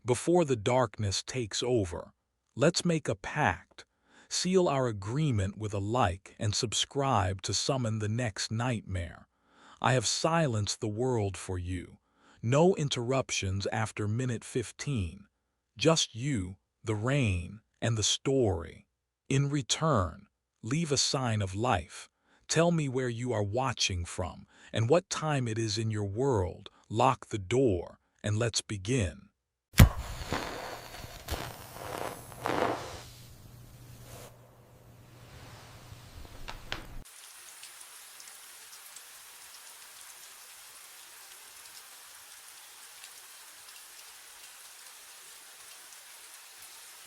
Before the darkness takes over, let's make a pact, seal our agreement with a like and subscribe to summon the next nightmare. I have silenced the world for you. No interruptions after minute 15. Just you, the rain, and the story. In return, leave a sign of life. Tell me where you are watching from and what time it is in your world. Lock the door and let's begin.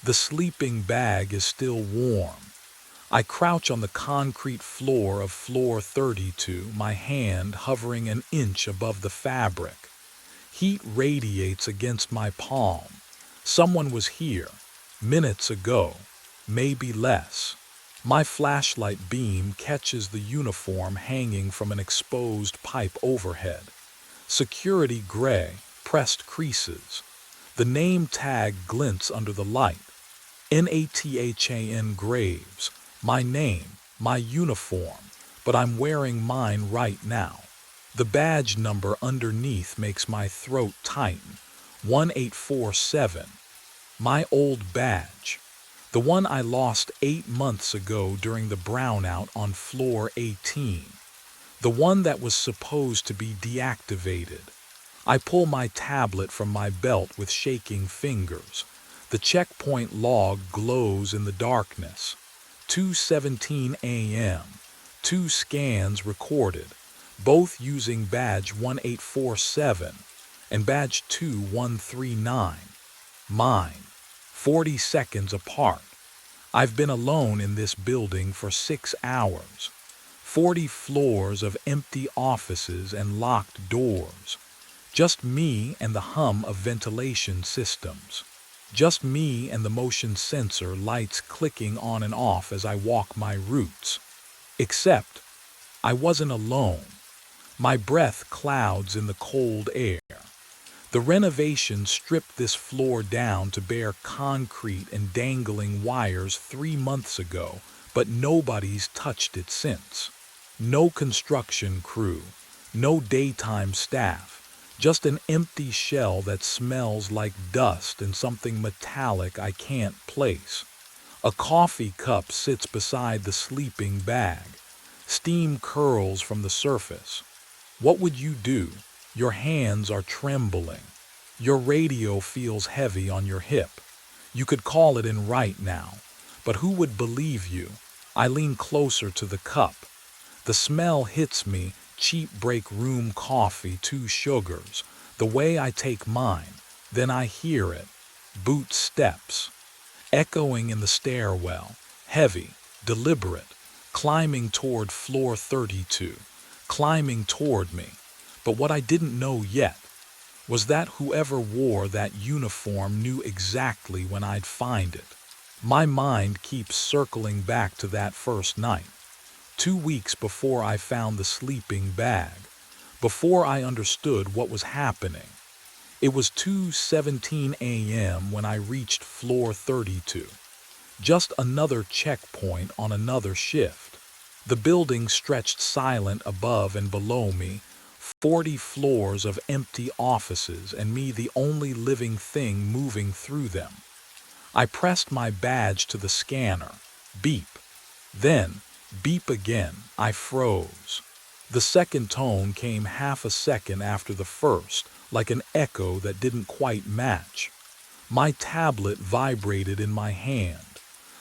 The sleeping bag is still warm. I crouch on the concrete floor of floor 32, my hand hovering an inch above the fabric. Heat radiates against my palm. Someone was here, minutes ago, maybe less. My flashlight beam catches the uniform hanging from an exposed pipe overhead. Security gray, pressed creases. The name tag glints under the light. Nathan Graves. My name, my uniform, but I'm wearing mine right now. The badge number underneath makes my throat tighten. 1847. My old badge. The one I lost 8 months ago during the brownout on floor 18. The one that was supposed to be deactivated. I pull my tablet from my belt with shaking fingers. The checkpoint log glows in the darkness. 2:17 a.m. 2 scans recorded, both using badge 1847 and badge 2139. Mine, 40 seconds apart. I've been alone in this building for 6 hours. 40 floors of empty offices and locked doors. Just me and the hum of ventilation systems. Just me and the motion sensor lights clicking on and off as I walk my routes. Except, I wasn't alone. My breath clouds in the cold air. The renovation stripped this floor down to bare concrete and dangling wires 3 months ago, but nobody's touched it since. No construction crew, no daytime staff. Just an empty shell that smells like dust and something metallic I can't place. A coffee cup sits beside the sleeping bag. Steam curls from the surface. What would you do? Your hands are trembling. Your radio feels heavy on your hip. You could call it in right now, but who would believe you? I lean closer to the cup. The smell hits me. Cheap break room coffee, 2 sugars. The way I take mine, then I hear it. Boot steps. Echoing in the stairwell. Heavy, deliberate. Climbing toward floor 32. Climbing toward me. But what I didn't know yet was that whoever wore that uniform knew exactly when I'd find it. My mind keeps circling back to that first night. 2 weeks before I found the sleeping bag, before I understood what was happening. It was 2:17 a.m. when I reached floor 32. Just another checkpoint on another shift. The building stretched silent above and below me, 40 floors of empty offices and me the only living thing moving through them. I pressed my badge to the scanner. Beep. Then, beep again. I froze. The second tone came half a second after the first, like an echo that didn't quite match. My tablet vibrated in my hand.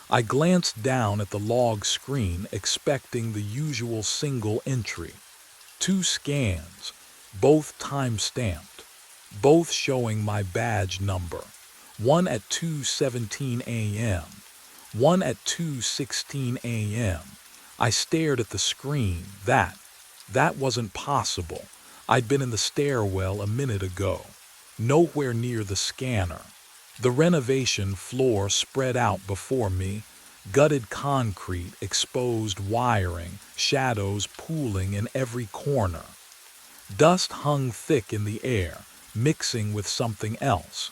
I glanced down at the log screen, expecting the usual single entry. 2 scans, both time-stamped, both showing my badge number. One at 2:17 a.m., one at 2:16 a.m. I stared at the screen. That wasn't possible. I'd been in the stairwell a minute ago. Nowhere near the scanner. The renovation floor spread out before me. Gutted concrete, exposed wiring, shadows pooling in every corner. Dust hung thick in the air, mixing with something else.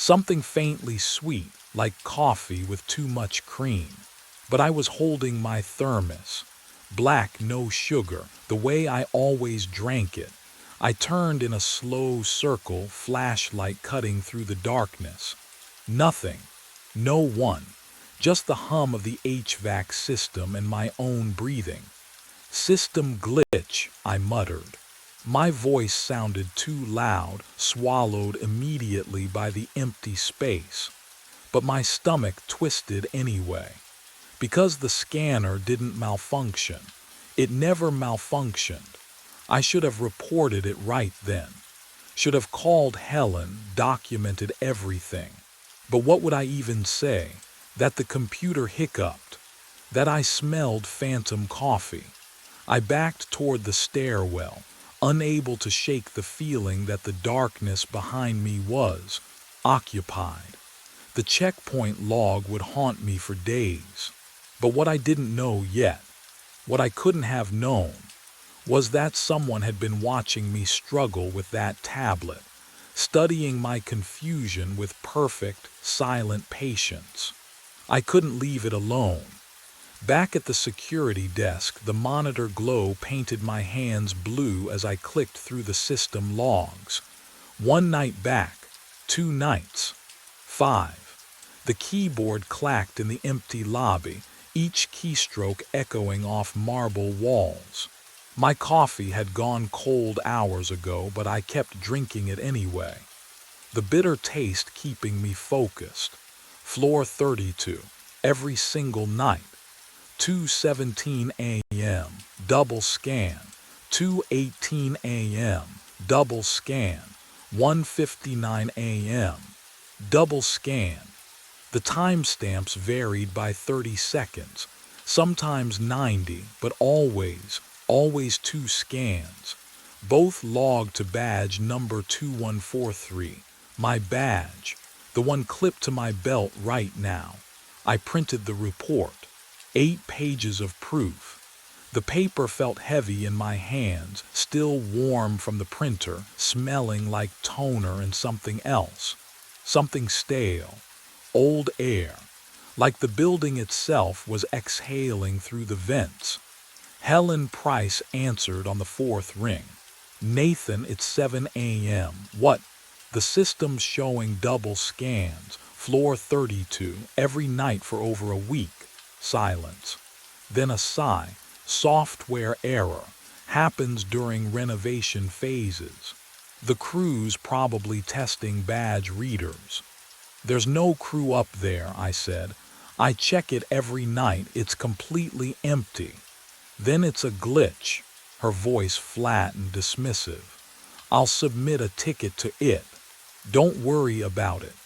Something faintly sweet, like coffee with too much cream. But I was holding my thermos. Black, no sugar, the way I always drank it. I turned in a slow circle, flashlight cutting through the darkness. Nothing. No one. Just the hum of the HVAC system and my own breathing. System glitch, I muttered. My voice sounded too loud, swallowed immediately by the empty space. But my stomach twisted anyway. Because the scanner didn't malfunction. It never malfunctioned. I should have reported it right then. Should have called Helen, documented everything. But what would I even say? That the computer hiccuped. That I smelled phantom coffee. I backed toward the stairwell, unable to shake the feeling that the darkness behind me was occupied. The checkpoint log would haunt me for days. But what I didn't know yet, what I couldn't have known, was that someone had been watching me struggle with that tablet, studying my confusion with perfect, silent patience. I couldn't leave it alone. Back at the security desk, the monitor glow painted my hands blue as I clicked through the system logs. 1 night back, 2 nights, 5. The keyboard clacked in the empty lobby, each keystroke echoing off marble walls. My coffee had gone cold hours ago, but I kept drinking it anyway. The bitter taste keeping me focused. Floor 32, every single night. 2:17 a.m., double scan. 2:18 a.m., double scan. 1:59 a.m., double scan. The timestamps varied by 30 seconds, sometimes 90, but always 2 scans. Both logged to badge number 2143, my badge, the one clipped to my belt right now. I printed the report. 8 pages of proof. The paper felt heavy in my hands, still warm from the printer, smelling like toner and something else. Something stale. Old air. Like the building itself was exhaling through the vents. Helen Price answered on the 4th ring. Nathan, it's 7 a.m. What? The system's showing double scans. Floor 32, every night for over a week. Silence. Then a sigh. Software error. Happens during renovation phases. The crew's probably testing badge readers. There's no crew up there, I said. I check it every night. It's completely empty. Then it's a glitch. Her voice flat and dismissive. I'll submit a ticket to it. Don't worry about it.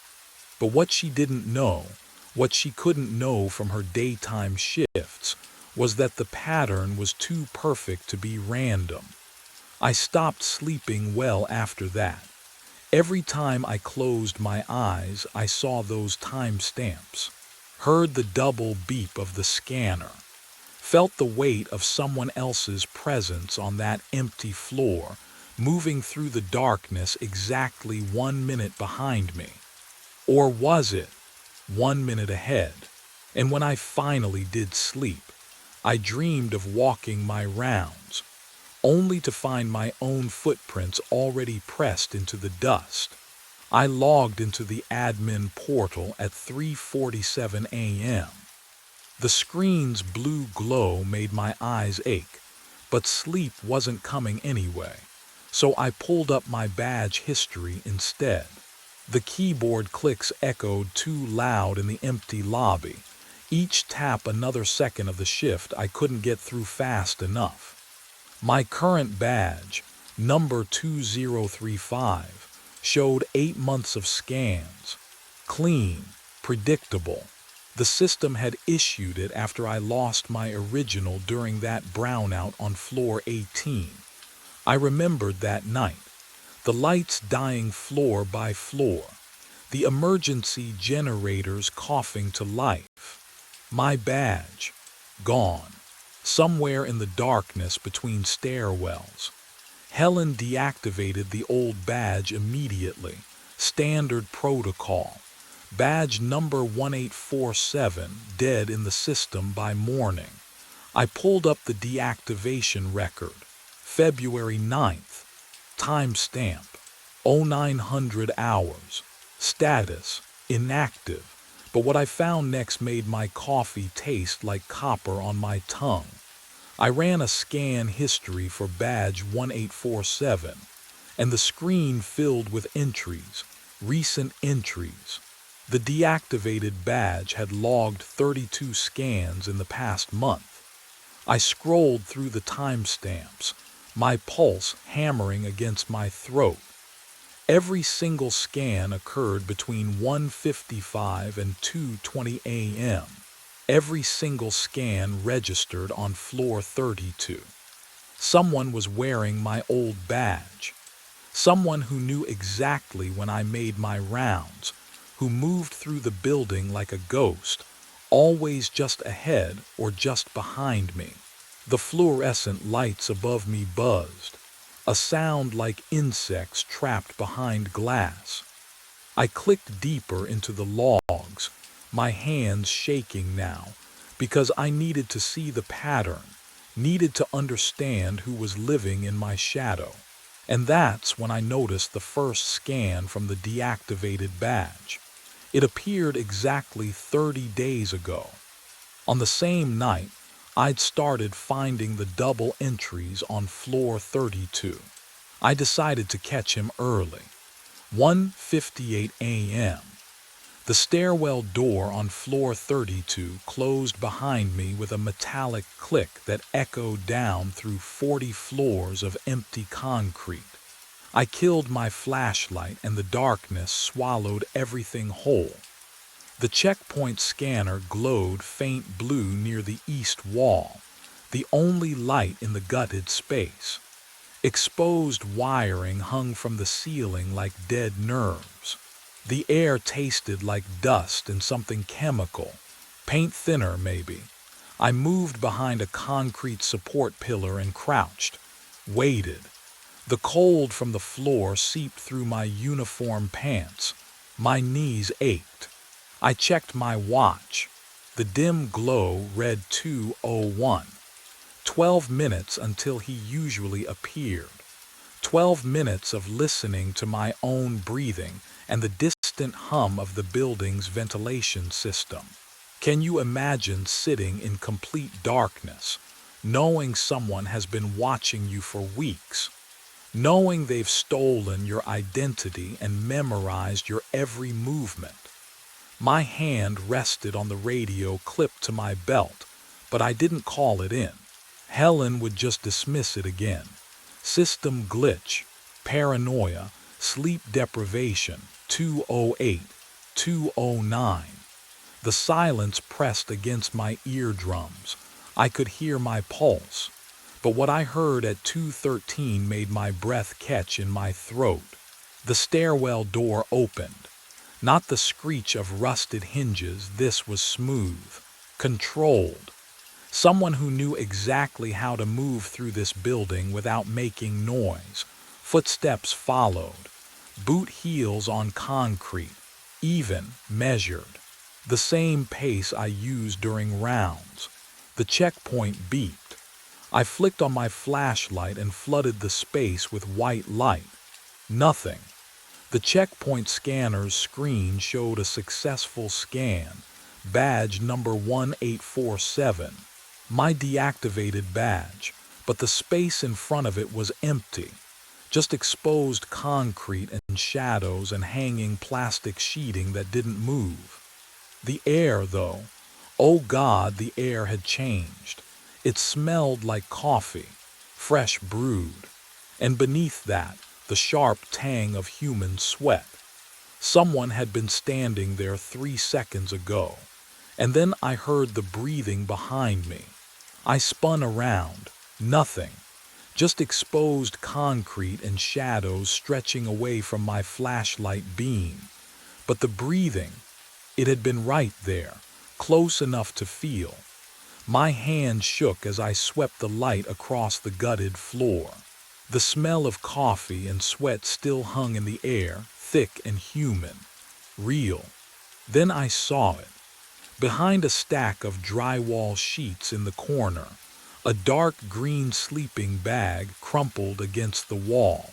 But what she didn't know, what she couldn't know from her daytime shifts, was that the pattern was too perfect to be random. I stopped sleeping well after that. Every time I closed my eyes, I saw those timestamps, heard the double beep of the scanner, felt the weight of someone else's presence on that empty floor, moving through the darkness exactly 1 minute behind me. Or was it 1 minute ahead? And when I finally did sleep, I dreamed of walking my rounds, only to find my own footprints already pressed into the dust. I logged into the admin portal at 3:47 a.m. The screen's blue glow made my eyes ache, but sleep wasn't coming anyway, so I pulled up my badge history instead. The keyboard clicks echoed too loud in the empty lobby. Each tap another second of the shift I couldn't get through fast enough. My current badge, number 2035, showed 8 months of scans. Clean, predictable. The system had issued it after I lost my original during that brownout on floor 18. I remembered that night. The lights dying floor by floor. The emergency generators coughing to life. My badge, gone. Somewhere in the darkness between stairwells. Helen deactivated the old badge immediately, Standard protocol. Badge number 1847 dead in the system by morning. I pulled up the deactivation record. February 9th. Timestamp 0900 hours. Status inactive. But what I found next made my coffee taste like copper on my tongue. I ran a scan history for badge 1847, and the screen filled with entries, recent entries. The deactivated badge had logged 32 scans in the past month. I scrolled through the timestamps, my pulse hammering against my throat. Every single scan occurred between 1:55 and 2:20 a.m. Every single scan registered on floor 32. Someone was wearing my old badge. Someone who knew exactly when I made my rounds, who moved through the building like a ghost, always just ahead or just behind me. The fluorescent lights above me buzzed, a sound like insects trapped behind glass. I clicked deeper into the logs, my hands shaking now, because I needed to see the pattern, needed to understand who was living in my shadow. And that's when I noticed the first scan from the deactivated badge. It appeared exactly 30 days ago. On the same night, I'd started finding the double entries on floor 32. I decided to catch him early. 1:58 a.m. The stairwell door on floor 32 closed behind me with a metallic click that echoed down through 40 floors of empty concrete. I killed my flashlight and the darkness swallowed everything whole. The checkpoint scanner glowed faint blue near the east wall, the only light in the gutted space. Exposed wiring hung from the ceiling like dead nerves. The air tasted like dust and something chemical, paint thinner maybe. I moved behind a concrete support pillar and crouched, waited. The cold from the floor seeped through my uniform pants. My knees ached. I checked my watch. The dim glow read 2:01. 12 minutes until he usually appeared. 12 minutes of listening to my own breathing and the distant hum of the building's ventilation system. Can you imagine sitting in complete darkness, knowing someone has been watching you for weeks, knowing they've stolen your identity and memorized your every movement? My hand rested on the radio clipped to my belt, but I didn't call it in. Helen would just dismiss it again. System glitch, paranoia, sleep deprivation, 2:08, 2:09. The silence pressed against my eardrums. I could hear my pulse, but what I heard at 2:13 made my breath catch in my throat. The stairwell door opened. Not the screech of rusted hinges, this was smooth, controlled. Someone who knew exactly how to move through this building without making noise. Footsteps followed. Boot heels on concrete, even, measured. The same pace I used during rounds. The checkpoint beeped. I flicked on my flashlight and flooded the space with white light. Nothing. The checkpoint scanner's screen showed a successful scan. Badge number 1847. My deactivated badge, but the space in front of it was empty. Just exposed concrete and shadows and hanging plastic sheeting that didn't move. The air, though, oh God, the air had changed. It smelled like coffee, fresh brewed. And beneath that, the sharp tang of human sweat. Someone had been standing there 3 seconds ago. And then I heard the breathing behind me. I spun around. Nothing. Just exposed concrete and shadows stretching away from my flashlight beam. But the breathing, it had been right there, close enough to feel. My hand shook as I swept the light across the gutted floor. The smell of coffee and sweat still hung in the air, thick and human, real. Then I saw it. Behind a stack of drywall sheets in the corner, a dark green sleeping bag crumpled against the wall.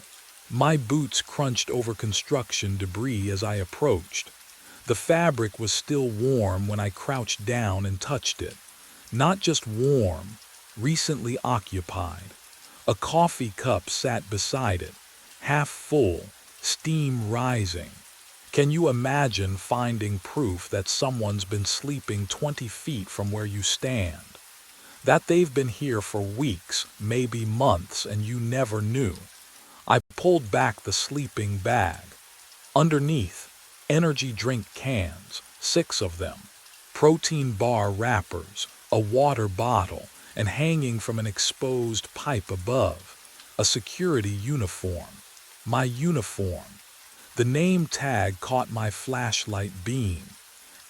My boots crunched over construction debris as I approached. The fabric was still warm when I crouched down and touched it. Not just warm, recently occupied. A coffee cup sat beside it, half full, steam rising. Can you imagine finding proof that someone's been sleeping 20 feet from where you stand? That they've been here for weeks, maybe months, and you never knew. I pulled back the sleeping bag. Underneath, energy drink cans, 6 of them, protein bar wrappers, a water bottle, and hanging from an exposed pipe above, a security uniform. My uniform. The name tag caught my flashlight beam.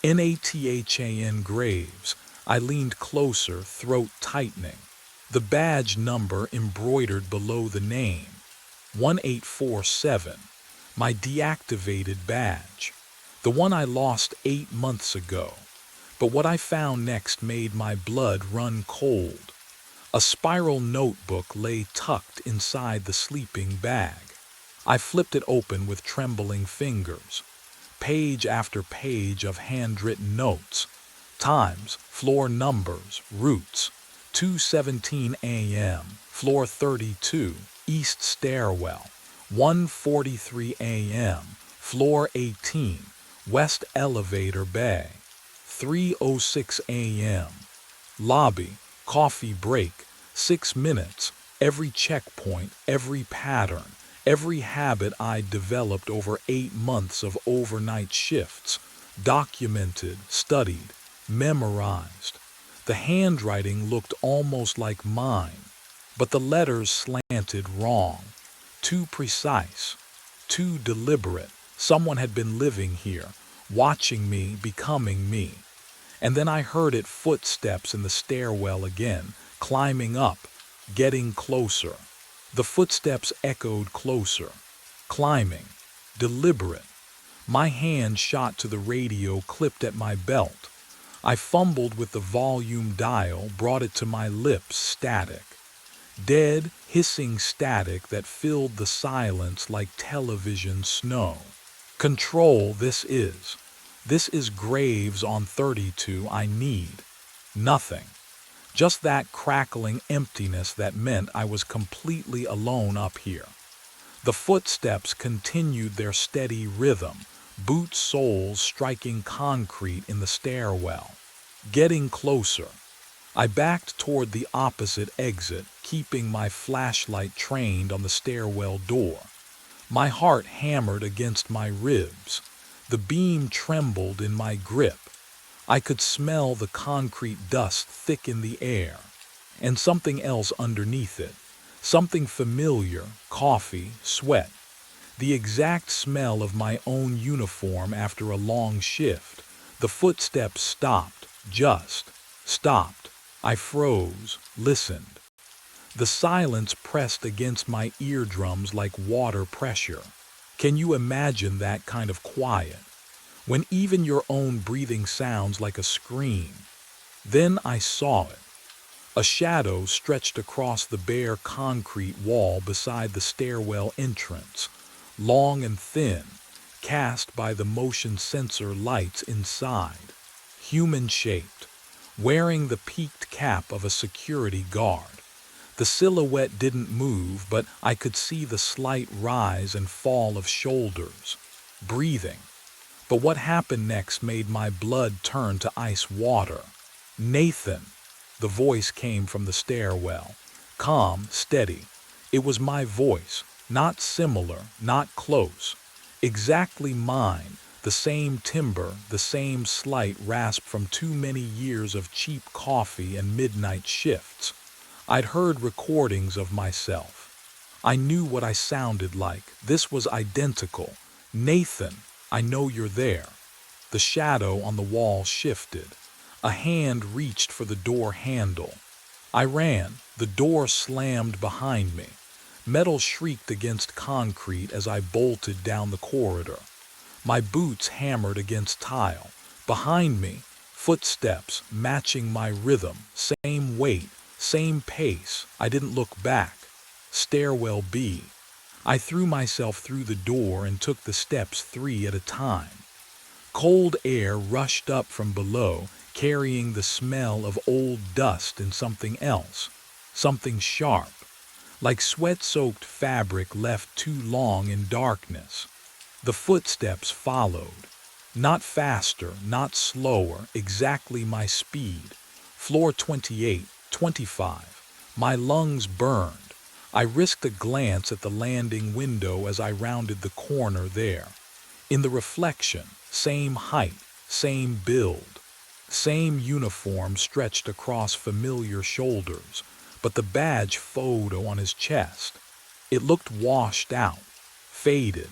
Nathan Graves. I leaned closer, throat tightening. The badge number embroidered below the name. 1847. My deactivated badge. The one I lost 8 months ago. But what I found next made my blood run cold. A spiral notebook lay tucked inside the sleeping bag. I flipped it open with trembling fingers. Page after page of handwritten notes. Times, floor numbers, routes. 2:17 a.m., floor 32, east stairwell. 1:43 a.m., floor 18, west elevator bay. 3:06 a.m., lobby, coffee break, 6 minutes, every checkpoint, every pattern. Every habit I developed over 8 months of overnight shifts, documented, studied, memorized. The handwriting looked almost like mine, but the letters slanted wrong, too precise, too deliberate. Someone had been living here, watching me, becoming me. And then I heard it, footsteps in the stairwell again, climbing up, getting closer. The footsteps echoed closer, climbing, deliberate. My hand shot to the radio clipped at my belt. I fumbled with the volume dial, brought it to my lips, static. Dead, hissing static that filled the silence like television snow. Control, this is. This is Graves on 32. I need nothing. Just that crackling emptiness that meant I was completely alone up here. The footsteps continued their steady rhythm, boot soles striking concrete in the stairwell. Getting closer. I backed toward the opposite exit, keeping my flashlight trained on the stairwell door. My heart hammered against my ribs. The beam trembled in my grip. I could smell the concrete dust thick in the air, and something else underneath it, something familiar, coffee, sweat, the exact smell of my own uniform after a long shift. The footsteps stopped, just stopped. I froze, listened. The silence pressed against my eardrums like water pressure. Can you imagine that kind of quiet? When even your own breathing sounds like a scream. Then I saw it. A shadow stretched across the bare concrete wall beside the stairwell entrance, long and thin, cast by the motion sensor lights inside. Human-shaped, wearing the peaked cap of a security guard. The silhouette didn't move, but I could see the slight rise and fall of shoulders. Breathing. But what happened next made my blood turn to ice water. Nathan. The voice came from the stairwell. Calm, steady. It was my voice, not similar, not close. Exactly mine, the same timbre, the same slight rasp from too many years of cheap coffee and midnight shifts. I'd heard recordings of myself. I knew what I sounded like. This was identical. Nathan. I know you're there. The shadow on the wall shifted. A hand reached for the door handle. I ran. The door slammed behind me. Metal shrieked against concrete as I bolted down the corridor. My boots hammered against tile. Behind me, footsteps matching my rhythm, same weight, same pace. I didn't look back. Stairwell B. I threw myself through the door and took the steps 3 at a time. Cold air rushed up from below, carrying the smell of old dust and something else, something sharp, like sweat-soaked fabric left too long in darkness. The footsteps followed. Not faster, not slower, exactly my speed. Floor 28, 25. My lungs burned. I risked a glance at the landing window as I rounded the corner there. In the reflection, same height, same build, same uniform stretched across familiar shoulders, but the badge photo on his chest, it looked washed out, faded,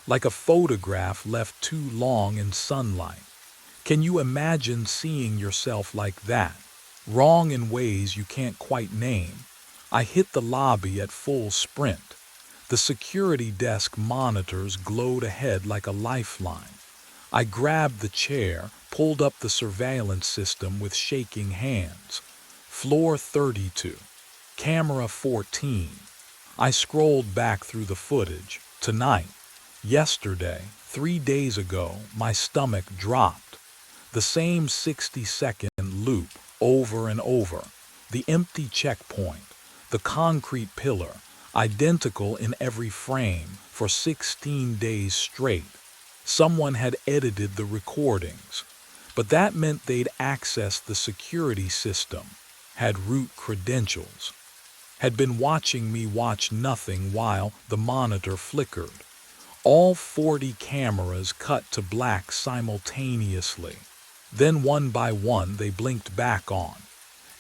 like a photograph left too long in sunlight. Can you imagine seeing yourself like that, wrong in ways you can't quite name? I hit the lobby at full sprint. The security desk monitors glowed ahead like a lifeline. I grabbed the chair, pulled up the surveillance system with shaking hands. Floor 32. Camera 14. I scrolled back through the footage. Tonight, yesterday, 3 days ago, my stomach dropped. The same 60-second loop, over and over. The empty checkpoint, the concrete pillar, identical in every frame for 16 days straight. Someone had edited the recordings, but that meant they'd accessed the security system, had root credentials, had been watching me watch nothing while the monitor flickered. All 40 cameras cut to black simultaneously. Then one by one they blinked back on.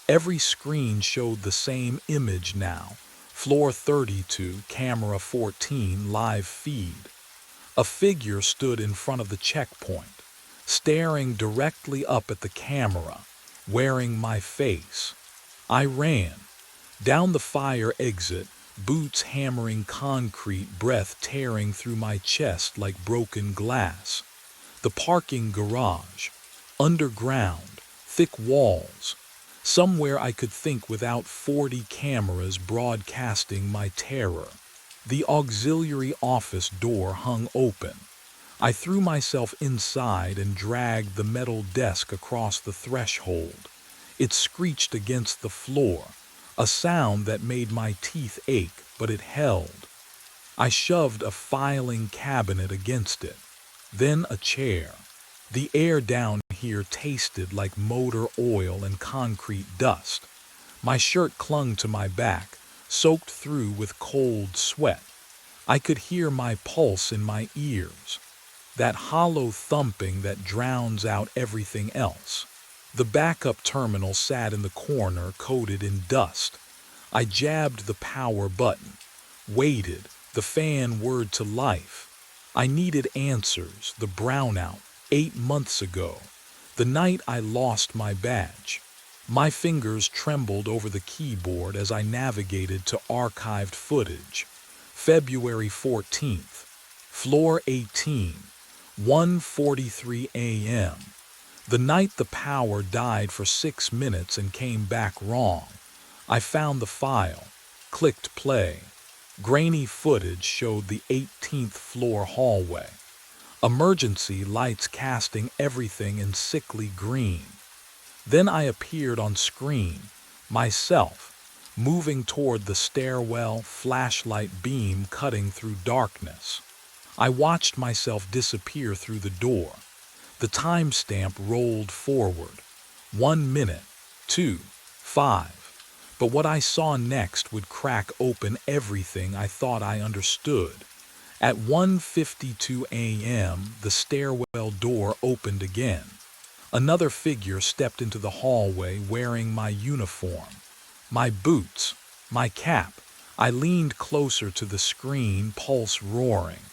Every screen showed the same image now. Floor 32, camera 14, live feed. A figure stood in front of the checkpoint, staring directly up at the camera, wearing my face. I ran. Down the fire exit, boots hammering concrete, breath tearing through my chest like broken glass. The parking garage. Underground, thick walls. Somewhere I could think without 40 cameras broadcasting my terror. The auxiliary office door hung open. I threw myself inside and dragged the metal desk across the threshold. It screeched against the floor, a sound that made my teeth ache, but it held. I shoved a filing cabinet against it, then a chair. The air down here tasted like motor oil and concrete dust. My shirt clung to my back, soaked through with cold sweat. I could hear my pulse in my ears, that hollow thumping that drowns out everything else. The backup terminal sat in the corner, coated in dust. I jabbed the power button, waited, the fan whirred to life. I needed answers, the brownout, 8 months ago, the night I lost my badge. My fingers trembled over the keyboard as I navigated to archived footage. February 14th, floor 18, 1:43 a.m. The night the power died for 6 minutes and came back wrong. I found the file, clicked play. Grainy footage showed the 18th floor hallway. Emergency lights casting everything in sickly green. Then I appeared on screen, myself, moving toward the stairwell, flashlight beam cutting through darkness. I watched myself disappear through the door. The timestamp rolled forward. 1 minute, 2, 5. But what I saw next would crack open everything I thought I understood. At 1:52 a.m., the stairwell door opened again. Another figure stepped into the hallway wearing my uniform, my boots, my cap. I leaned closer to the screen, pulse roaring.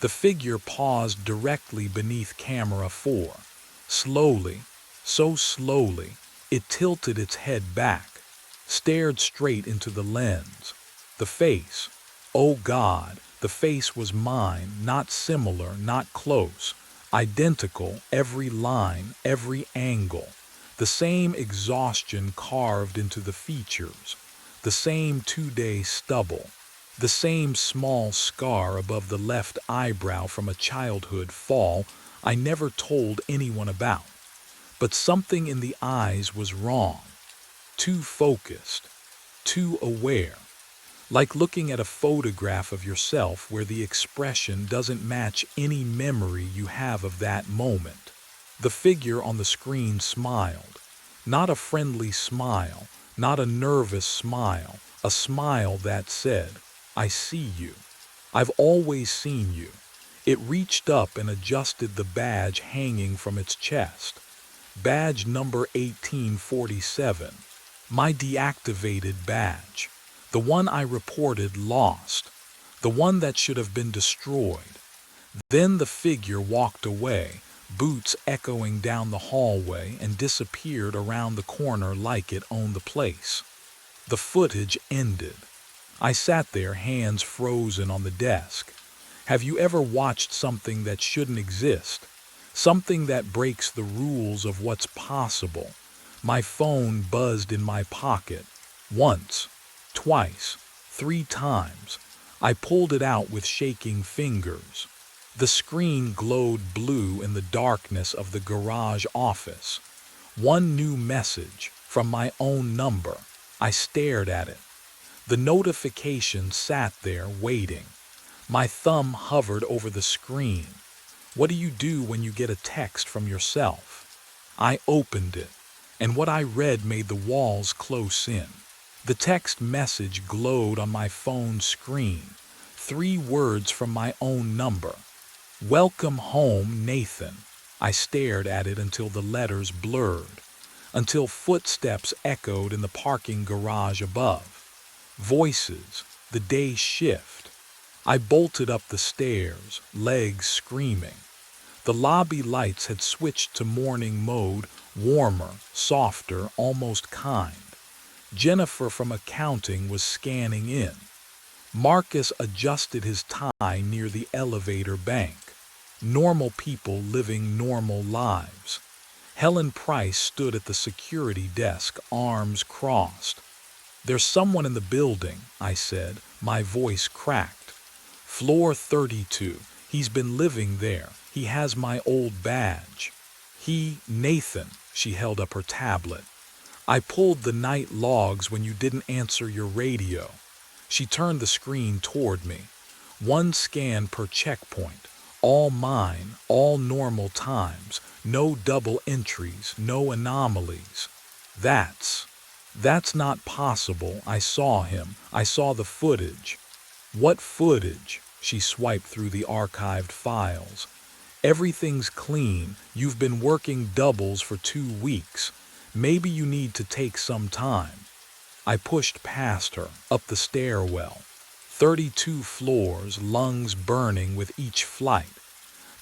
The figure paused directly beneath camera 4. Slowly, so slowly, it tilted its head back, stared straight into the lens. The face, Oh God, the face was mine, not similar, not close. Identical, every line, every angle. The same exhaustion carved into the features. The same 2-day stubble. The same small scar above the left eyebrow from a childhood fall I never told anyone about. But something in the eyes was wrong. Too focused. Too aware. Like looking at a photograph of yourself where the expression doesn't match any memory you have of that moment. The figure on the screen smiled. Not a friendly smile, not a nervous smile, a smile that said, "I see you. I've always seen you." It reached up and adjusted the badge hanging from its chest. Badge number 1847. My deactivated badge. The one I reported lost. The one that should have been destroyed. Then the figure walked away, boots echoing down the hallway, and disappeared around the corner like it owned the place. The footage ended. I sat there, hands frozen on the desk. Have you ever watched something that shouldn't exist? Something that breaks the rules of what's possible? My phone buzzed in my pocket. Once, twice, 3 times. I pulled it out with shaking fingers. The screen glowed blue in the darkness of the garage office. One new message from my own number. I stared at it. The notification sat there waiting. My thumb hovered over the screen. What do you do when you get a text from yourself? I opened it, and what I read made the walls close in. The text message glowed on my phone screen. 3 words from my own number. "Welcome home, Nathan." I stared at it until the letters blurred, until footsteps echoed in the parking garage above. Voices, the day shift. I bolted up the stairs, legs screaming. The lobby lights had switched to morning mode, warmer, softer, almost kind. Jennifer from accounting was scanning in. Marcus adjusted his tie near the elevator bank. Normal people living normal lives. Helen Price stood at the security desk, arms crossed. "There's someone in the building," I said, my voice cracked. "Floor 32. He's been living there. He has my old badge." Nathan." She held up her tablet. "I pulled the night logs when you didn't answer your radio." She turned the screen toward me. 1 scan per checkpoint. All mine, all normal times. No double entries, no anomalies. That's not possible." I saw him. I saw the footage." "What footage?" She swiped through the archived files. "Everything's clean. You've been working doubles for 2 weeks. Maybe you need to take some time." I pushed past her, up the stairwell. 32 floors, lungs burning with each flight.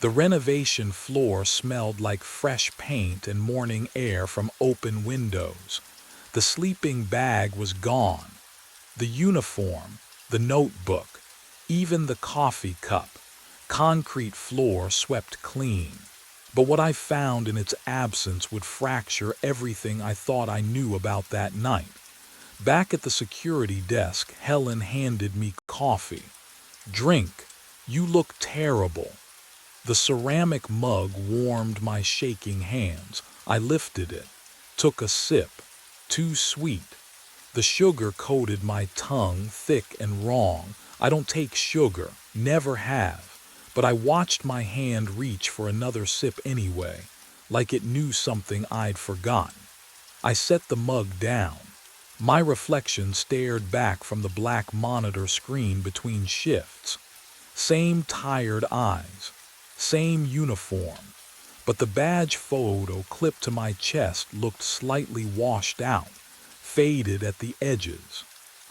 The renovation floor smelled like fresh paint and morning air from open windows. The sleeping bag was gone. The uniform, the notebook, even the coffee cup. Concrete floor swept clean. But what I found in its absence would fracture everything I thought I knew about that night. Back at the security desk, Helen handed me coffee. "Drink. You look terrible." The ceramic mug warmed my shaking hands. I lifted it, took a sip. Too sweet. The sugar coated my tongue, thick and wrong. I don't take sugar, never have. But I watched my hand reach for another sip anyway, like it knew something I'd forgotten. I set the mug down. My reflection stared back from the black monitor screen between shifts. Same tired eyes, same uniform, but the badge photo clipped to my chest looked slightly washed out, faded at the edges,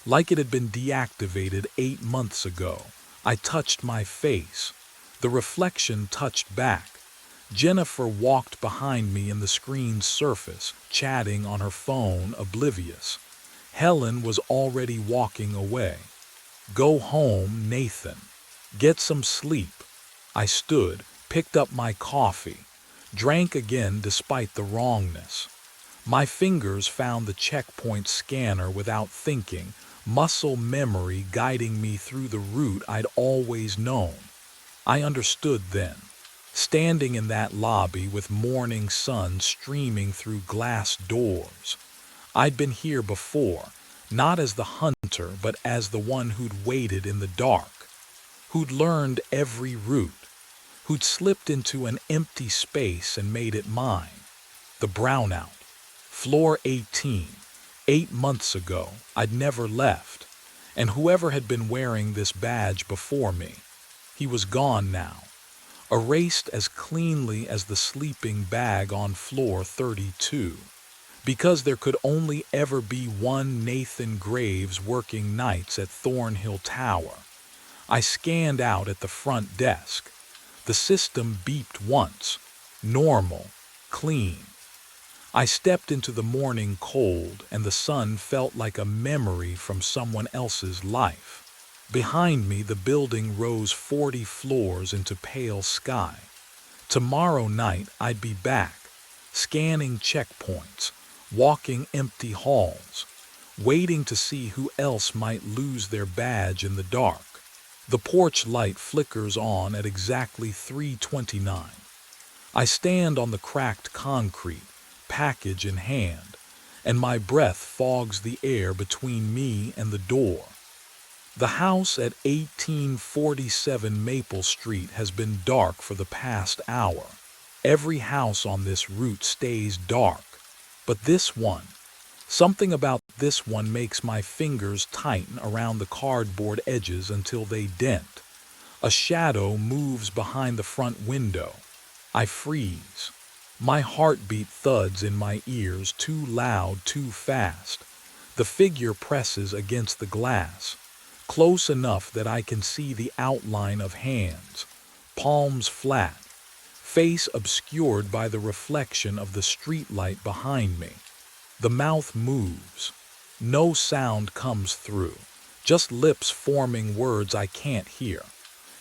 like it had been deactivated 8 months ago. I touched my face. The reflection touched back. Jennifer walked behind me in the screen's surface, chatting on her phone, oblivious. Helen was already walking away. Go home, Nathan. Get some sleep. I stood, picked up my coffee, drank again despite the wrongness. My fingers found the checkpoint scanner without thinking, muscle memory guiding me through the route I'd always known. I understood then, standing in that lobby with morning sun streaming through glass doors. I'd been here before, not as the hunter, but as the one who'd waited in the dark, who'd learned every route, who'd slipped into an empty space and made it mine. The brownout. Floor 18. 8 months ago, I'd never left, and whoever had been wearing this badge before me, he was gone now, erased as cleanly as the sleeping bag on floor 32. Because there could only ever be one Nathan Graves working nights at Thornhill Tower. I scanned out at the front desk. The system beeped once. Normal. Clean. I stepped into the morning cold, and the sun felt like a memory from someone else's life. Behind me, the building rose 40 floors into pale sky. Tomorrow night, I'd be back, scanning checkpoints, walking empty halls, waiting to see who else might lose their badge in the dark. The porch light flickers on at exactly 3:29. I stand on the cracked concrete, package in hand, and my breath fogs the air between me and the door. The house at 1847 Maple Street has been dark for the past hour. Every house on this route stays dark. But this one, something about this one makes my fingers tighten around the cardboard edges until they dent. A shadow moves behind the front window. I freeze. My heartbeat thuds in my ears, too loud, too fast. The figure presses against the glass, close enough that I can see the outline of hands, palms flat, face obscured by the reflection of the streetlight behind me. The mouth moves. No sound comes through, just lips forming words I can't hear.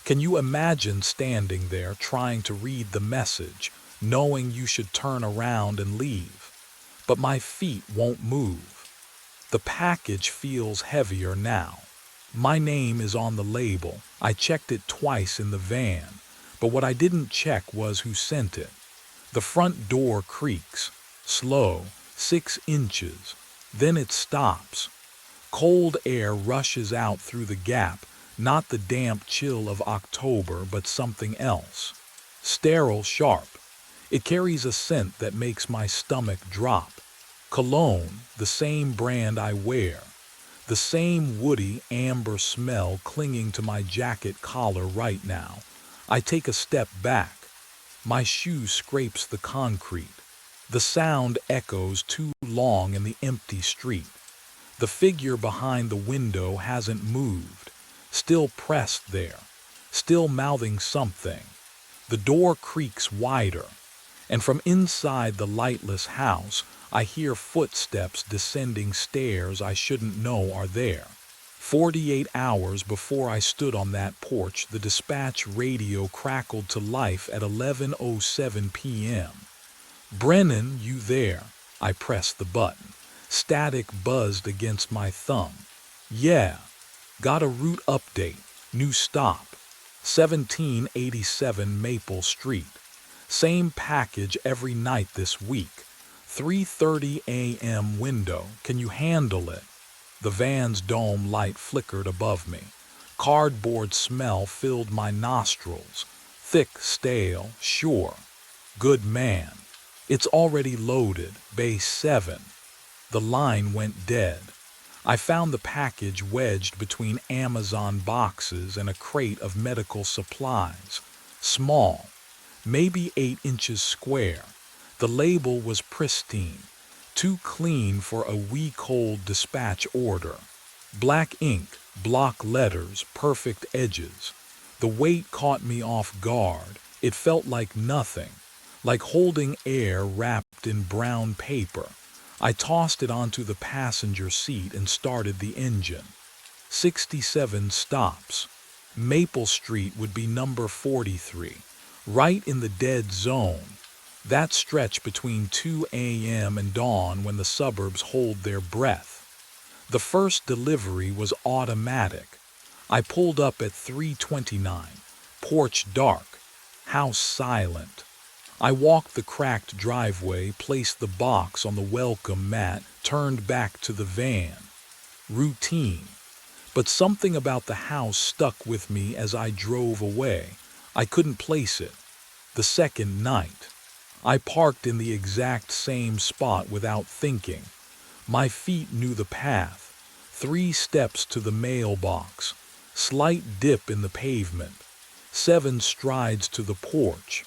Can you imagine standing there trying to read the message, knowing you should turn around and leave? But my feet won't move. The package feels heavier now. My name is on the label. I checked it twice in the van. But what I didn't check was who sent it. The front door creaks, slow, 6 inches. Then it stops. Cold air rushes out through the gap, not the damp chill of October, but something else. Sterile, sharp. It carries a scent that makes my stomach drop. Cologne, the same brand I wear. The same woody amber smell clinging to my jacket collar right now. I take a step back. My shoe scrapes the concrete. The sound echoes too long in the empty street. The figure behind the window hasn't moved, still pressed there, still mouthing something. The door creaks wider, and from inside the lightless house, I hear footsteps descending stairs I shouldn't know are there. 48 hours before I stood on that porch, the dispatch radio crackled to life at 11:07 p.m. Brennan, you there? I pressed the button. Static buzzed against my thumb. Yeah. Got a route update. New stop. 1787 Maple Street. Same package every night this week. 3:30 a.m. window. Can you handle it? The van's dome light flickered above me. Cardboard smell filled my nostrils. Thick, stale, sure. Good man. It's already loaded. Bay 7. The line went dead. I found the package wedged between Amazon boxes and a crate of medical supplies. Small, maybe 8 inches square. The label was pristine, too clean for a week-old dispatch order. Black ink, block letters, perfect edges. The weight caught me off guard. It felt like nothing, like holding air wrapped in brown paper. I tossed it onto the passenger seat and started the engine. 67 stops. Maple Street would be number 43, right in the dead zone. That stretch between 2 a.m. and dawn when the suburbs hold their breath. The first delivery was automatic. I pulled up at 3:29, porch dark, house silent. I walked the cracked driveway, placed the box on the welcome mat, turned back to the van. Routine. But something about the house stuck with me as I drove away. I couldn't place it. The second night. I parked in the exact same spot without thinking. My feet knew the path. 3 steps to the mailbox. Slight dip in the pavement. 7 strides to the porch.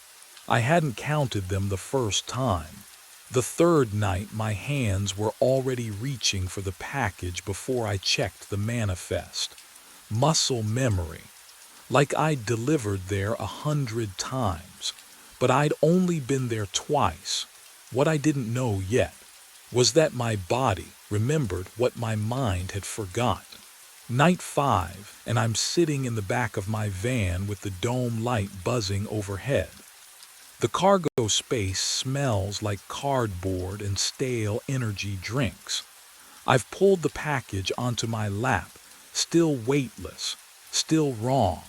I hadn't counted them the first time. The third night, my hands were already reaching for the package before I checked the manifest. Muscle memory. Like I'd delivered there 100 times. But I'd only been there twice. What I didn't know yet was that my body remembered what my mind had forgot. Night 5, and I'm sitting in the back of my van with the dome light buzzing overhead. The cargo space smells like cardboard and stale energy drinks. I've pulled the package onto my lap, still weightless, still wrong,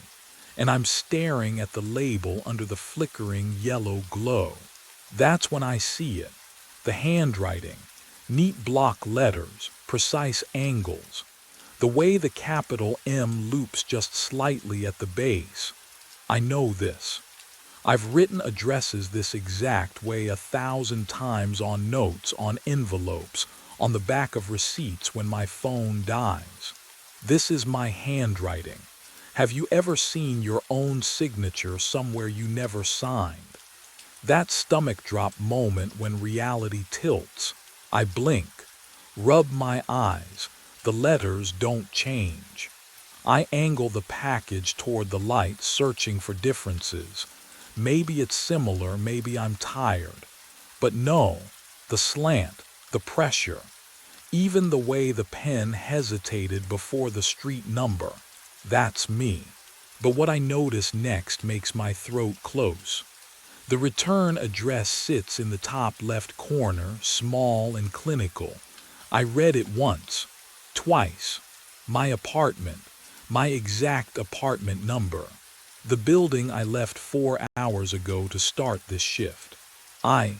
and I'm staring at the label under the flickering yellow glow. That's when I see it. The handwriting, neat block letters, precise angles. The way the capital M loops just slightly at the base. I know this. I've written addresses this exact way 1,000 times on notes, on envelopes, on the back of receipts when my phone dies. This is my handwriting. Have you ever seen your own signature somewhere you never signed? That stomach drop moment when reality tilts. I blink, rub my eyes. The letters don't change. I angle the package toward the light, searching for differences. Maybe it's similar, maybe I'm tired. But no, the slant, the pressure. Even the way the pen hesitated before the street number. That's me. But what I notice next makes my throat close. The return address sits in the top left corner, small and clinical. I read it once, twice. My apartment, my exact apartment number. The building I left 4 hours ago to start this shift. I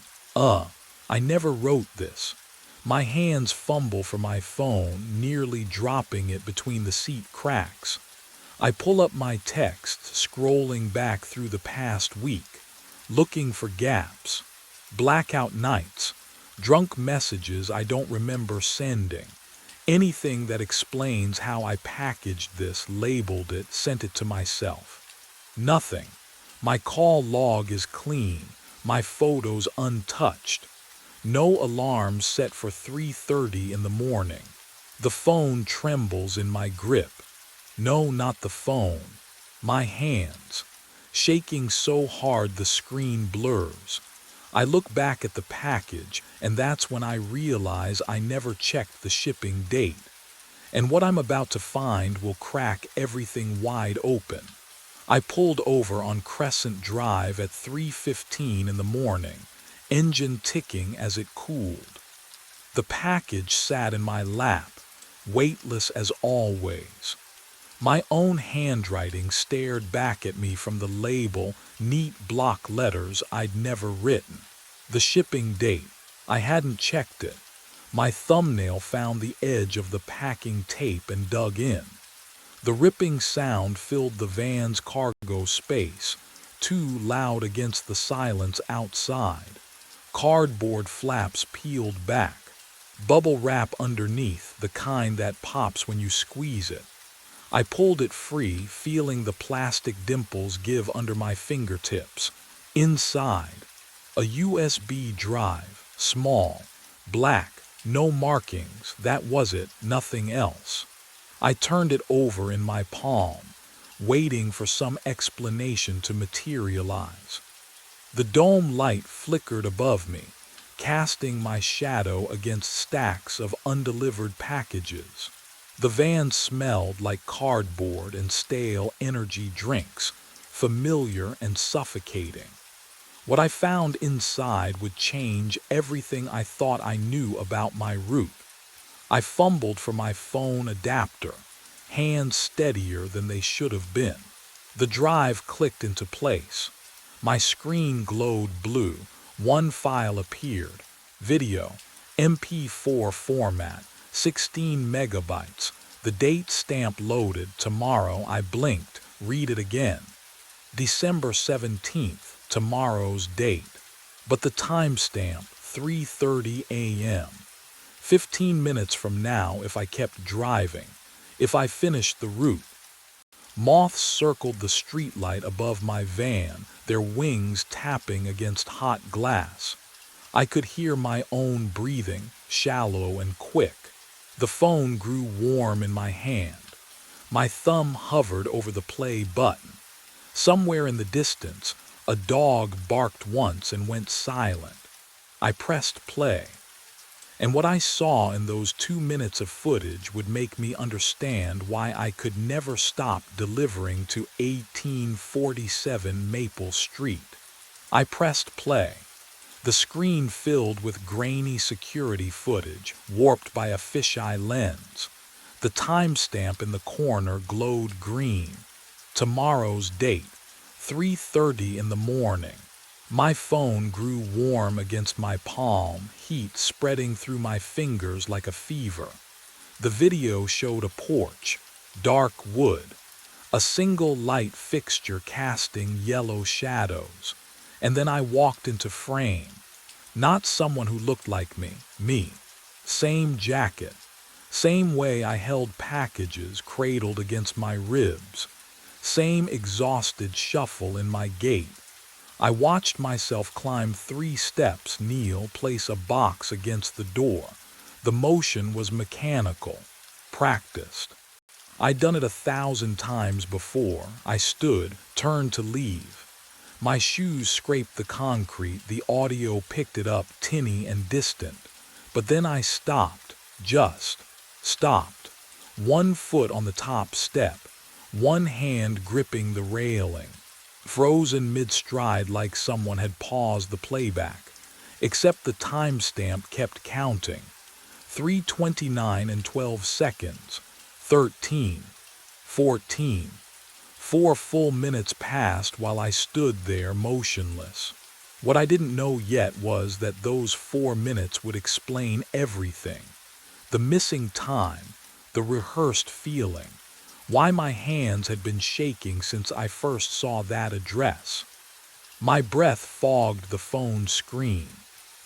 never wrote this. My hands fumble for my phone, nearly dropping it between the seat cracks. I pull up my texts, scrolling back through the past week, looking for gaps. Blackout nights, drunk messages I don't remember sending. Anything that explains how I packaged this, labeled it, sent it to myself. Nothing. My call log is clean, my photos untouched. No alarm set for 3:30 in the morning. The phone trembles in my grip. No, not the phone. My hands, shaking so hard the screen blurs. I look back at the package, and that's when I realize I never checked the shipping date. And what I'm about to find will crack everything wide open. I pulled over on Crescent Drive at 3:15 in the morning, engine ticking as it cooled. The package sat in my lap, weightless as always. My own handwriting stared back at me from the label, neat block letters I'd never written. The shipping date, I hadn't checked it. My thumbnail found the edge of the packing tape and dug in. The ripping sound filled the van's cargo space, too loud against the silence outside. Cardboard flaps peeled back. Bubble wrap underneath, the kind that pops when you squeeze it. I pulled it free, feeling the plastic dimples give under my fingertips. Inside, a USB drive, small, black, no markings, that was it, nothing else. I turned it over in my palm, waiting for some explanation to materialize. The dome light flickered above me, casting my shadow against stacks of undelivered packages. The van smelled like cardboard and stale energy drinks, familiar and suffocating. What I found inside would change everything I thought I knew about my route. I fumbled for my phone adapter, hands steadier than they should have been. The drive clicked into place. My screen glowed blue. One file appeared. Video, MP4 format, 16 megabytes. The date stamp loaded. Tomorrow. I blinked. Read it again. December 17th, tomorrow's date. But the timestamp, 3:30 a.m. 15 minutes from now if I kept driving, if I finished the route. Moths circled the streetlight above my van, their wings tapping against hot glass. I could hear my own breathing, shallow and quick. The phone grew warm in my hand. My thumb hovered over the play button. Somewhere in the distance, a dog barked once and went silent. I pressed play. And what I saw in those 2 minutes of footage would make me understand why I could never stop delivering to 1847 Maple Street. I pressed play. The screen filled with grainy security footage, warped by a fisheye lens. The timestamp in the corner glowed green. Tomorrow's date, 3:30 in the morning. My phone grew warm against my palm, heat spreading through my fingers like a fever. The video showed a porch, dark wood, a single light fixture casting yellow shadows. And then I walked into frame. Not someone who looked like me. Same jacket, same way I held packages cradled against my ribs, same exhausted shuffle in my gait. I watched myself climb 3 steps, kneel, place a box against the door. The motion was mechanical, practiced. I'd done it 1,000 times before. I stood, turned to leave. My shoes scraped the concrete, the audio picked it up, tinny and distant. But then I stopped, just stopped. 1 foot on the top step, 1 hand gripping the railing. Frozen mid-stride like someone had paused the playback, except the timestamp kept counting. 3:29 and 12 seconds, 13, 14. 4 full minutes passed while I stood there motionless. What I didn't know yet was that those 4 minutes would explain everything. The missing time, the rehearsed feeling. Why my hands had been shaking since I first saw that address. My breath fogged the phone screen.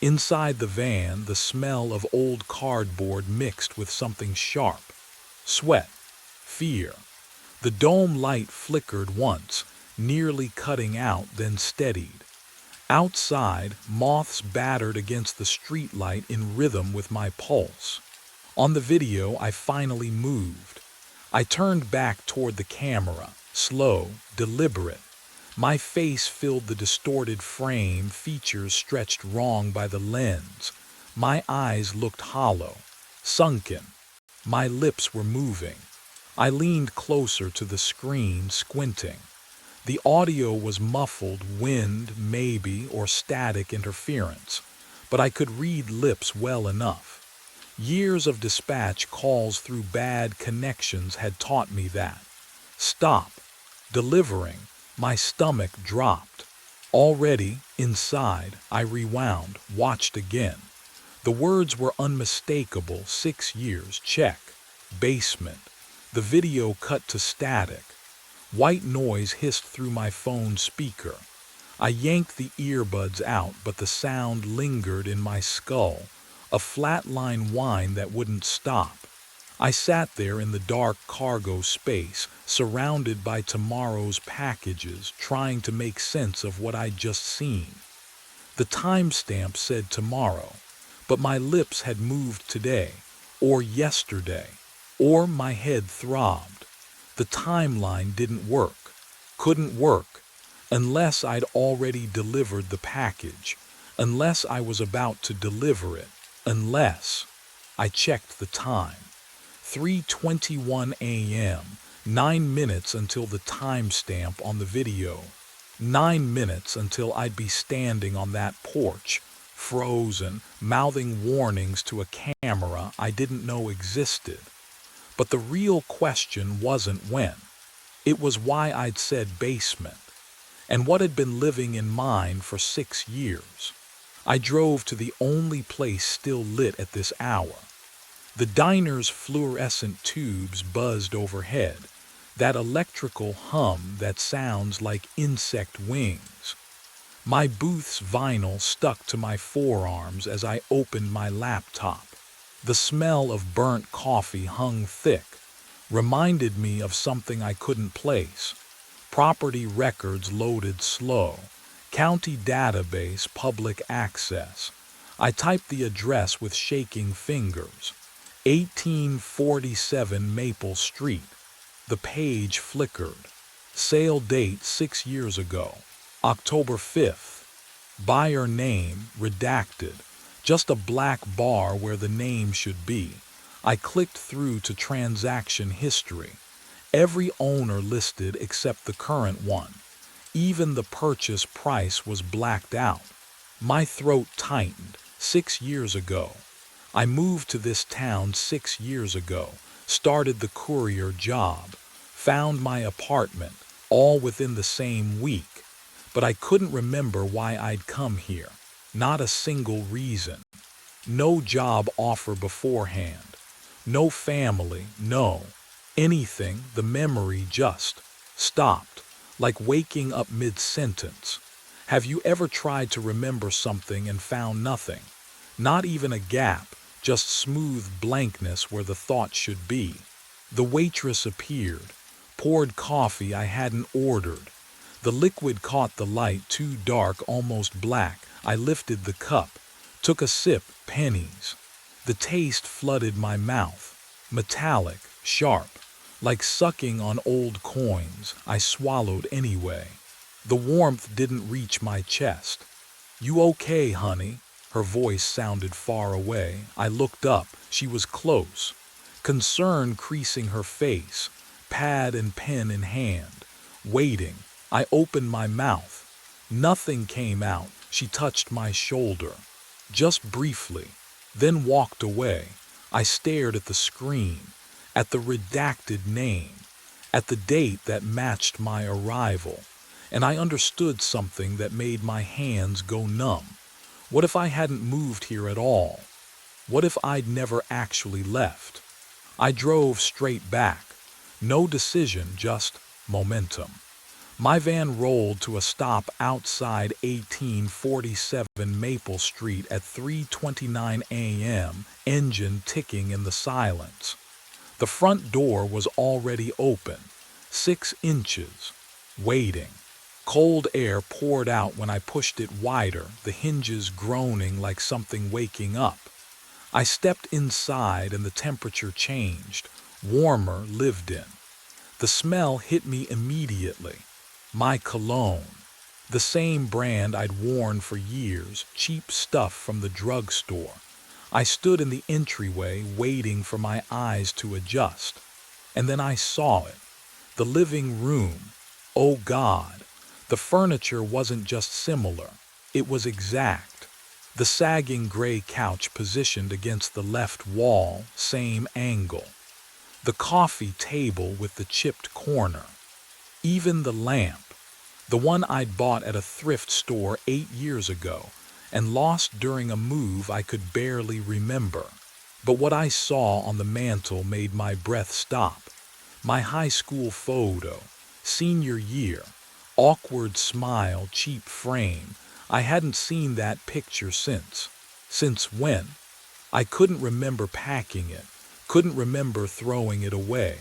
Inside the van, the smell of old cardboard mixed with something sharp. Sweat. Fear. The dome light flickered once, nearly cutting out, then steadied. Outside, moths battered against the streetlight in rhythm with my pulse. On the video, I finally moved. I turned back toward the camera, slow, deliberate. My face filled the distorted frame, features stretched wrong by the lens. My eyes looked hollow, sunken. My lips were moving. I leaned closer to the screen, squinting. The audio was muffled, wind, maybe, or static interference, but I could read lips well enough. Years of dispatch calls through bad connections had taught me that. Stop. Delivering. My stomach dropped. Already, inside, I rewound, watched again. The words were unmistakable. 6 years, check. Basement. The video cut to static. White noise hissed through my phone speaker. I yanked the earbuds out, but the sound lingered in my skull. A flatline whine that wouldn't stop. I sat there in the dark cargo space, surrounded by tomorrow's packages, trying to make sense of what I'd just seen. The timestamp said tomorrow, but my lips had moved today, or yesterday, or my head throbbed. The timeline didn't work, couldn't work, unless I'd already delivered the package, unless I was about to deliver it. Unless I checked the time. 3:21 a.m., 9 minutes until the timestamp on the video. 9 minutes until I'd be standing on that porch, frozen, mouthing warnings to a camera I didn't know existed. But the real question wasn't when. It was why I'd said basement, and what had been living in mine for 6 years. I drove to the only place still lit at this hour. The diner's fluorescent tubes buzzed overhead, that electrical hum that sounds like insect wings. My booth's vinyl stuck to my forearms as I opened my laptop. The smell of burnt coffee hung thick, reminded me of something I couldn't place. Property records loaded slow. County database public access. I typed the address with shaking fingers. 1847 Maple Street. The page flickered. Sale date 6 years ago. October 5th. Buyer name redacted. Just a black bar where the name should be. I clicked through to transaction history. Every owner listed except the current one. Even the purchase price was blacked out. My throat tightened. 6 years ago. I moved to this town 6 years ago, started the courier job, found my apartment, all within the same week. But I couldn't remember why I'd come here. Not a single reason. No job offer beforehand. No family, no. Anything, the memory just stopped, like waking up mid-sentence. Have you ever tried to remember something and found nothing? Not even a gap, just smooth blankness where the thought should be. The waitress appeared, poured coffee I hadn't ordered. The liquid caught the light, too dark, almost black. I lifted the cup, took a sip, pennies. The taste flooded my mouth, metallic, sharp, like sucking on old coins. I swallowed anyway. The warmth didn't reach my chest. "You okay, honey?" Her voice sounded far away. I looked up. She was close, concern creasing her face, pad and pen in hand, waiting. I opened my mouth. Nothing came out. She touched my shoulder, just briefly, then walked away. I stared at the screen, at the redacted name, at the date that matched my arrival, and I understood something that made my hands go numb. What if I hadn't moved here at all? What if I'd never actually left? I drove straight back. No decision, just momentum. My van rolled to a stop outside 1847 Maple Street at 3:29 a.m., engine ticking in the silence. The front door was already open, 6 inches, waiting. Cold air poured out when I pushed it wider, the hinges groaning like something waking up. I stepped inside and the temperature changed, warmer, lived in. The smell hit me immediately. My cologne. The same brand I'd worn for years, cheap stuff from the drugstore. I stood in the entryway waiting for my eyes to adjust. And then I saw it. The living room. Oh God. The furniture wasn't just similar, it was exact. The sagging gray couch positioned against the left wall, same angle. The coffee table with the chipped corner. Even the lamp, the one I'd bought at a thrift store 8 years ago and lost during a move I could barely remember. But what I saw on the mantel made my breath stop. My high school photo, senior year. Awkward smile, cheap frame. I hadn't seen that picture since. Since when? I couldn't remember packing it, couldn't remember throwing it away.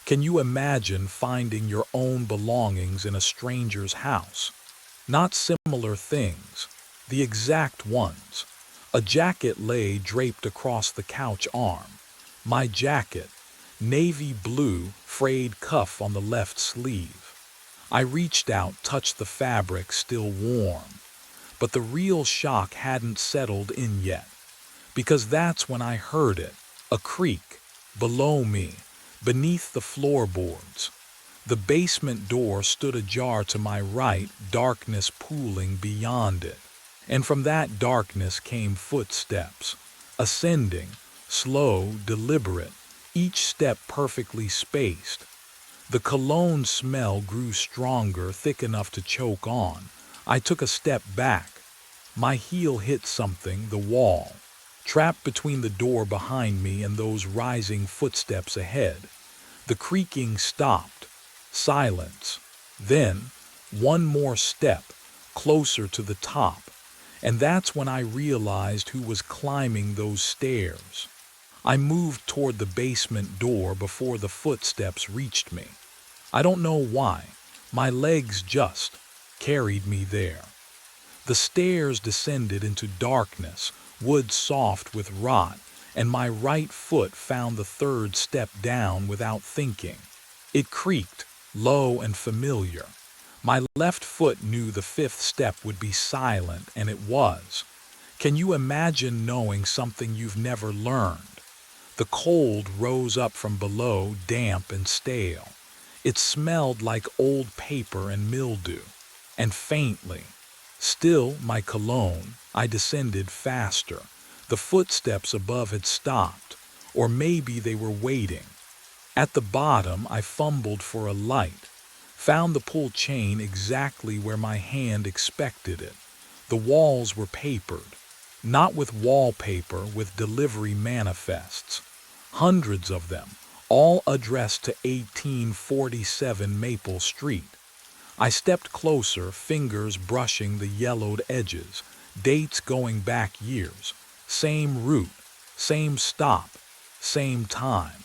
Can you imagine finding your own belongings in a stranger's house? Not similar things, the exact ones. A jacket lay draped across the couch arm. My jacket, navy blue, frayed cuff on the left sleeve. I reached out, touched the fabric, still warm. But the real shock hadn't settled in yet. Because that's when I heard it, a creak. Below me, beneath the floorboards. The basement door stood ajar to my right, darkness pooling beyond it. And from that darkness came footsteps, ascending, slow, deliberate, each step perfectly spaced. The cologne smell grew stronger, thick enough to choke on. I took a step back. My heel hit something, the wall, trapped between the door behind me and those rising footsteps ahead. The creaking stopped. Silence. Then, one more step, closer to the top. And that's when I realized who was climbing those stairs. I moved toward the basement door before the footsteps reached me. I don't know why. My legs just carried me there. The stairs descended into darkness, wood soft with rot, and my right foot found the third step down without thinking. It creaked, low and familiar. My left foot knew the fifth step would be silent, and it was. Can you imagine knowing something you've never learned? The cold rose up from below, damp and stale. It smelled like old paper and mildew. And faintly, still my cologne, I descended faster. The footsteps above had stopped, or maybe they were waiting. At the bottom, I fumbled for a light, found the pull chain exactly where my hand expected it. The walls were papered, not with wallpaper, with delivery manifests. Hundreds of them, all addressed to 1847 Maple Street. I stepped closer, fingers brushing the yellowed edges, dates going back years. Same route, same stop, same time.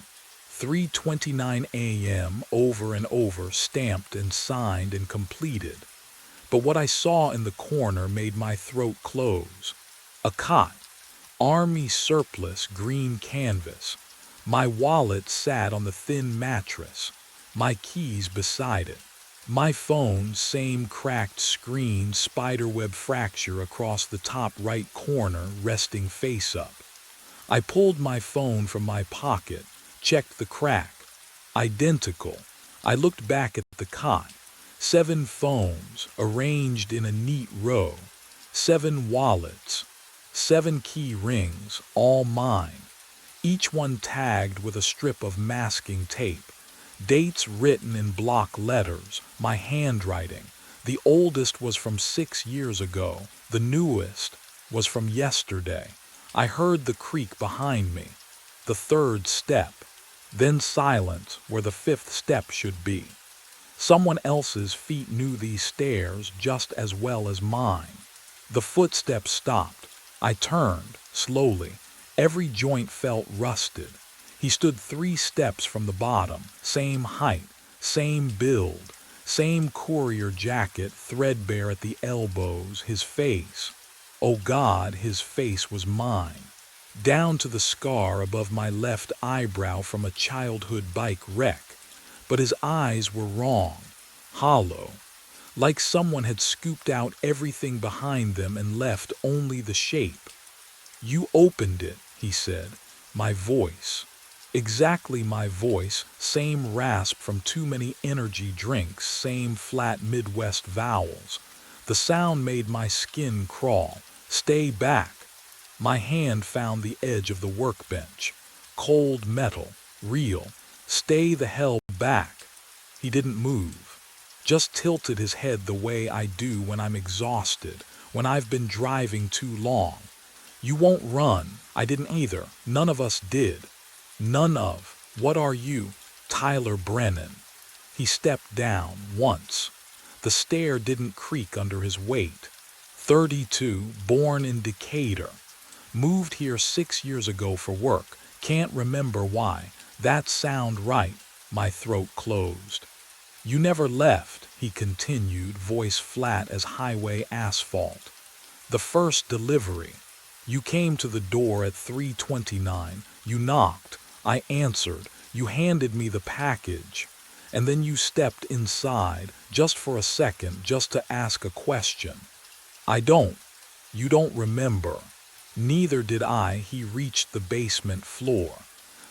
3:29 a.m. over and over, stamped and signed and completed. But what I saw in the corner made my throat close. A cot, army surplus, green canvas. My wallet sat on the thin mattress, my keys beside it. My phone, same cracked screen, spiderweb fracture across the top right corner, resting face up. I pulled my phone from my pocket, checked the crack. Identical. I looked back at the cot. 7 phones, arranged in a neat row. 7 wallets. 7 key rings, all mine. Each one tagged with a strip of masking tape. Dates written in block letters, my handwriting. The oldest was from 6 years ago. The newest was from yesterday. I heard the creak behind me. The third step. Then silence where the fifth step should be. Someone else's feet knew these stairs just as well as mine. The footsteps stopped. I turned, slowly. Every joint felt rusted. He stood 3 steps from the bottom, same height, same build, same courier jacket, threadbare at the elbows, his face. Oh God, his face was mine. Down to the scar above my left eyebrow from a childhood bike wreck. But his eyes were wrong, hollow, like someone had scooped out everything behind them and left only the shape. You opened it, he said, my voice. Exactly my voice, same rasp from too many energy drinks, same flat Midwest vowels. The sound made my skin crawl. Stay back. My hand found the edge of the workbench. Cold metal, real. Stay the hell back. He didn't move, just tilted his head the way I do when I'm exhausted, when I've been driving too long. You won't run. I didn't either. None of us did. None of. What are you? Tyler Brennan. He stepped down once. The stair didn't creak under his weight. 32, born in Decatur. Moved here 6 years ago for work. Can't remember why. That sound right. My throat closed. You never left, he continued, voice flat as highway asphalt. The first delivery. You came to the door at 3:29. You knocked. I answered. You handed me the package. And then you stepped inside, just for a second, just to ask a question. You don't remember. Neither did I. He reached the basement floor.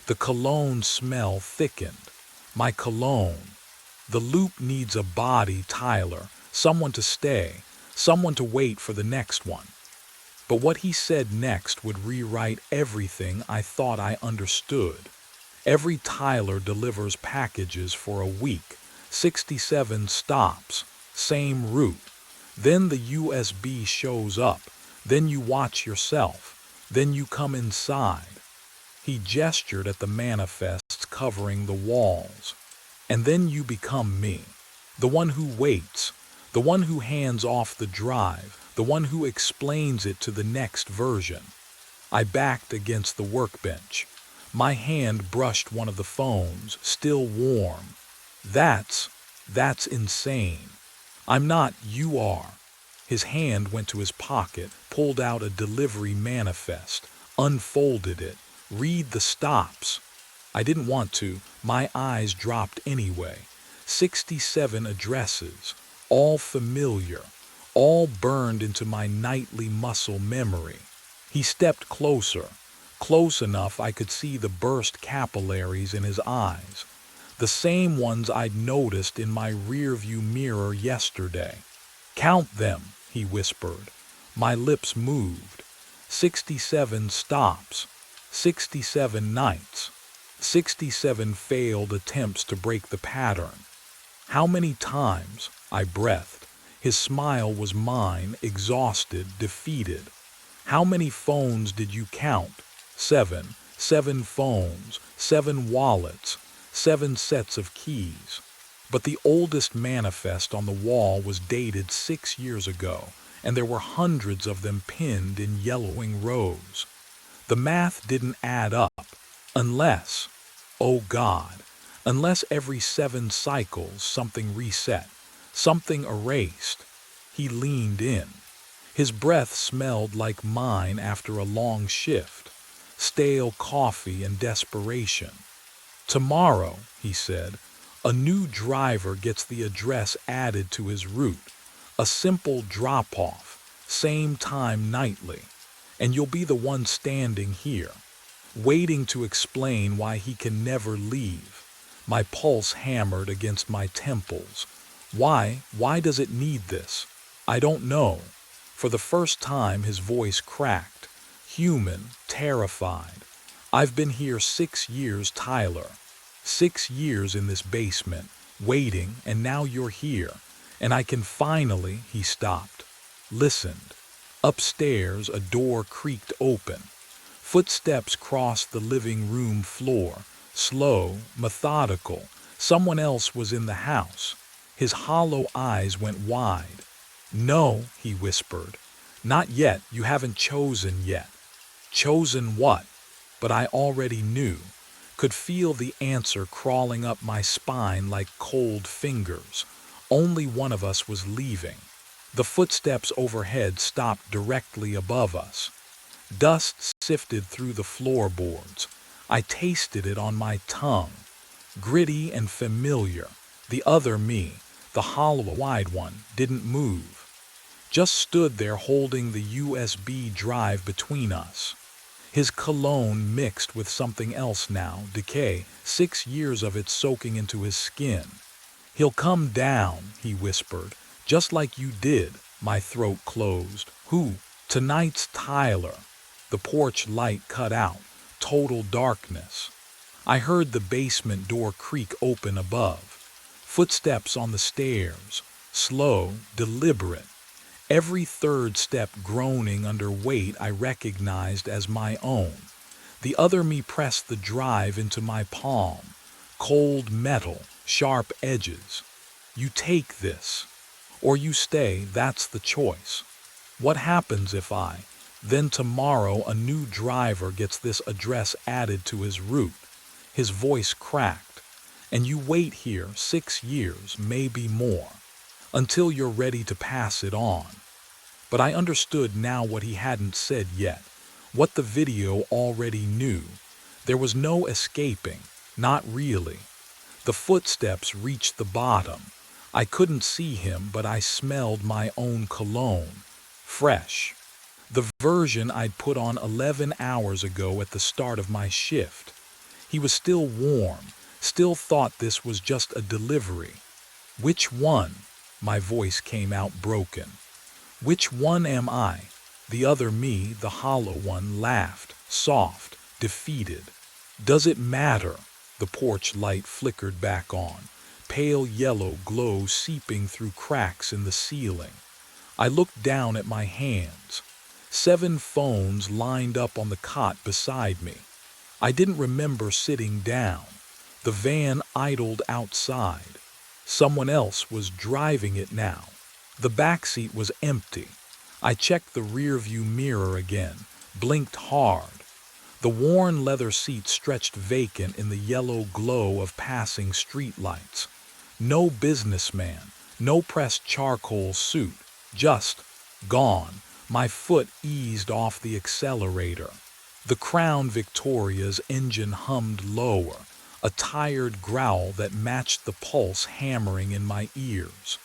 The cologne smell thickened. My cologne. The loop needs a body, Tyler, someone to stay, someone to wait for the next one. But what he said next would rewrite everything I thought I understood. Every Tyler delivers packages for a week, 67 stops, same route. Then the USB shows up, then you watch yourself, then you come inside. He gestured at the manifests covering the walls. And then you become me, the one who waits, the one who hands off the drive, the one who explains it to the next version. I backed against the workbench. My hand brushed one of the phones, still warm. That's insane. I'm not, you are. His hand went to his pocket, pulled out a delivery manifest, unfolded it. Read the stops. I didn't want to. My eyes dropped anyway. 67 addresses, all familiar, all burned into my nightly muscle memory. He stepped closer, close enough I could see the burst capillaries in his eyes, the same ones I'd noticed in my rearview mirror yesterday. Count them, he whispered. My lips moved. 67 stops, 67 nights, 67 failed attempts to break the pattern. How many times? I breathed. His smile was mine, exhausted, defeated. How many phones did you count? 7. 7 phones, 7 wallets, 7 sets of keys. But the oldest manifest on the wall was dated 6 years ago, and there were hundreds of them pinned in yellowing rows. The math didn't add up, unless, oh God, unless every 7 cycles something reset, something erased. He leaned in. His breath smelled like mine after a long shift, stale coffee and desperation. Tomorrow, he said, a new driver gets the address added to his route, a simple drop-off, same time nightly, and you'll be the one standing here, waiting to explain why he can never leave. My pulse hammered against my temples. Why does it need this? I don't know. For the first time his voice cracked, human, terrified. I've been here 6 years, Tyler. 6 years in this basement, waiting, and now you're here. And I can finally, he stopped, listened. Upstairs, a door creaked open. Footsteps crossed the living room floor, slow, methodical. Someone else was in the house. His hollow eyes went wide. No, he whispered. Not yet, you haven't chosen yet. Chosen what? But I already knew. Could feel the answer crawling up my spine like cold fingers. Only one of us was leaving. The footsteps overhead stopped directly above us. Dust sifted through the floorboards. I tasted it on my tongue. Gritty and familiar. The other me, the hollow-eyed one, didn't move. Just stood there holding the USB drive between us. His cologne mixed with something else now, decay, 6 years of it soaking into his skin. He'll come down, he whispered, just like you did. My throat closed. Who? Tonight's Tyler. The porch light cut out. Total darkness. I heard the basement door creak open above. Footsteps on the stairs. Slow, deliberate. Every third step groaning under weight I recognized as my own. The other me pressed the drive into my palm. Cold metal, sharp edges. You take this. Or you stay, that's the choice. What happens if I? Then tomorrow a new driver gets this address added to his route. His voice cracked. And you wait here 6 years, maybe more, until you're ready to pass it on. But I understood now what he hadn't said yet, what the video already knew. There was no escaping, not really. The footsteps reached the bottom. I couldn't see him, but I smelled my own cologne. Fresh. The version I'd put on 11 hours ago at the start of my shift. He was still warm, still thought this was just a delivery. "Which one?" My voice came out broken. "Which one am I?" The other me, the hollow one, laughed, soft, defeated. "Does it matter?" The porch light flickered back on, pale yellow glow seeping through cracks in the ceiling. I looked down at my hands. 7 phones lined up on the cot beside me. I didn't remember sitting down. The van idled outside. Someone else was driving it now. The backseat was empty. I checked the rearview mirror again, blinked hard. The worn leather seat stretched vacant in the yellow glow of passing streetlights. No businessman, no pressed charcoal suit, just gone. My foot eased off the accelerator. The Crown Victoria's engine hummed lower, a tired growl that matched the pulse hammering in my ears.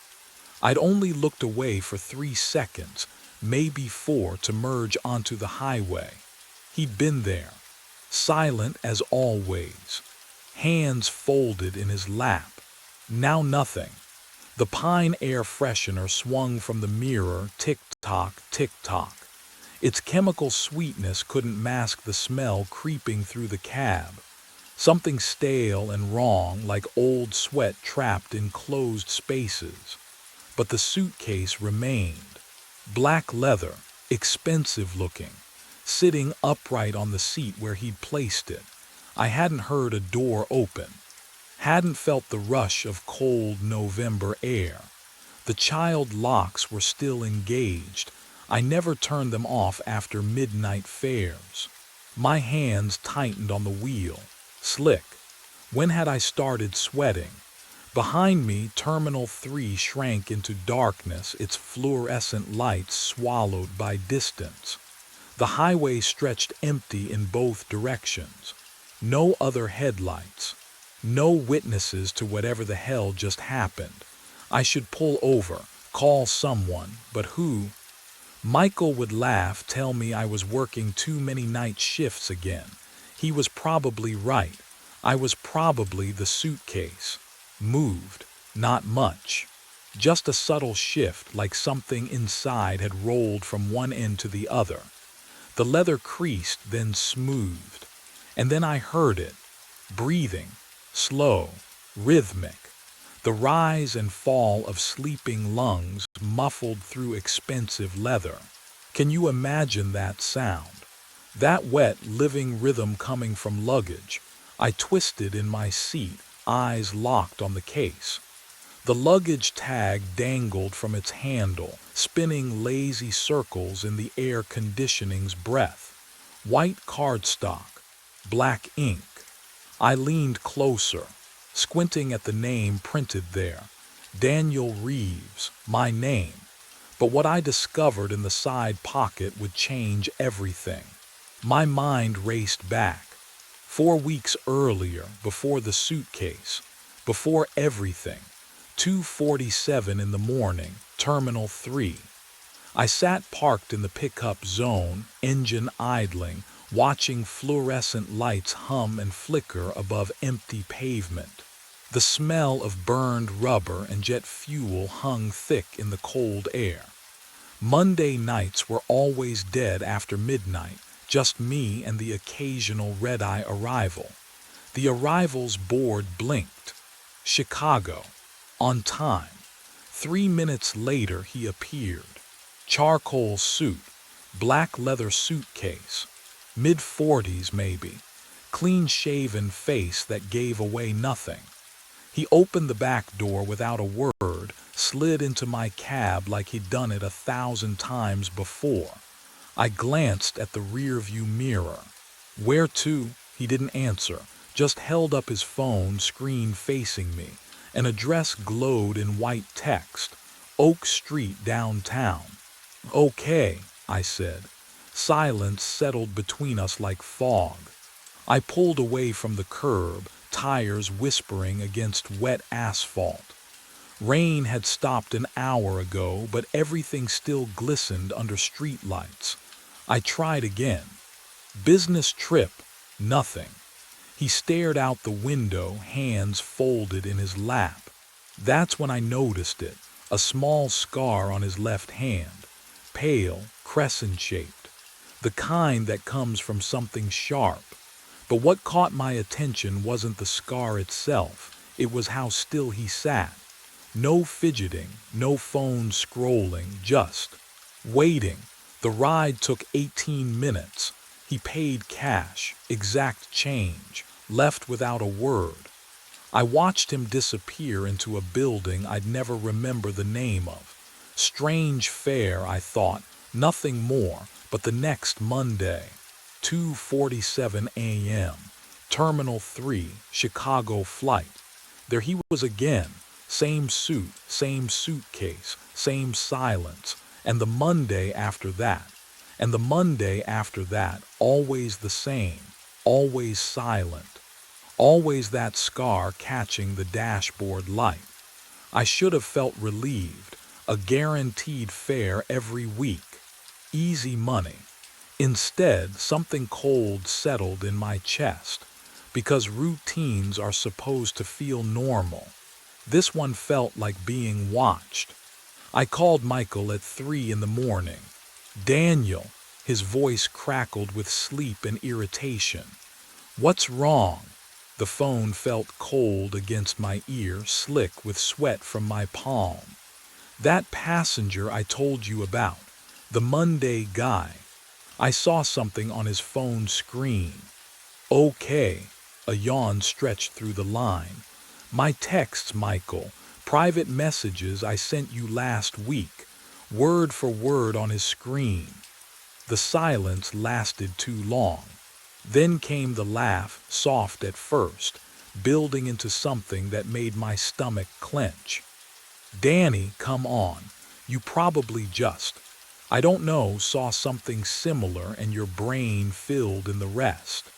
I'd only looked away for 3 seconds, maybe 4, to merge onto the highway. He'd been there, silent as always, hands folded in his lap. Now nothing. The pine air freshener swung from the mirror, tick-tock, tick-tock. Its chemical sweetness couldn't mask the smell creeping through the cab. Something stale and wrong, like old sweat trapped in closed spaces. But the suitcase remained. Black leather, expensive looking, sitting upright on the seat where he'd placed it. I hadn't heard a door open. Hadn't felt the rush of cold November air. The child locks were still engaged. I never turned them off after midnight fares. My hands tightened on the wheel. Slick. When had I started sweating? Behind me, Terminal 3 shrank into darkness, its fluorescent lights swallowed by distance. The highway stretched empty in both directions. No other headlights. No witnesses to whatever the hell just happened. I should pull over, call someone, but who? Michael would laugh, tell me I was working too many night shifts again. He was probably right. I was probably the suitcase. Moved, not much. Just a subtle shift, like something inside had rolled from one end to the other. The leather creased, then smoothed. And then I heard it. Breathing. Slow, rhythmic, the rise and fall of sleeping lungs muffled through expensive leather. Can you imagine that sound? That wet, living rhythm coming from luggage. I twisted in my seat, eyes locked on the case. The luggage tag dangled from its handle, spinning lazy circles in the air conditioning's breath. White cardstock, black ink. I leaned closer, squinting at the name printed there. Daniel Reeves, my name. But what I discovered in the side pocket would change everything. My mind raced back. 4 weeks earlier, before the suitcase, before everything. 2:47 in the morning, Terminal 3. I sat parked in the pickup zone, engine idling, watching fluorescent lights hum and flicker above empty pavement. The smell of burned rubber and jet fuel hung thick in the cold air. Monday nights were always dead after midnight, just me and the occasional red-eye arrival. The arrival's board blinked. Chicago. On time. 3 minutes later he appeared. Charcoal suit, black leather suitcase. Mid-40s maybe, clean-shaven face that gave away nothing. He opened the back door without a word, slid into my cab like he'd done it 1,000 times before. I glanced at the rearview mirror. Where to? He didn't answer, just held up his phone, screen facing me. An address glowed in white text. Oak Street, downtown. Okay, I said. Silence settled between us like fog. I pulled away from the curb, tires whispering against wet asphalt. Rain had stopped an hour ago, but everything still glistened under streetlights. I tried again. Business trip, nothing. He stared out the window, hands folded in his lap. That's when I noticed it, a small scar on his left hand, pale, crescent-shaped, the kind that comes from something sharp. But what caught my attention wasn't the scar itself, it was how still he sat. No fidgeting, no phone scrolling, just waiting. The ride took 18 minutes. He paid cash, exact change, left without a word. I watched him disappear into a building I'd never remember the name of. Strange fare, I thought, nothing more, but the next Monday, 2:47 a.m., Terminal 3, Chicago flight. There he was again, same suit, same suitcase, same silence, and the Monday after that, and the Monday after that, always the same, always silent, always that scar catching the dashboard light. I should have felt relieved, a guaranteed fare every week, easy money. Instead, something cold settled in my chest, because routines are supposed to feel normal. This one felt like being watched. I called Michael at 3 in the morning. Daniel, his voice crackled with sleep and irritation. What's wrong? The phone felt cold against my ear, slick with sweat from my palm. That passenger I told you about, the Monday guy. I saw something on his phone screen. Okay, a yawn stretched through the line. My texts, Michael, private messages I sent you last week, word for word on his screen. The silence lasted too long. Then came the laugh, soft at first, building into something that made my stomach clench. Danny, come on. You probably just, I don't know, saw something similar and your brain filled in the rest.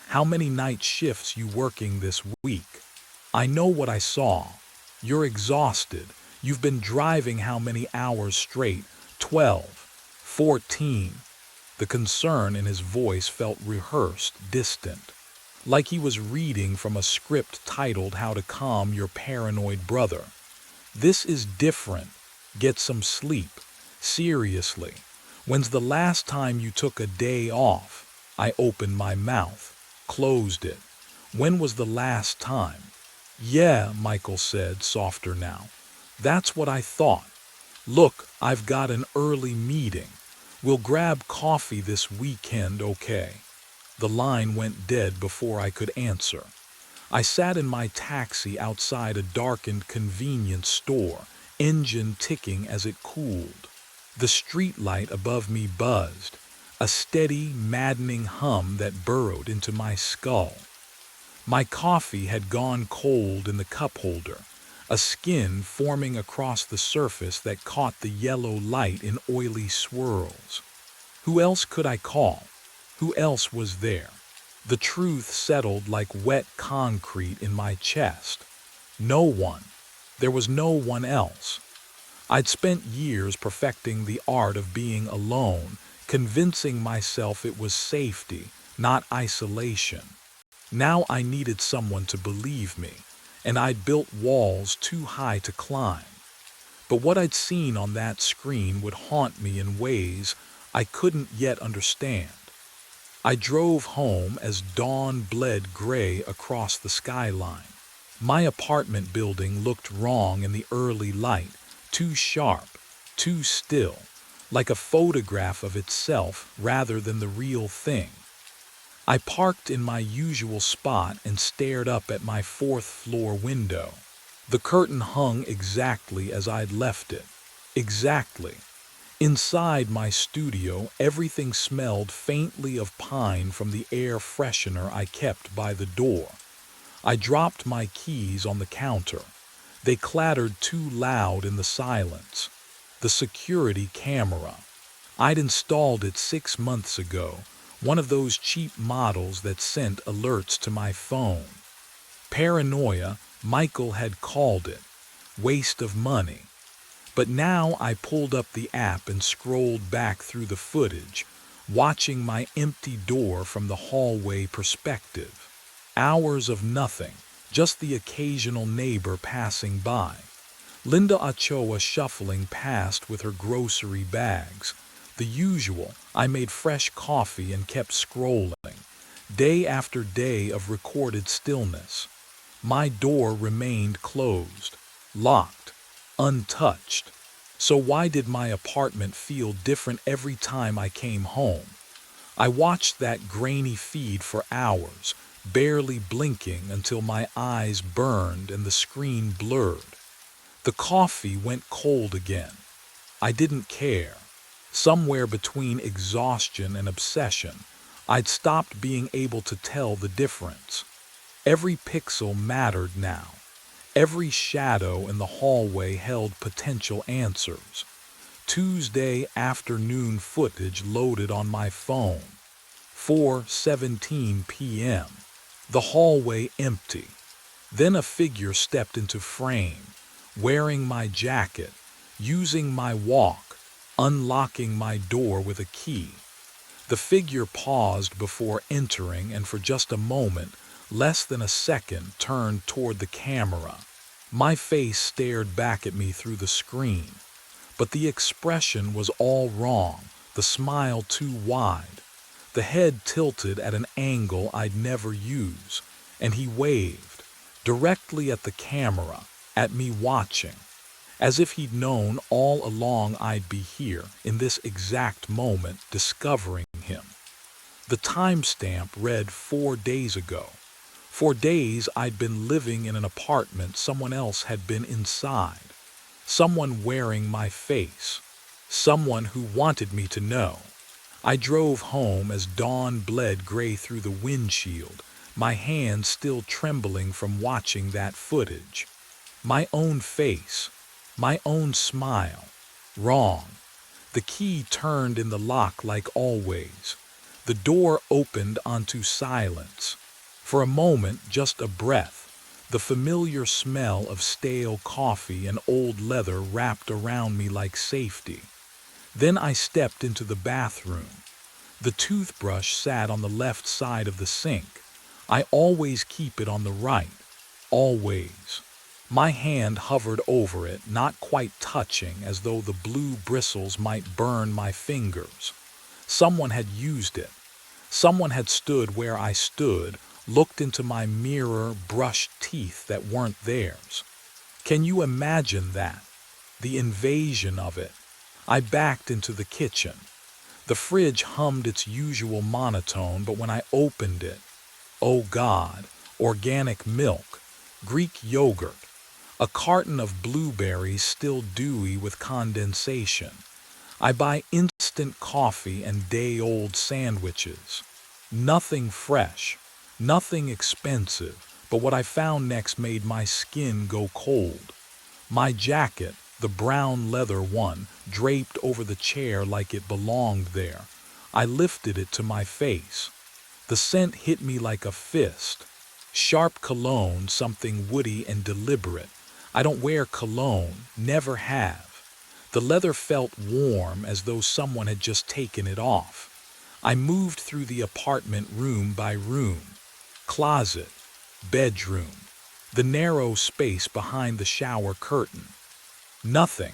How many night shifts you working this week? I know what I saw. You're exhausted. You've been driving how many hours straight? 12, 14. The concern in his voice felt rehearsed, distant, like he was reading from a script titled How to Calm Your Paranoid Brother. This is different. Get some sleep. Seriously. When's the last time you took a day off? I opened my mouth, closed it. When was the last time? Yeah, Michael said, softer now. That's what I thought. Look, I've got an early meeting. We'll grab coffee this weekend, okay? The line went dead before I could answer. I sat in my taxi outside a darkened convenience store, engine ticking as it cooled. The streetlight above me buzzed, a steady, maddening hum that burrowed into my skull. My coffee had gone cold in the cup holder, a skin forming across the surface that caught the yellow light in oily swirls. Who else could I call? Who else was there? The truth settled like wet concrete in my chest. No one. There was no one else. I'd spent years perfecting the art of being alone, convincing myself it was safety, not isolation. Now I needed someone to believe me, and I'd built walls too high to climb. But what I'd seen on that screen would haunt me in ways I couldn't yet understand. I drove home as dawn bled gray across the skyline. My apartment building looked wrong in the early light, too sharp, too still, like a photograph of itself rather than the real thing. I parked in my usual spot and stared up at my fourth-floor window. The curtain hung exactly as I'd left it. Exactly. Inside my studio, everything smelled faintly of pine from the air freshener I kept by the door. I dropped my keys on the counter. They clattered too loud in the silence. The security camera. I'd installed it 6 months ago, one of those cheap models that sent alerts to my phone. Paranoia, Michael had called it. Waste of money. But now I pulled up the app and scrolled back through the footage, watching my empty door from the hallway perspective. Hours of nothing, just the occasional neighbor passing by. Linda Ochoa shuffling past with her grocery bags. The usual. I made fresh coffee and kept scrolling. Day after day of recorded stillness. My door remained closed, locked, untouched. So why did my apartment feel different every time I came home? I watched that grainy feed for hours, barely blinking until my eyes burned and the screen blurred. The coffee went cold again. I didn't care. Somewhere between exhaustion and obsession, I'd stopped being able to tell the difference. Every pixel mattered now. Every shadow in the hallway held potential answers. Tuesday afternoon footage loaded on my phone. 4:17 p.m. The hallway empty. Then a figure stepped into frame, wearing my jacket, using my walk, unlocking my door with a key. The figure paused before entering and for just a moment, less than a second, turned toward the camera. My face stared back at me through the screen. But the expression was all wrong, the smile too wide. The head tilted at an angle I'd never use, and he waved, directly at the camera, at me watching, as if he'd known all along I'd be here, in this exact moment, discovering him. The timestamp read 4 days ago. For days I'd been living in an apartment someone else had been inside. Someone wearing my face. Someone who wanted me to know. I drove home as dawn bled gray through the windshield, my hands still trembling from watching that footage. My own face. My own smile. Wrong. The key turned in the lock like always. The door opened onto silence. For a moment, just a breath, the familiar smell of stale coffee and old leather wrapped around me like safety. Then I stepped into the bathroom. The toothbrush sat on the left side of the sink. I always keep it on the right. Always. My hand hovered over it, not quite touching, as though the blue bristles might burn my fingers. Someone had used it. Someone had stood where I stood, looked into my mirror, brushed teeth that weren't theirs. Can you imagine that? The invasion of it. I backed into the kitchen. The fridge hummed its usual monotone, but when I opened it, oh God, organic milk, Greek yogurt, a carton of blueberries still dewy with condensation. I buy instant coffee and day-old sandwiches. Nothing fresh, nothing expensive, but what I found next made my skin go cold. My jacket, the brown leather one, draped over the chair like it belonged there. I lifted it to my face. The scent hit me like a fist. Sharp cologne, something woody and deliberate. I don't wear cologne, never have. The leather felt warm, as though someone had just taken it off. I moved through the apartment room by room. Closet, bedroom, the narrow space behind the shower curtain. Nothing,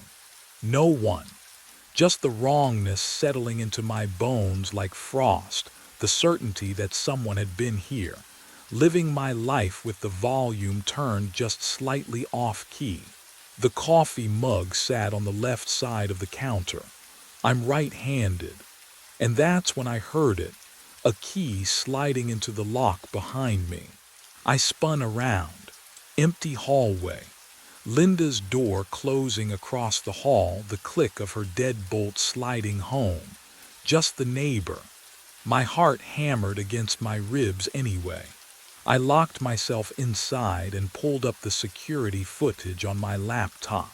no one, just the wrongness settling into my bones like frost, the certainty that someone had been here, living my life with the volume turned just slightly off-key. The coffee mug sat on the left side of the counter. I'm right-handed. And that's when I heard it, a key sliding into the lock behind me. I spun around. Empty hallway. Linda's door closing across the hall, the click of her deadbolt sliding home. Just the neighbor. My heart hammered against my ribs anyway. I locked myself inside and pulled up the security footage on my laptop.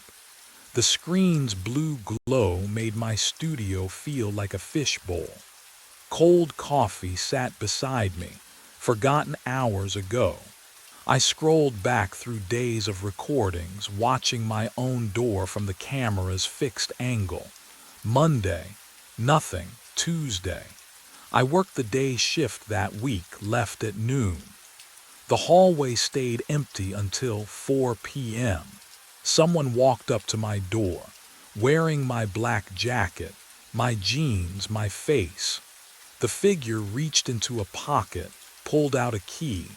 The screen's blue glow made my studio feel like a fishbowl. Cold coffee sat beside me, forgotten hours ago. I scrolled back through days of recordings, watching my own door from the camera's fixed angle. Monday, nothing. Tuesday. I worked the day shift that week, left at noon. The hallway stayed empty until 4 p.m. Someone walked up to my door, wearing my black jacket, my jeans, my face. The figure reached into a pocket, pulled out a key,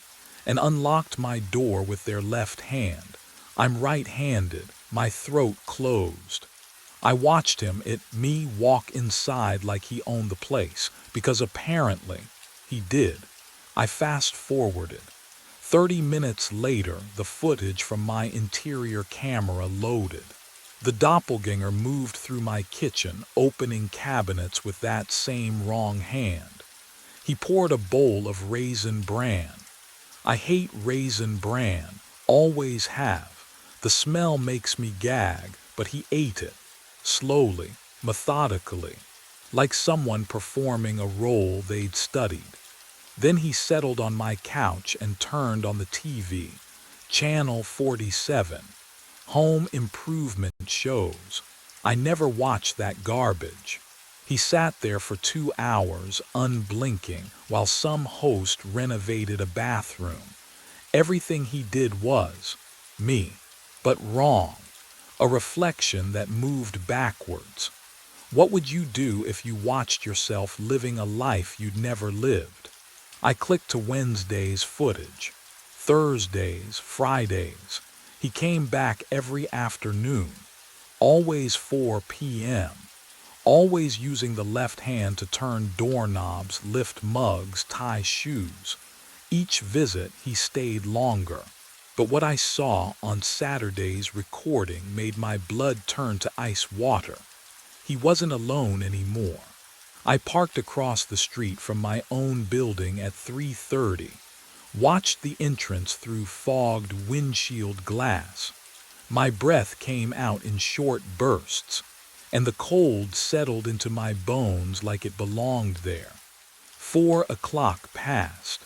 and unlocked my door with their left hand. I'm right-handed, my throat closed. I watched me walk inside like he owned the place, because apparently he did. I fast-forwarded. 30 minutes later, the footage from my interior camera loaded. The doppelganger moved through my kitchen, opening cabinets with that same wrong hand. He poured a bowl of raisin bran. I hate raisin bran, always have. The smell makes me gag, but he ate it, slowly, methodically, like someone performing a role they'd studied. Then he settled on my couch and turned on the TV, Channel 47, home improvement shows. I never watched that garbage. He sat there for 2 hours, unblinking, while some host renovated a bathroom. Everything he did was me, but wrong. A reflection that moved backwards. What would you do if you watched yourself living a life you'd never lived? I clicked to Wednesday's footage. Thursdays, Fridays. He came back every afternoon. Always 4 p.m. Always using the left hand to turn doorknobs, lift mugs, tie shoes. Each visit he stayed longer. But what I saw on Saturday's recording made my blood turn to ice water. He wasn't alone anymore. I parked across the street from my own building at 3:30, watched the entrance through fogged windshield glass. My breath came out in short bursts, and the cold settled into my bones like it belonged there. 4 o'clock passed.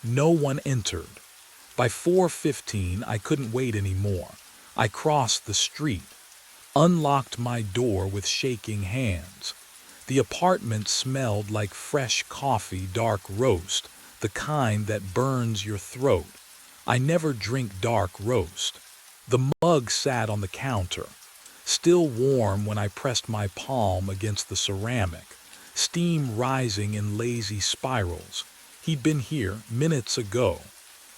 No one entered. By 4:15, I couldn't wait anymore. I crossed the street, unlocked my door with shaking hands. The apartment smelled like fresh coffee, dark roast, the kind that burns your throat. I never drink dark roast. The mug sat on the counter, still warm when I pressed my palm against the ceramic, steam rising in lazy spirals. He'd been here minutes ago,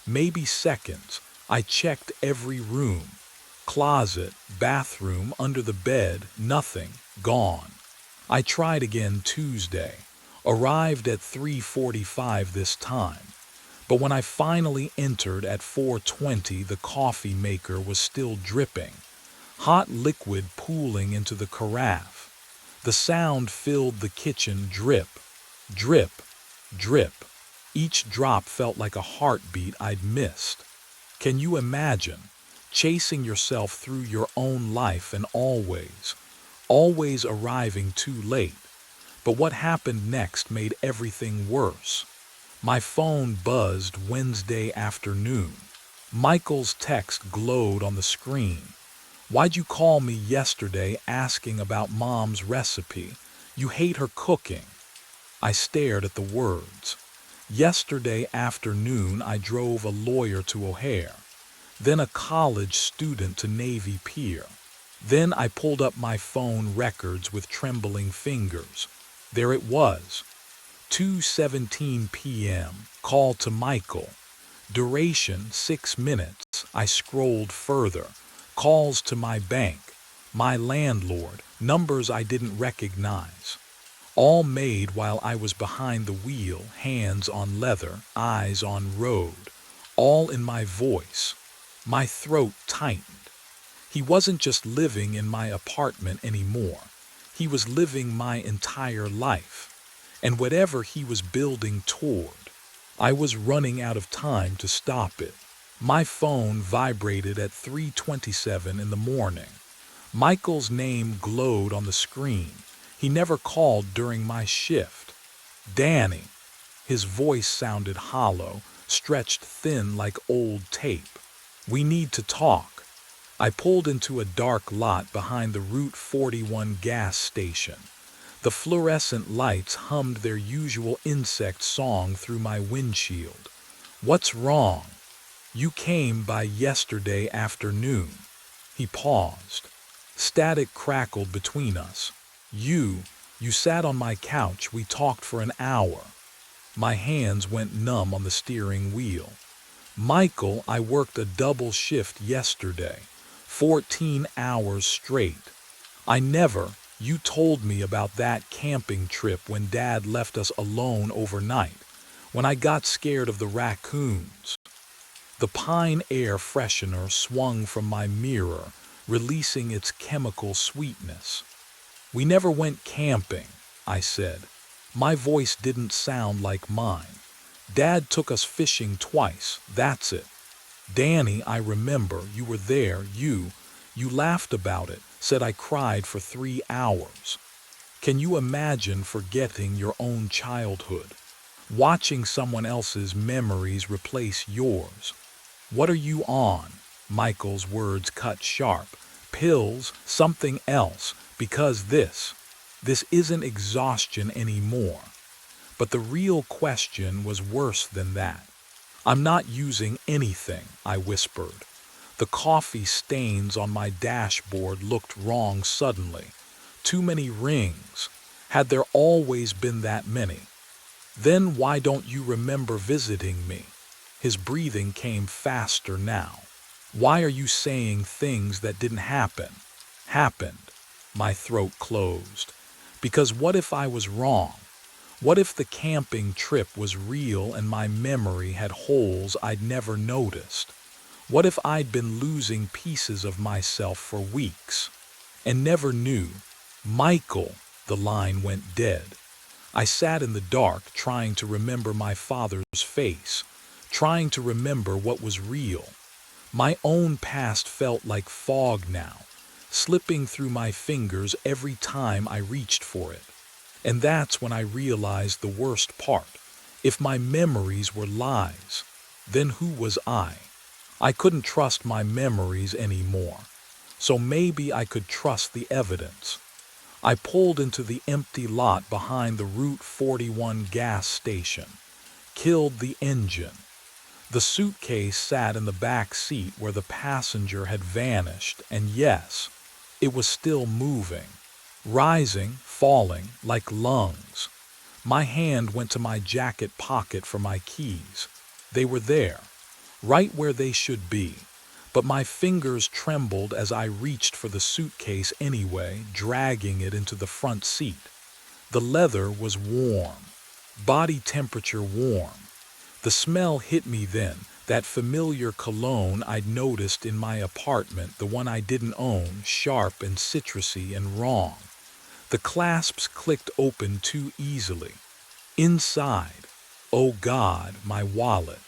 maybe seconds. I checked every room, closet, bathroom, under the bed, nothing, gone. I tried again Tuesday, arrived at 3:45 this time. But when I finally entered at 4:20, the coffee maker was still dripping, hot liquid pooling into the carafe. The sound filled the kitchen, drip, drip, drip. Each drop felt like a heartbeat I'd missed. Can you imagine chasing yourself through your own life and always arriving too late? But what happened next made everything worse. My phone buzzed Wednesday afternoon. Michael's text glowed on the screen. "Why'd you call me yesterday asking about Mom's recipe? You hate her cooking." I stared at the words. Yesterday afternoon I drove a lawyer to O'Hare, then a college student to Navy Pier. Then I pulled up my phone records with trembling fingers. There it was. 2:17 p.m. Call to Michael. Duration 6 minutes. I scrolled further. Calls to my bank, my landlord, numbers I didn't recognize. All made while I was behind the wheel, hands on leather, eyes on road. All in my voice. My throat tightened. He wasn't just living in my apartment anymore. He was living my entire life. And whatever he was building toward, I was running out of time to stop it. My phone vibrated at 3:27 in the morning. Michael's name glowed on the screen. He never called during my shift. Danny. His voice sounded hollow, stretched thin like old tape. "We need to talk." I pulled into a dark lot behind the Route 41 gas station. The fluorescent lights hummed their usual insect song through my windshield. "What's wrong?" You came by yesterday afternoon. He paused. Static crackled between us. You sat on my couch, we talked for an hour. My hands went numb on the steering wheel. Michael, I worked a double shift yesterday, 14 hours straight. You told me about that camping trip when Dad left us alone overnight, when I got scared of the raccoons. The pine air freshener swung from my mirror, releasing its chemical sweetness. We never went camping, I said. My voice didn't sound like mine. Dad took us fishing twice, that's it. Danny, I remember, you were there, you laughed about it, said I cried for 3 hours. Can you imagine forgetting your own childhood? Watching someone else's memories replace yours? What are you on? Michael's words cut sharp. Pills, something else, because this isn't exhaustion anymore. But the real question was worse than that. I'm not using anything, I whispered. The coffee stains on my dashboard looked wrong suddenly. Too many rings. Had there always been that many? Then why don't you remember visiting me? His breathing came faster now. Why are you saying things that didn't happen? Happened. My throat closed. Because what if I was wrong? What if the camping trip was real and my memory had holes I'd never noticed? What if I'd been losing pieces of myself for weeks and never knew? Michael, the line went dead. I sat in the dark trying to remember my father's face, trying to remember what was real. My own past felt like fog now, slipping through my fingers every time I reached for it. And that's when I realized the worst part. If my memories were lies, then who was I? I couldn't trust my memories anymore. So maybe I could trust the evidence. I pulled into the empty lot behind the Route 41 gas station, killed the engine. The suitcase sat in the back seat where the passenger had vanished, and yes, it was still moving, rising, falling like lungs. My hand went to my jacket pocket for my keys. They were there, right where they should be, but my fingers trembled as I reached for the suitcase anyway, dragging it into the front seat. The leather was warm, body temperature warm. The smell hit me then, that familiar cologne I'd noticed in my apartment, the one I didn't own, sharp and citrusy and wrong. The clasps clicked open too easily. Inside, oh God, my wallet.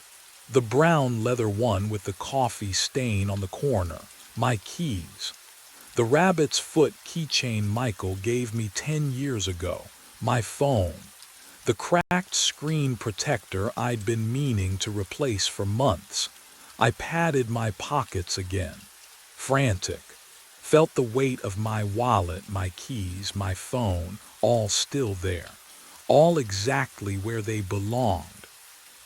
The brown leather one with the coffee stain on the corner, my keys. The rabbit's foot keychain Michael gave me 10 years ago, my phone. The cracked screen protector I'd been meaning to replace for months. I patted my pockets again, frantic. Felt the weight of my wallet, my keys, my phone, all still there, all exactly where they belonged.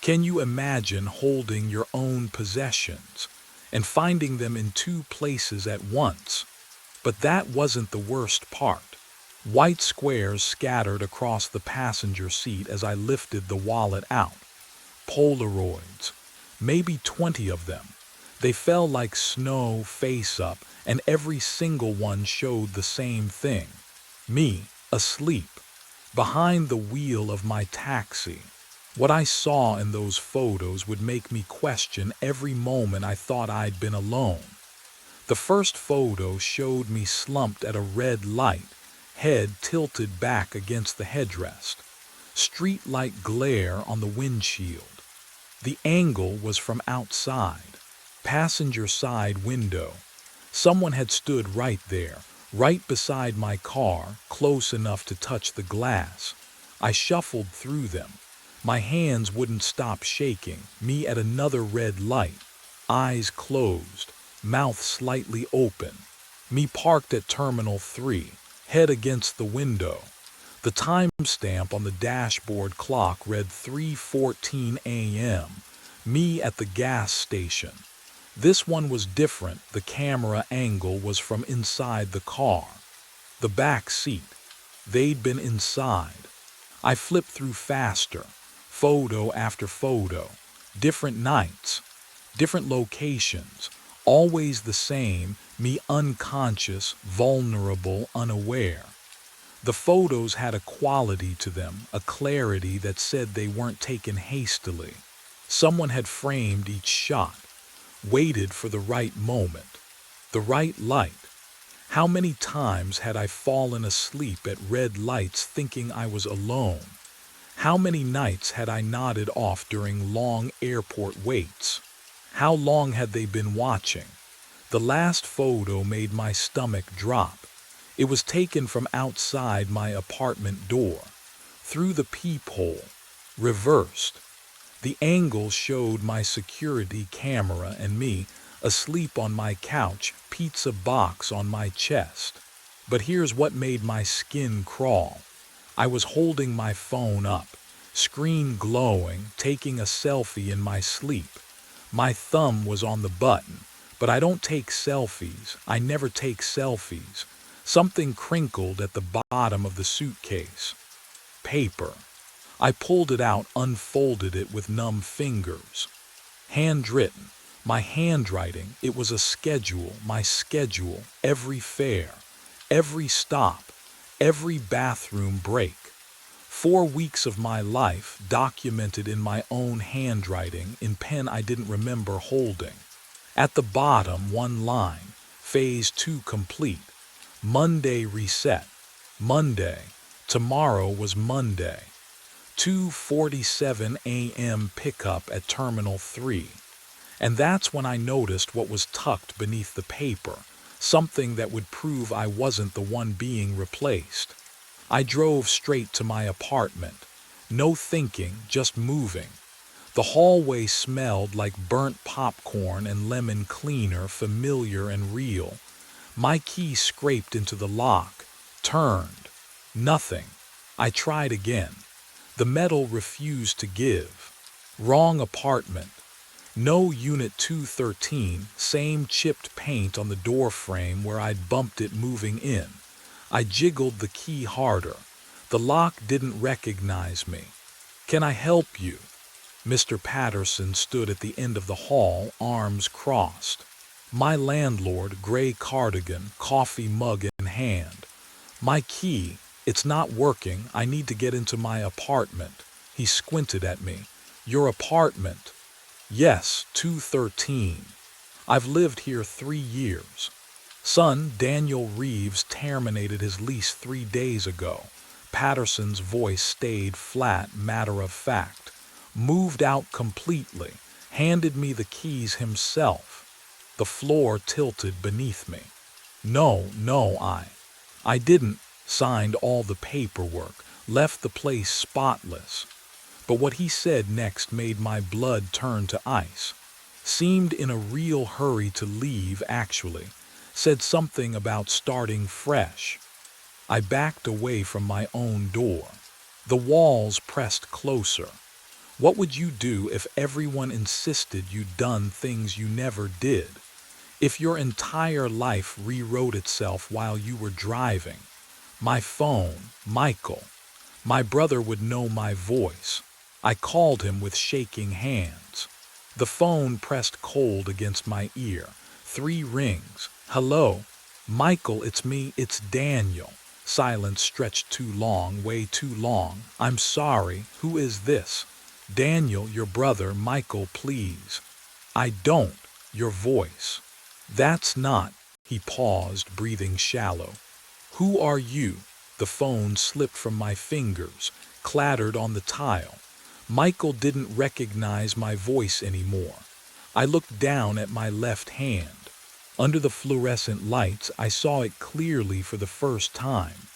Can you imagine holding your own possessions and finding them in 2 places at once? But that wasn't the worst part. White squares scattered across the passenger seat as I lifted the wallet out. Polaroids, maybe 20 of them. They fell like snow face up, and every single one showed the same thing. Me, asleep, behind the wheel of my taxi. What I saw in those photos would make me question every moment I thought I'd been alone. The first photo showed me slumped at a red light, head tilted back against the headrest. Streetlight glare on the windshield. The angle was from outside, passenger side window. Someone had stood right there, right beside my car, close enough to touch the glass. I shuffled through them. My hands wouldn't stop shaking, me at another red light, eyes closed, mouth slightly open. Me parked at Terminal 3, head against the window. The timestamp on the dashboard clock read 3:14 a.m., Me at the gas station. This one was different. The camera angle was from inside the car. The back seat. They'd been inside. I flipped through faster, photo after photo, different nights, different locations, always the same, me unconscious, vulnerable, unaware. The photos had a quality to them, a clarity that said they weren't taken hastily. Someone had framed each shot, waited for the right moment, the right light. How many times had I fallen asleep at red lights thinking I was alone? How many nights had I nodded off during long airport waits? How long had they been watching? The last photo made my stomach drop. It was taken from outside my apartment door, through the peephole, reversed. The angle showed my security camera and me, asleep on my couch, pizza box on my chest. But here's what made my skin crawl. I was holding my phone up, screen glowing, taking a selfie in my sleep. My thumb was on the button, but I don't take selfies. I never take selfies. Something crinkled at the bottom of the suitcase. Paper. I pulled it out, unfolded it with numb fingers. Handwritten. My handwriting, it was a schedule, my schedule, every fare, every stop, every bathroom break. 4 weeks of my life documented in my own handwriting in pen I didn't remember holding. At the bottom, one line, phase 2 complete. Monday reset. Monday. Tomorrow was Monday. 2:47 a.m. pickup at Terminal 3. And that's when I noticed what was tucked beneath the paper, something that would prove I wasn't the one being replaced. I drove straight to my apartment. No thinking, just moving. The hallway smelled like burnt popcorn and lemon cleaner, familiar and real. My key scraped into the lock, turned. Nothing. I tried again. The metal refused to give. Wrong apartment. No Unit 213, same chipped paint on the door frame where I'd bumped it moving in. I jiggled the key harder. The lock didn't recognize me. "Can I help you?" Mr. Patterson stood at the end of the hall, arms crossed. My landlord, gray cardigan, coffee mug in hand. "My key, it's not working. I need to get into my apartment." He squinted at me. "Your apartment?" "Yes, 213. I've lived here 3 years. Son, Daniel Reeves terminated his lease 3 days ago." Patterson's voice stayed flat, matter of fact. "Moved out completely. Handed me the keys himself." The floor tilted beneath me. No, I didn't. Signed all the paperwork. Left the place spotless." But what he said next made my blood turn to ice. Seemed in a real hurry to leave, actually. Said something about starting fresh. I backed away from my own door. The walls pressed closer. What would you do if everyone insisted you'd done things you never did? If your entire life rewrote itself while you were driving? My phone, Michael. My brother would know my voice. I called him with shaking hands. The phone pressed cold against my ear. 3 rings. "Hello? Michael, it's me, it's Daniel." Silence stretched too long, way too long. "I'm sorry, who is this?" "Daniel, your brother. Michael, please." "I don't." "Your voice." "That's not." He paused, breathing shallow. "Who are you?" The phone slipped from my fingers, clattered on the tile. Michael didn't recognize my voice anymore. I looked down at my left hand. Under the fluorescent lights, I saw it clearly for the first time.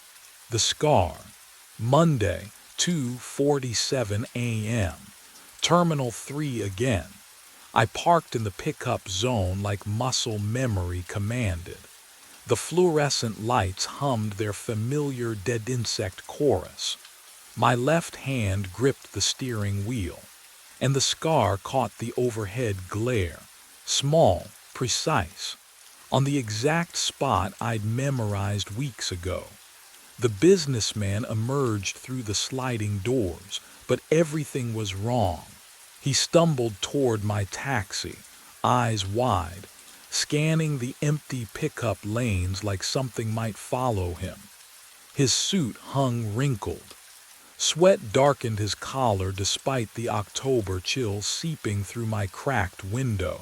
The scar. Monday, 2:47 a.m. Terminal 3 again. I parked in the pickup zone like muscle memory commanded. The fluorescent lights hummed their familiar dead insect chorus. My left hand gripped the steering wheel. and the scar caught the overhead glare, small, precise, on the exact spot I'd memorized weeks ago. The businessman emerged through the sliding doors, but everything was wrong. He stumbled toward my taxi, eyes wide, scanning the empty pickup lanes like something might follow him. His suit hung wrinkled. Sweat darkened his collar despite the October chill seeping through my cracked window.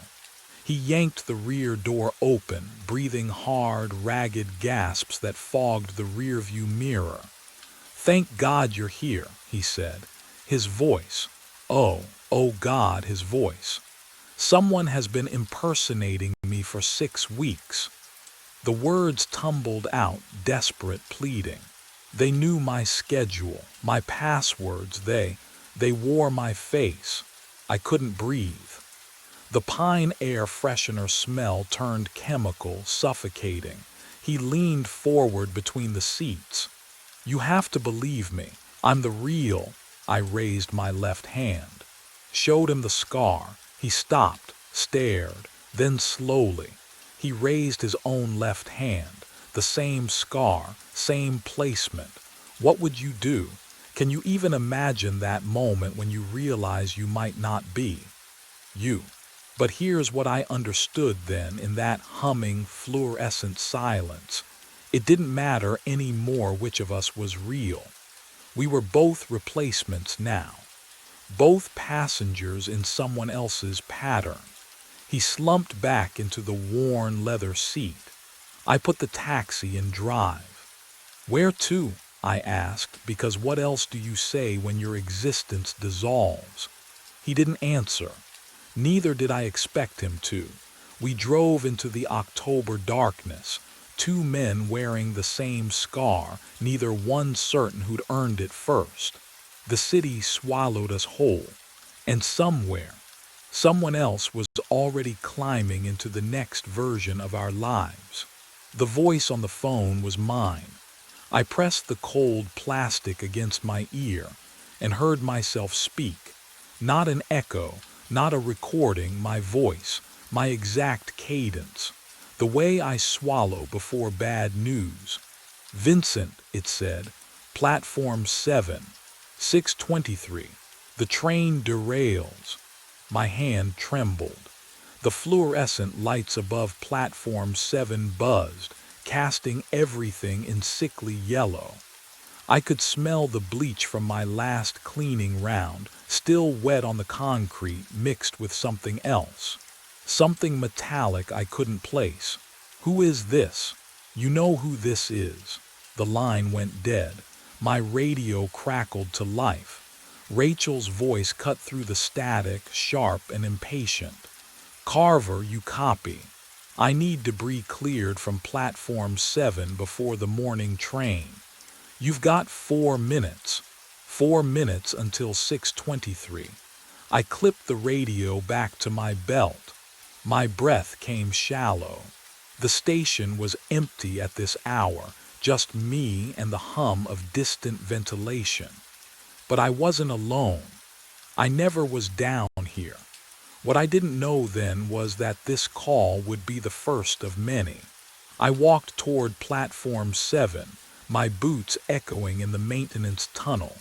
He yanked the rear door open, breathing hard, ragged gasps that fogged the rearview mirror. "Thank God you're here," he said. His voice. Oh God, his voice. "Someone has been impersonating me for 6 weeks." The words tumbled out, desperate, pleading. They knew my schedule, my passwords, they wore my face. I couldn't breathe. The pine air freshener smell turned chemical, suffocating. He leaned forward between the seats. "You have to believe me. I'm the real." I raised my left hand. Showed him the scar. He stopped, stared, then slowly. He raised his own left hand. The same scar, same placement. What would you do? Can you even imagine that moment when you realize you might not be you? But here's what I understood then in that humming, fluorescent silence. It didn't matter anymore which of us was real. We were both replacements now, both passengers in someone else's pattern. He slumped back into the worn leather seat. I put the taxi in drive. "Where to?" I asked, because what else do you say when your existence dissolves? He didn't answer. Neither did I expect him to. We drove into the October darkness, two men wearing the same scar, neither one certain who'd earned it first. The city swallowed us whole, and somewhere, someone else was already climbing into the next version of our lives. The voice on the phone was mine. I pressed the cold plastic against my ear and heard myself speak. Not an echo, not a recording, my voice, my exact cadence, the way I swallow before bad news. "Vincent," it said, "platform 7, 6:23. The train derails." My hand trembled. The fluorescent lights above platform 7 buzzed, casting everything in sickly yellow. I could smell the bleach from my last cleaning round, still wet on the concrete, mixed with something else. Something metallic I couldn't place. "Who is this?" "You know who this is." The line went dead. My radio crackled to life. Rachel's voice cut through the static, sharp and impatient. "Carver, you copy. I need debris cleared from platform 7 before the morning train. You've got 4 minutes. 4 minutes until 6:23. I clipped the radio back to my belt. My breath came shallow. The station was empty at this hour, just me and the hum of distant ventilation. But I wasn't alone. I never was down here. What I didn't know then was that this call would be the first of many. I walked toward platform 7, my boots echoing in the maintenance tunnel.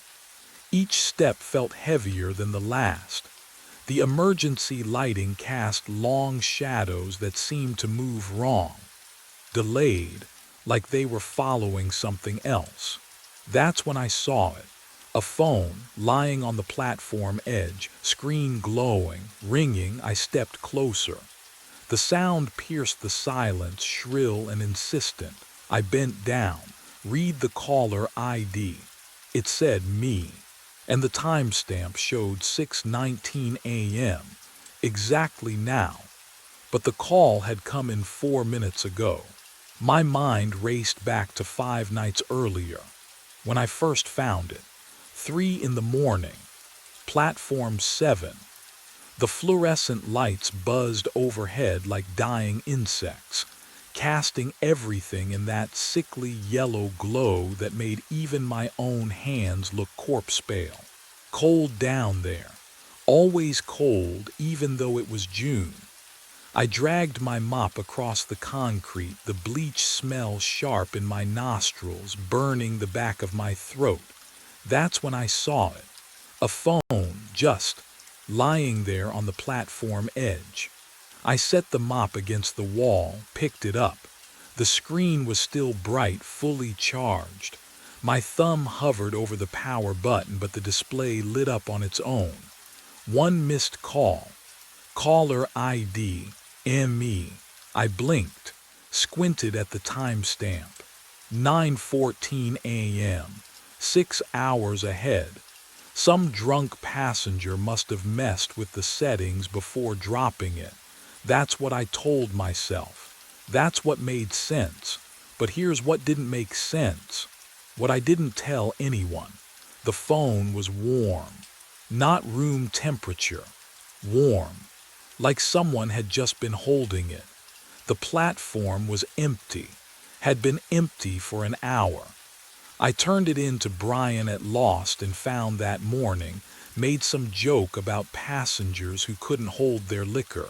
Each step felt heavier than the last. The emergency lighting cast long shadows that seemed to move wrong, delayed, like they were following something else. That's when I saw it. A phone lying on the platform edge, screen glowing, ringing. I stepped closer. The sound pierced the silence, shrill and insistent. I bent down, read the caller ID. It said me, and the timestamp showed 6:19 a.m., exactly now. But the call had come in 4 minutes ago. My mind raced back to 5 nights earlier, when I first found it. 3 in the morning, platform 7. The fluorescent lights buzzed overhead like dying insects, casting everything in that sickly yellow glow that made even my own hands look corpse pale. Cold down there, Always cold even though it was June. I dragged my mop across the concrete, the bleach smell sharp in my nostrils, burning the back of my throat. That's when I saw it. A phone, just lying there on the platform edge. I set the mop against the wall, picked it up. The screen was still bright, fully charged. My thumb hovered over the power button, but the display lit up on its own. One missed call. Caller ID, ME. I blinked, squinted at the timestamp. 9:14 a.m., 6 hours ahead. Some drunk passenger must have messed with the settings before dropping it. That's what I told myself. That's what made sense. But here's what didn't make sense. What I didn't tell anyone. The phone was warm. Not room temperature. Warm. Like someone had just been holding it. The platform was empty. Had been empty for an hour. I turned it in to Brian at Lost and Found that morning, made some joke about passengers who couldn't hold their liquor.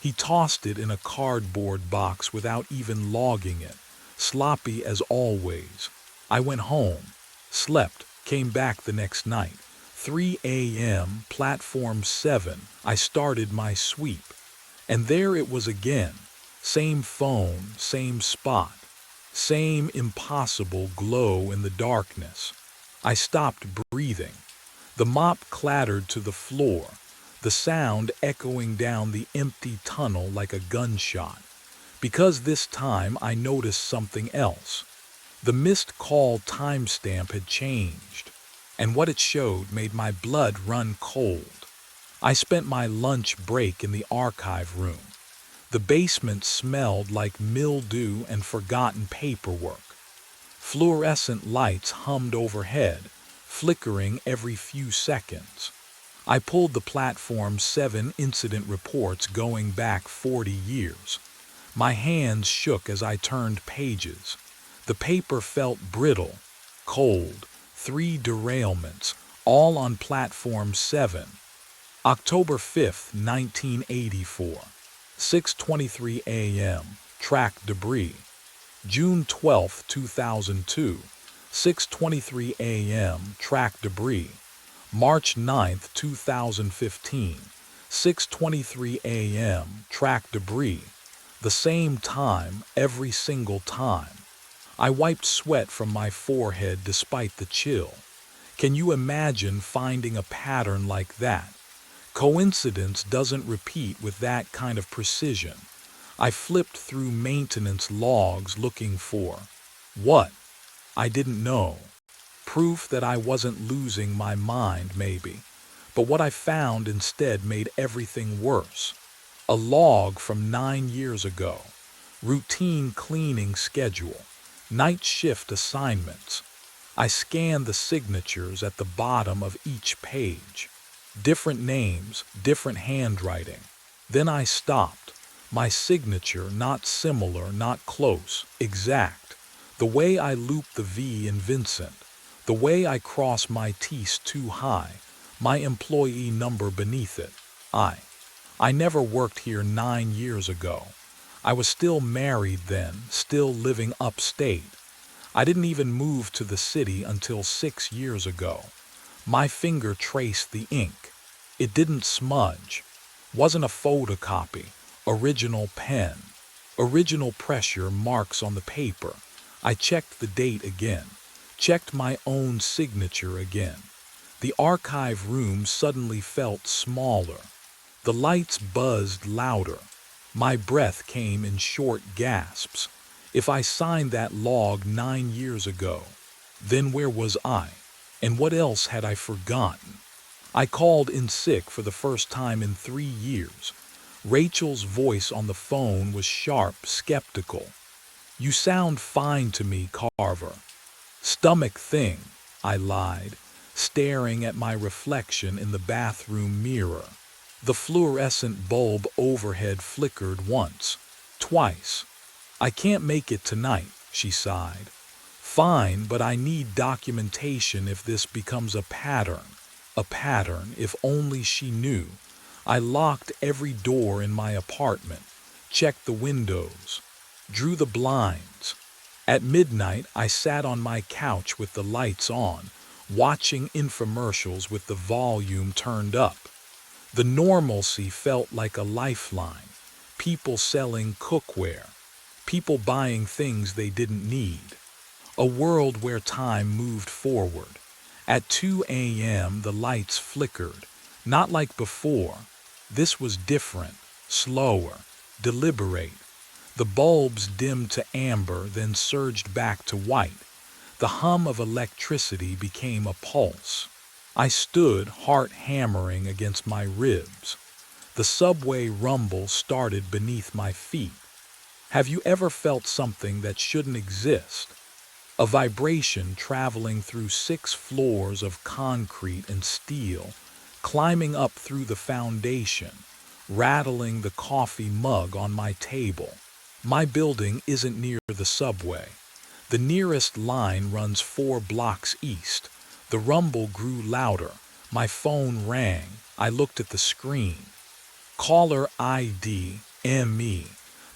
He tossed it in a cardboard box without even logging it, sloppy as always. I went home, slept, came back the next night. 3 a.m., platform 7, I started my sweep. And there it was again. Same phone, same spot. Same impossible glow in the darkness. I stopped breathing. The mop clattered to the floor, the sound echoing down the empty tunnel like a gunshot. Because this time I noticed something else. The missed call timestamp had changed, and what it showed made my blood run cold. I spent my lunch break in the archive room. The basement smelled like mildew and forgotten paperwork. Fluorescent lights hummed overhead, flickering every few seconds. I pulled the Platform 7 incident reports going back 40 years. My hands shook as I turned pages. The paper felt brittle, cold. 3 derailments, all on Platform 7. October 5, 1984. 6:23 a.m. Track debris. June 12, 2002. 6:23 a.m. Track debris. March 9, 2015. 6:23 a.m. Track debris. The same time every single time. I wiped sweat from my forehead despite the chill. Can you imagine finding a pattern like that? Coincidence doesn't repeat with that kind of precision. I flipped through maintenance logs looking for what? I didn't know. Proof that I wasn't losing my mind, maybe. But what I found instead made everything worse. A log from 9 years ago. Routine cleaning schedule. Night shift assignments. I scanned the signatures at the bottom of each page. Different names, different handwriting. Then I stopped. My signature not similar, not close, exact. The way I looped the V in Vincent. The way I cross my T's too high. My employee number beneath it. I never worked here 9 years ago. I was still married then, still living upstate. I didn't even move to the city until 6 years ago. My finger traced the ink. It didn't smudge. Wasn't a photocopy. Original pen. Original pressure marks on the paper. I checked the date again. Checked my own signature again. The archive room suddenly felt smaller. The lights buzzed louder. My breath came in short gasps. If I signed that log 9 years ago, then where was I? And what else had I forgotten? I called in sick for the first time in 3 years. Rachel's voice on the phone was sharp, skeptical. "You sound fine to me, Carver." "Stomach thing," I lied, staring at my reflection in the bathroom mirror. The fluorescent bulb overhead flickered once, twice. "I can't make it tonight," she sighed. "Fine, but I need documentation if this becomes a pattern. A pattern, if only she knew. I locked every door in my apartment, checked the windows, drew the blinds. At midnight, I sat on my couch with the lights on, watching infomercials with the volume turned up. The normalcy felt like a lifeline. People selling cookware, people buying things they didn't need. A world where time moved forward. At 2 a.m., the lights flickered. Not like before. This was different, slower, deliberate. The bulbs dimmed to amber, then surged back to white. The hum of electricity became a pulse. I stood, heart hammering against my ribs. The subway rumble started beneath my feet. Have you ever felt something that shouldn't exist? A vibration traveling through 6 floors of concrete and steel, climbing up through the foundation, rattling the coffee mug on my table. My building isn't near the subway. The nearest line runs 4 blocks east. The rumble grew louder. My phone rang. I looked at the screen. Caller ID, ME.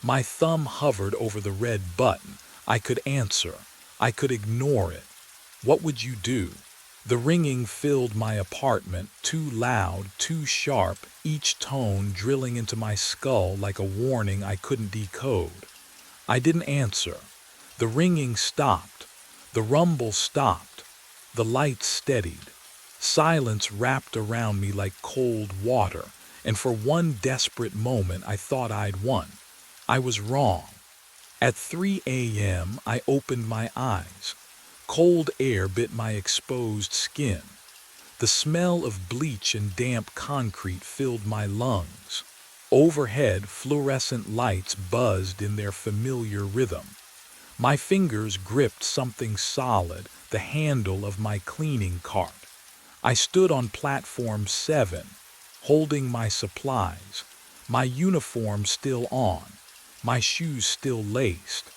My thumb hovered over the red button. I could answer. I could ignore it. What would you do? The ringing filled my apartment, too loud, too sharp, each tone drilling into my skull like a warning I couldn't decode. I didn't answer. The ringing stopped. The rumble stopped. The lights steadied. Silence wrapped around me like cold water, and for one desperate moment I thought I'd won. I was wrong. At 3 a.m., I opened my eyes. Cold air bit my exposed skin. The smell of bleach and damp concrete filled my lungs. Overhead, fluorescent lights buzzed in their familiar rhythm. My fingers gripped something solid, the handle of my cleaning cart. I stood on platform 7, holding my supplies, my uniform still on, my shoes still laced.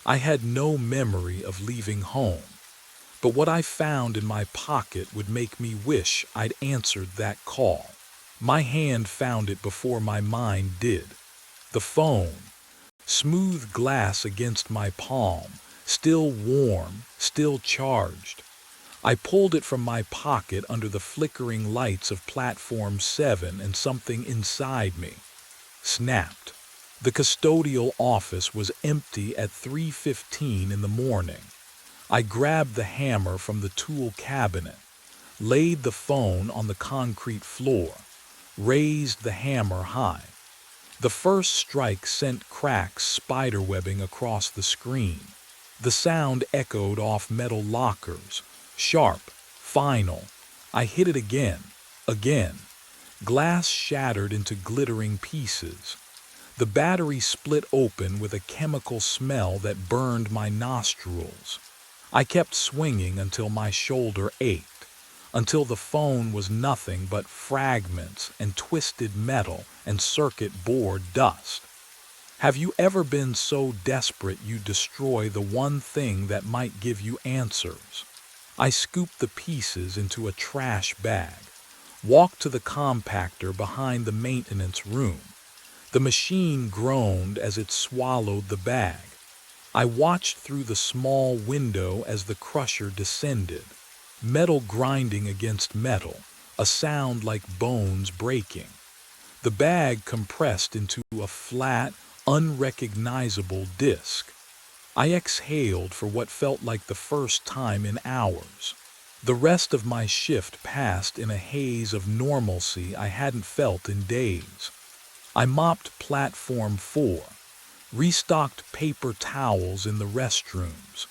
I had no memory of leaving home, but what I found in my pocket would make me wish I'd answered that call. My hand found it before my mind did. The phone, smooth glass against my palm, still warm, still charged. I pulled it from my pocket under the flickering lights of platform 7, and something inside me snapped. The custodial office was empty at 3:15 in the morning. I grabbed the hammer from the tool cabinet, laid the phone on the concrete floor, raised the hammer high. The first strike sent cracks spiderwebbing across the screen. The sound echoed off metal lockers, sharp, final. I hit it again, again. Glass shattered into glittering pieces. The battery split open with a chemical smell that burned my nostrils. I kept swinging until my shoulder ached, until the phone was nothing but fragments and twisted metal and circuit board dust. Have you ever been so desperate you destroy the one thing that might give you answers? I scooped the pieces into a trash bag, walked to the compactor behind the maintenance room. The machine groaned as it swallowed the bag. I watched through the small window as the crusher descended, metal grinding against metal, a sound like bones breaking. The bag compressed into a flat, unrecognizable disc. I exhaled for what felt like the first time in hours. The rest of my shift passed in a haze of normalcy I hadn't felt in days. I mopped platform 4, restocked paper towels in the restrooms.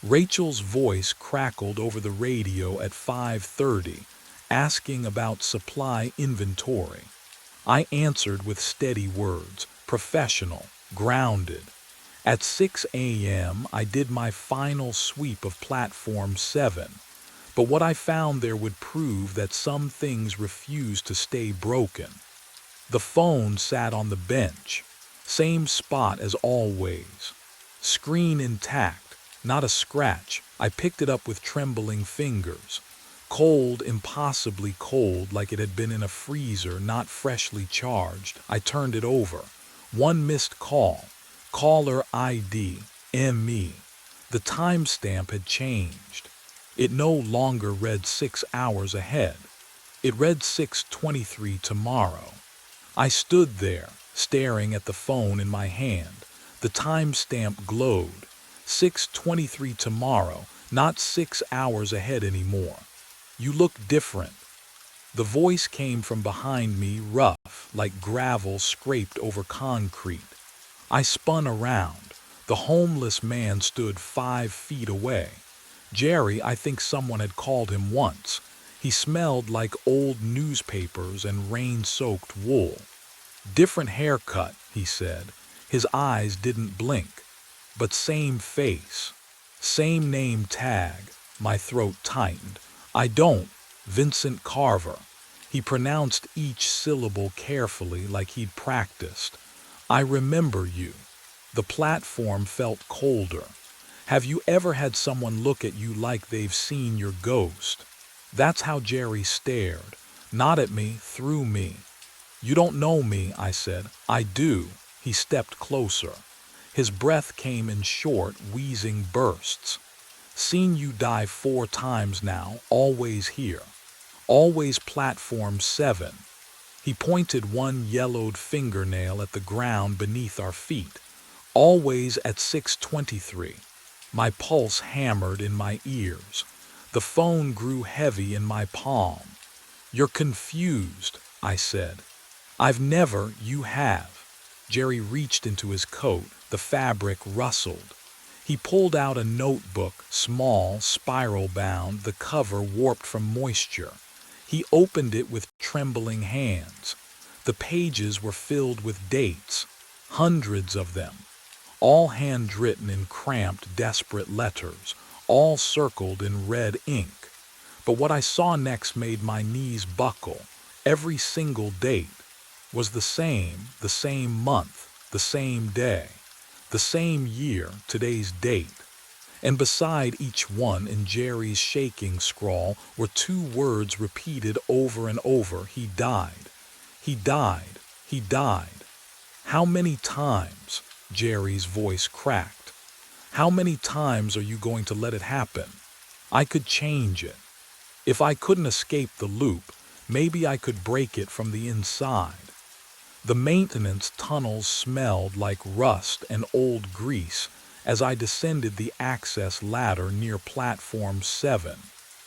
Rachel's voice crackled over the radio at 5:30, asking about supply inventory. I answered with steady words, professional, grounded. At 6 a.m., I did my final sweep of platform 7, but what I found there would prove that some things refuse to stay broken. The phone sat on the bench, same spot as always. Screen intact, not a scratch. I picked it up with trembling fingers. Cold, impossibly cold, like it had been in a freezer, not freshly charged. I turned it over. One missed call. Caller ID, ME. The timestamp had changed. It no longer read 6 hours ahead. It read 6:23 tomorrow. I stood there, staring at the phone in my hand. The timestamp glowed. 6:23 tomorrow, not 6 hours ahead anymore. You look different. The voice came from behind me, rough, like gravel scraped over concrete. I spun around. The homeless man stood 5 feet away. Jerry, I think someone had called him once. He smelled like old newspapers and rain-soaked wool. Different haircut, he said. His eyes didn't blink. But same face. Same name tag. My throat tightened. I don't. Vincent Carver. He pronounced each syllable carefully, like he'd practiced. I remember you. The platform felt colder. Have you ever had someone look at you like they've seen your ghost? That's how Jerry stared. Not at me, through me. You don't know me, I said. I do. He stepped closer. His breath came in short, wheezing bursts. Seen you die 4 times now, always here. Always platform 7. He pointed one yellowed fingernail at the ground beneath our feet. Always at 6:23. My pulse hammered in my ears. The phone grew heavy in my palm. You're confused, I said. I've never, you have. Jerry reached into his coat. The fabric rustled. He pulled out a notebook, small, spiral-bound, the cover warped from moisture. He opened it with trembling hands. The pages were filled with dates, hundreds of them, all handwritten in cramped, desperate letters, all circled in red ink. But what I saw next made my knees buckle. Every single date was the same month, the same day, the same year, today's date. And beside each one in Jerry's shaking scrawl were 2 words repeated over and over. He died. He died. He died. How many times? Jerry's voice cracked. How many times are you going to let it happen? I could change it. If I couldn't escape the loop, maybe I could break it from the inside. The maintenance tunnels smelled like rust and old grease as I descended the access ladder near platform 7.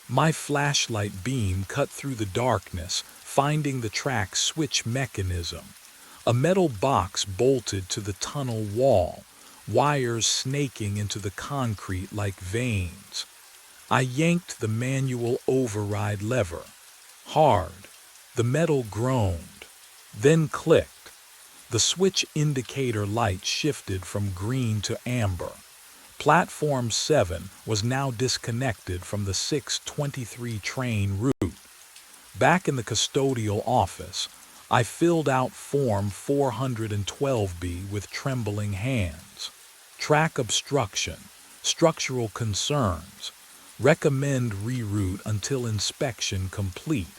My flashlight beam cut through the darkness, finding the track switch mechanism. A metal box bolted to the tunnel wall, wires snaking into the concrete like veins. I yanked the manual override lever. Hard. The metal groaned, then clicked. The switch indicator light shifted from green to amber. Platform 7 was now disconnected from the 6:23 train route. Back in the custodial office, I filled out Form 412B with trembling hands. Track obstruction, structural concerns, recommend reroute until inspection complete.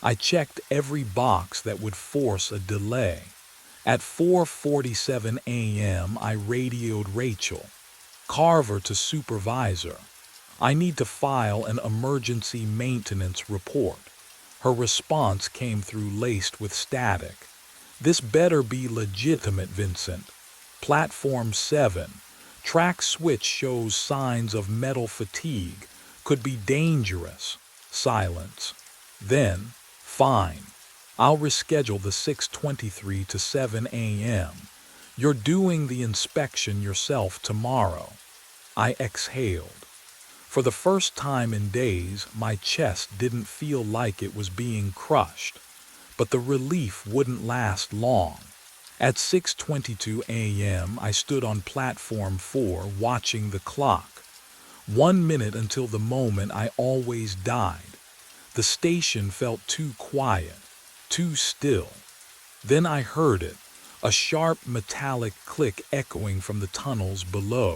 I checked every box that would force a delay. At 4:47 a.m., I radioed Rachel. Carver to supervisor. I need to file an emergency maintenance report. Her response came through laced with static. This better be legitimate, Vincent. Platform 7. Track switch shows signs of metal fatigue. Could be dangerous. Silence. Then, fine. I'll reschedule the 6:23 to 7 a.m. You're doing the inspection yourself tomorrow. I exhaled. For the first time in days, my chest didn't feel like it was being crushed. But the relief wouldn't last long. At 6:22 a.m., I stood on platform 4 watching the clock. 1 minute until the moment I always died. The station felt too quiet, too still. Then I heard it, a sharp metallic click echoing from the tunnels below.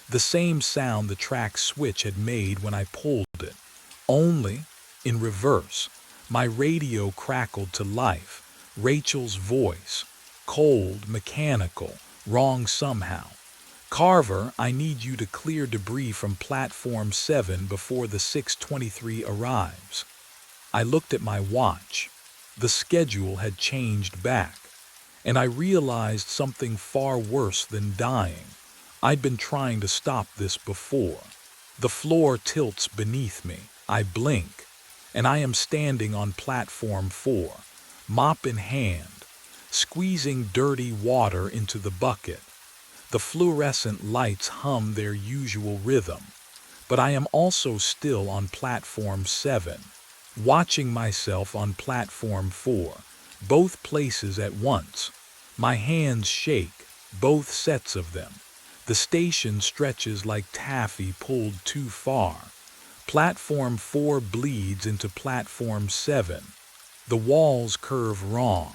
The same sound the track switch had made when I pulled it. Only In reverse, my radio crackled to life. Rachel's voice. Cold, mechanical, wrong somehow. Carver, I need you to clear debris from platform 7 before the 623 arrives. I looked at my watch. The schedule had changed back, and I realized something far worse than dying. I'd been trying to stop this before. The floor tilts beneath me. I blink, and I am standing on platform 4, mop in hand, squeezing dirty water into the bucket. The fluorescent lights hum their usual rhythm, but I am also still on platform 7, watching myself on platform 4, both places at once. My hands shake, both sets of them. The station stretches like taffy pulled too far. Platform 4 bleeds into platform 7. The walls curve wrong.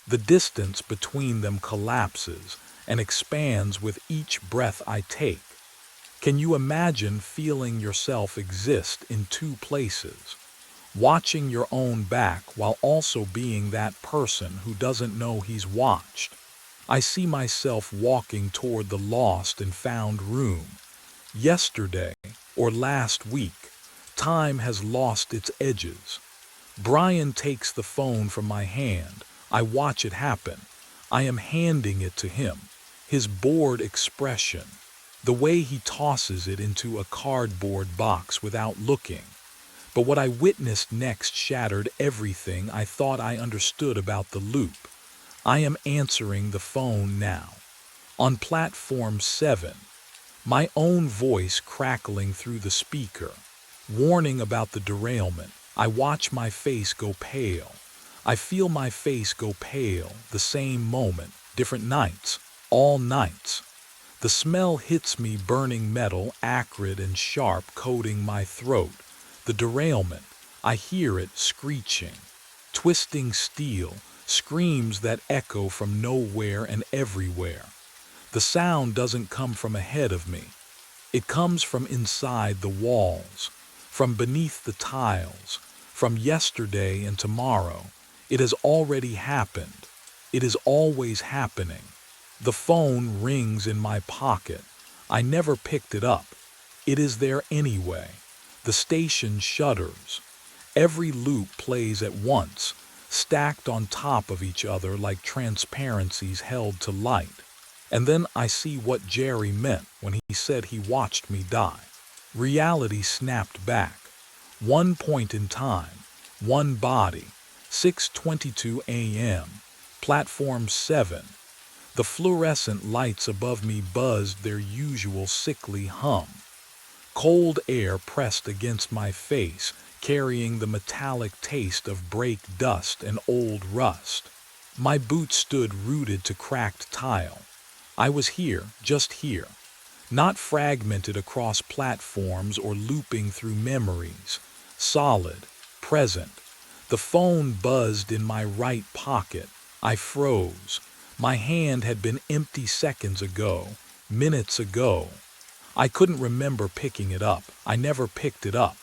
The distance between them collapses and expands with each breath I take. Can you imagine feeling yourself exist in two places? Watching your own back while also being that person who doesn't know he's watched. I see myself walking toward the lost and found room. Yesterday, or last week, time has lost its edges. Brian takes the phone from my hand. I watch it happen. I am handing it to him. His bored expression. The way he tosses it into a cardboard box without looking. But what I witnessed next shattered everything I thought I understood about the loop. I am answering the phone now. On platform 7, my own voice crackling through the speaker, warning about the derailment. I watch my face go pale. I feel my face go pale, the same moment, different nights, all nights. The smell hits me, burning metal, acrid and sharp, coating my throat. The derailment, I hear it screeching. Twisting steel, screams that echo from nowhere and everywhere. The sound doesn't come from ahead of me. It comes from inside the walls, from beneath the tiles, from yesterday and tomorrow. It has already happened. It is always happening. The phone rings in my pocket. I never picked it up. It is there anyway. The station shudders. Every loop plays at once, stacked on top of each other like transparencies held to light. And then I see what Jerry meant when he said he watched me die. Reality snapped back. One point in time, one body, 6:22 a.m., platform 7. The fluorescent lights above me buzzed their usual sickly hum. Cold air pressed against my face, carrying the metallic taste of brake dust and old rust. My boots stood rooted to cracked tile. I was here, just here, not fragmented across platforms or looping through memories. Solid, present. The phone buzzed in my right pocket. I froze. My hand had been empty seconds ago, minutes ago. I couldn't remember picking it up. I never picked it up.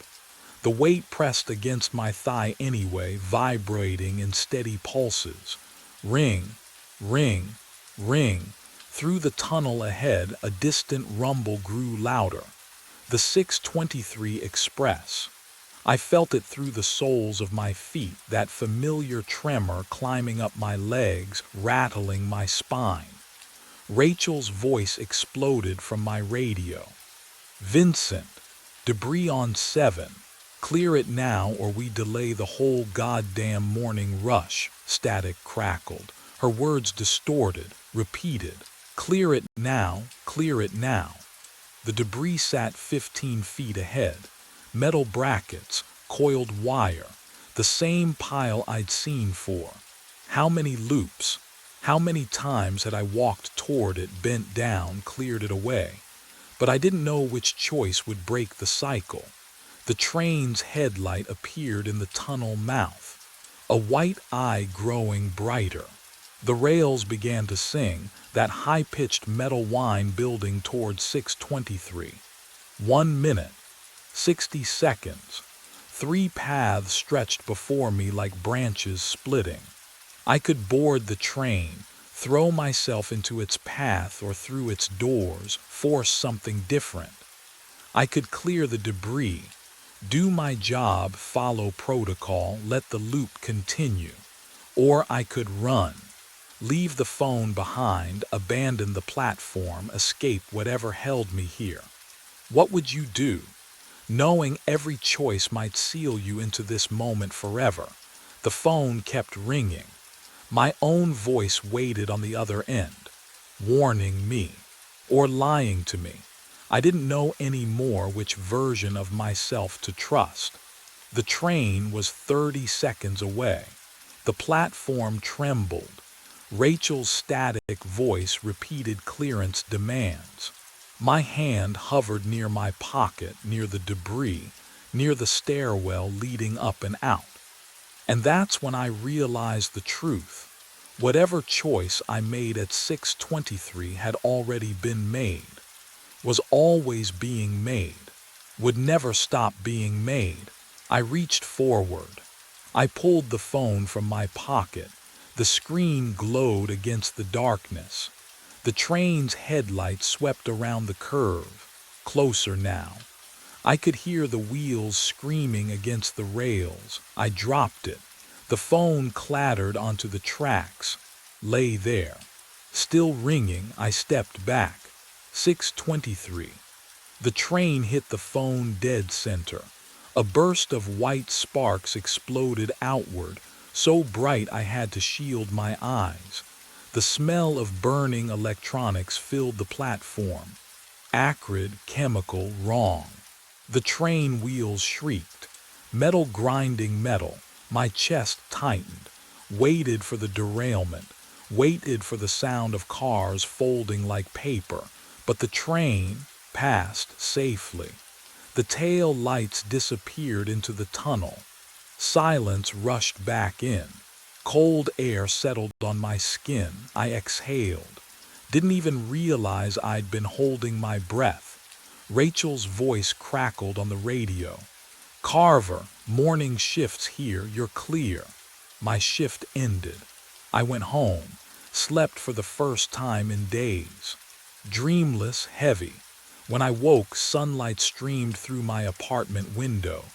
The weight pressed against my thigh anyway, vibrating in steady pulses. Ring, ring, ring. Through the tunnel ahead, a distant rumble grew louder. The 623 Express. I felt it through the soles of my feet, that familiar tremor climbing up my legs, rattling my spine. Rachel's voice exploded from my radio. Vincent, debris on 7. Clear it now or we delay the whole goddamn morning rush. Static crackled. Her words distorted, repeated. Clear it now, clear it now. The debris sat 15 feet ahead. Metal brackets, coiled wire, the same pile I'd seen for. How many loops? How many times had I walked toward it, bent down, cleared it away? But I didn't know which choice would break the cycle. The train's headlight appeared in the tunnel mouth, a white eye growing brighter. The rails began to sing, that high-pitched metal whine building toward 623. 1 minute, 60 seconds, 3 paths stretched before me like branches splitting. I could board the train, throw myself into its path or through its doors, force something different. I could clear the debris, do my job, follow protocol, let the loop continue. Or I could run, leave the phone behind, abandon the platform, escape whatever held me here. What would you do, knowing every choice might seal you into this moment forever? The phone kept ringing. My own voice waited on the other end, warning me, or lying to me. I didn't know anymore which version of myself to trust. The train was 30 seconds away. The platform trembled. Rachel's static voice repeated clearance demands. My hand hovered near my pocket, near the debris, near the stairwell leading up and out. And that's when I realized the truth. Whatever choice I made at 6:23 had already been made, was always being made, would never stop being made. I reached forward. I pulled the phone from my pocket. The screen glowed against the darkness. The train's headlights swept around the curve, closer now. I could hear the wheels screaming against the rails. I dropped it. The phone clattered onto the tracks, lay there. Still ringing, I stepped back. 6:23. The train hit the phone dead center. A burst of white sparks exploded outward, so bright I had to shield my eyes. The smell of burning electronics filled the platform. Acrid, chemical, wrong. The train wheels shrieked. Metal grinding metal. My chest tightened. Waited for the derailment. Waited for the sound of cars folding like paper. But the train passed safely. The tail lights disappeared into the tunnel. Silence rushed back in. Cold air settled on my skin. I exhaled. Didn't even realize I'd been holding my breath. Rachel's voice crackled on the radio. "Carver, morning shift's here, you're clear." My shift ended. I went home, slept for the first time in days. Dreamless, heavy. When I woke, sunlight streamed through my apartment window.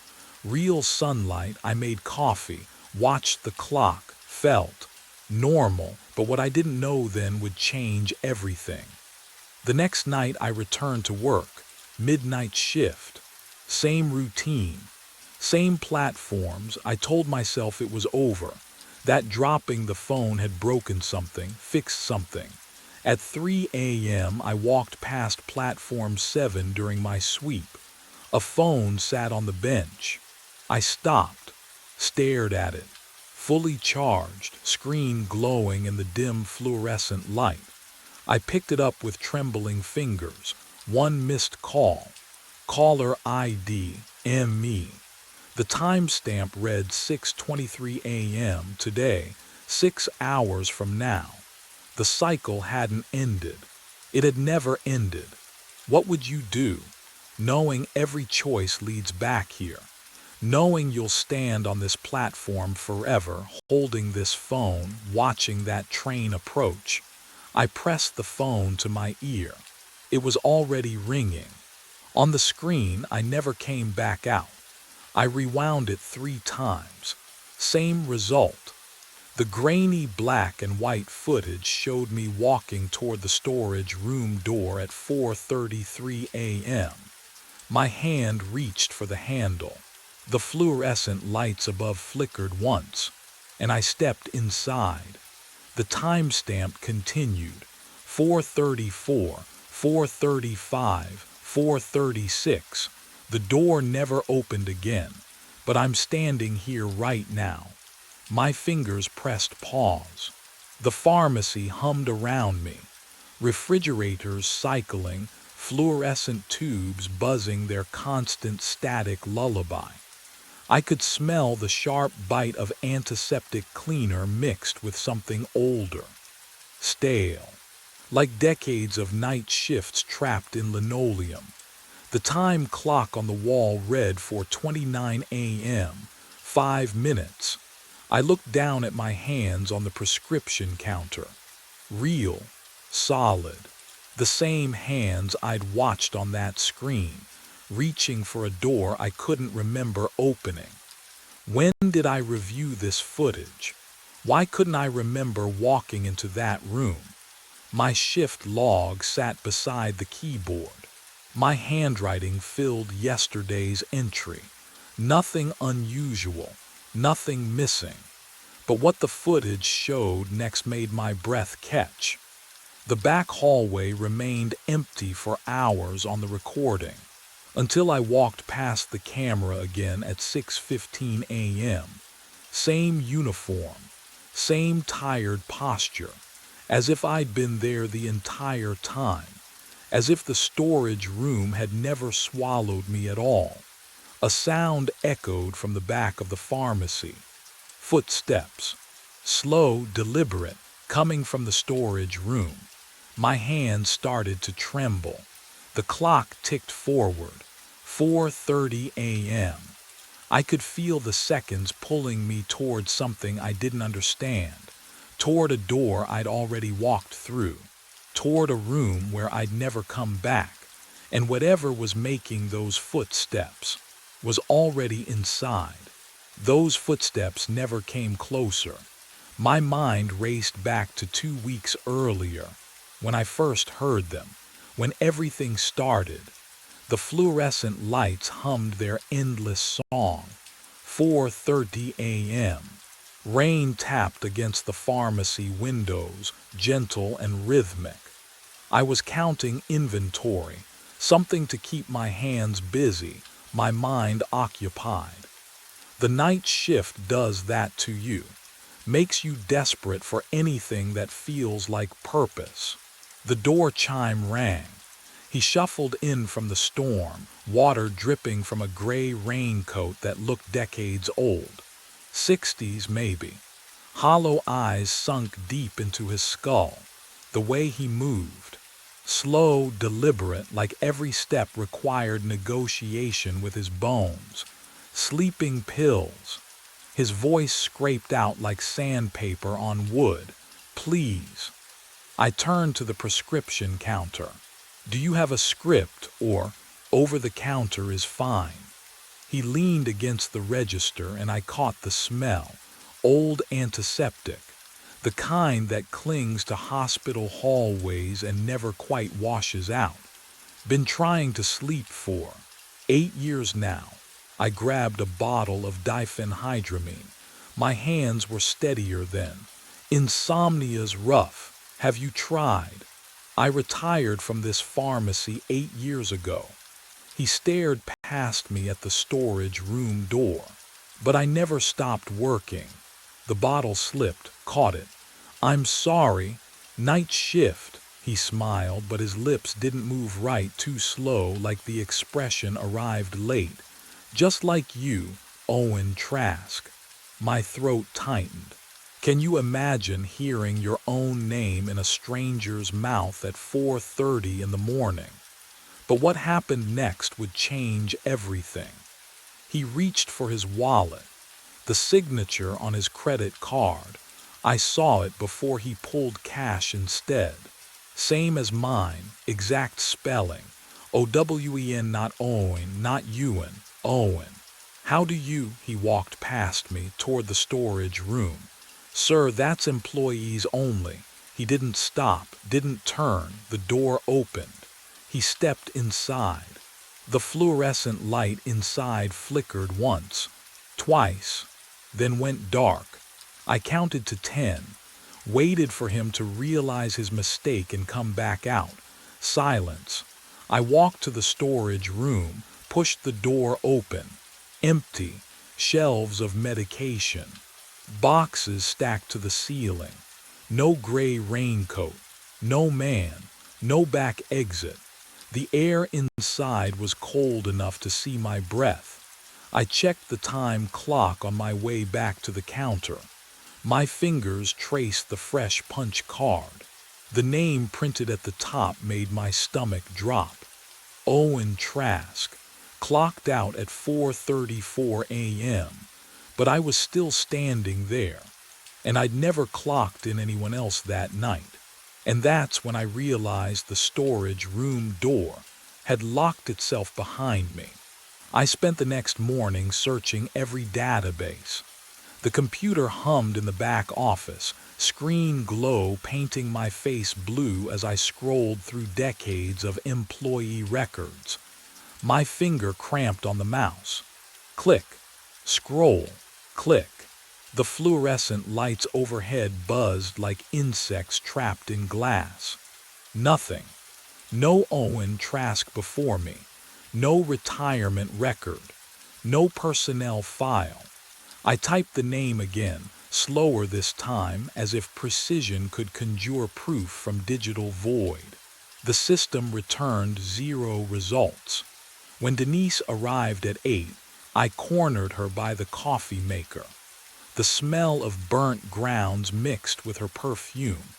Real sunlight. I made coffee, watched the clock, felt normal, but what I didn't know then would change everything. The next night I returned to work, midnight shift. Same routine, same platforms. I told myself it was over, that dropping the phone had broken something, fixed something. At 3 a.m. I walked past platform 7 during my sweep. A phone sat on the bench. I stopped, stared at it. Fully charged, screen glowing in the dim fluorescent light. I picked it up with trembling fingers. One missed call. Caller ID, ME. The timestamp read 6:23 a.m. today, 6 hours from now. The cycle hadn't ended. It had never ended. What would you do, knowing every choice leads back here? Knowing you'll stand on this platform forever, holding this phone, watching that train approach. I pressed the phone to my ear. It was already ringing. On the screen, I never came back out. I rewound it 3 times. Same result. The grainy black and white footage showed me walking toward the storage room door at 4:33 a.m. My hand reached for the handle. The fluorescent lights above flickered once, and I stepped inside. The timestamp continued. 4:34, 4:35, 4:36. The door never opened again, but I'm standing here right now. My fingers pressed pause. The pharmacy hummed around me. Refrigerators cycling, fluorescent tubes buzzing their constant static lullaby. I could smell the sharp bite of antiseptic cleaner mixed with something older, stale, like decades of night shifts trapped in linoleum. The time clock on the wall read 4:29 a.m., 5 minutes. I looked down at my hands on the prescription counter. Real, solid. The same hands I'd watched on that screen, reaching for a door I couldn't remember opening. When did I review this footage? Why couldn't I remember walking into that room? My shift log sat beside the keyboard. My handwriting filled yesterday's entry. Nothing unusual, nothing missing. But what the footage showed next made my breath catch. The back hallway remained empty for hours on the recording, until I walked past the camera again at 6:15 a.m. Same uniform, same tired posture, as if I'd been there the entire time, as if the storage room had never swallowed me at all. A sound echoed from the back of the pharmacy. Footsteps, slow, deliberate, coming from the storage room. My hands started to tremble. The clock ticked forward, 4:30 a.m. I could feel the seconds pulling me toward something I didn't understand, toward a door I'd already walked through, toward a room where I'd never come back, and whatever was making those footsteps was already inside. Those footsteps never came closer. My mind raced back to 2 weeks earlier, when I first heard them, when everything started. The fluorescent lights hummed their endless song. 4:30 a.m. Rain tapped against the pharmacy windows, gentle and rhythmic. I was counting inventory, something to keep my hands busy, my mind occupied. The night shift does that to you, makes you desperate for anything that feels like purpose. The door chime rang. He shuffled in from the storm, water dripping from a gray raincoat that looked decades old. 60s maybe. Hollow eyes sunk deep into his skull. The way he moved. Slow, deliberate, like every step required negotiation with his bones. Sleeping pills. His voice scraped out like sandpaper on wood. Please. I turned to the prescription counter. Do you have a script, or over the counter is fine? He leaned against the register and I caught the smell. Old antiseptic. The kind that clings to hospital hallways and never quite washes out. Been trying to sleep for 8 years now. I grabbed a bottle of diphenhydramine. My hands were steadier then. Insomnia's rough. Have you tried? I retired from this pharmacy 8 years ago. He stared past me at the storage room door. But I never stopped working. The bottle slipped, caught it. I'm sorry. Night shift. He smiled, but his lips didn't move right, too slow, like the expression arrived late. Just like you, Owen Trask. My throat tightened. Can you imagine hearing your own name in a stranger's mouth at 4:30 in the morning? But what happened next would change everything. He reached for his wallet, the signature on his credit card. I saw it before he pulled cash instead. Same as mine, exact spelling. Owen, not Owen, not Ewan, Owen. How do you? He walked past me toward the storage room. Sir, that's employees only. He didn't stop, didn't turn. The door opened. He stepped inside. The fluorescent light inside flickered once, twice, then went dark. I counted to 10, waited for him to realize his mistake and come back out. Silence. I walked to the storage room, pushed the door open. Empty. Shelves of medication. Boxes stacked to the ceiling. No gray raincoat. No man. No back exit. The air inside was cold enough to see my breath. I checked the time clock on my way back to the counter. My fingers traced the fresh punch card. The name printed at the top made my stomach drop. Owen Trask, clocked out at 4:34 a.m., but I was still standing there, and I'd never clocked in anyone else that night. And that's when I realized the storage room door had locked itself behind me. I spent the next morning searching every database. The computer hummed in the back office, screen glow painting my face blue as I scrolled through decades of employee records. My finger cramped on the mouse. Click, scroll, click. The fluorescent lights overhead buzzed like insects trapped in glass. Nothing. No Owen Trask before me. No retirement record. No personnel file. I typed the name again, slower this time, as if precision could conjure proof from digital void. The system returned 0 results. When Denise arrived at 8, I cornered her by the coffee maker. The smell of burnt grounds mixed with her perfume,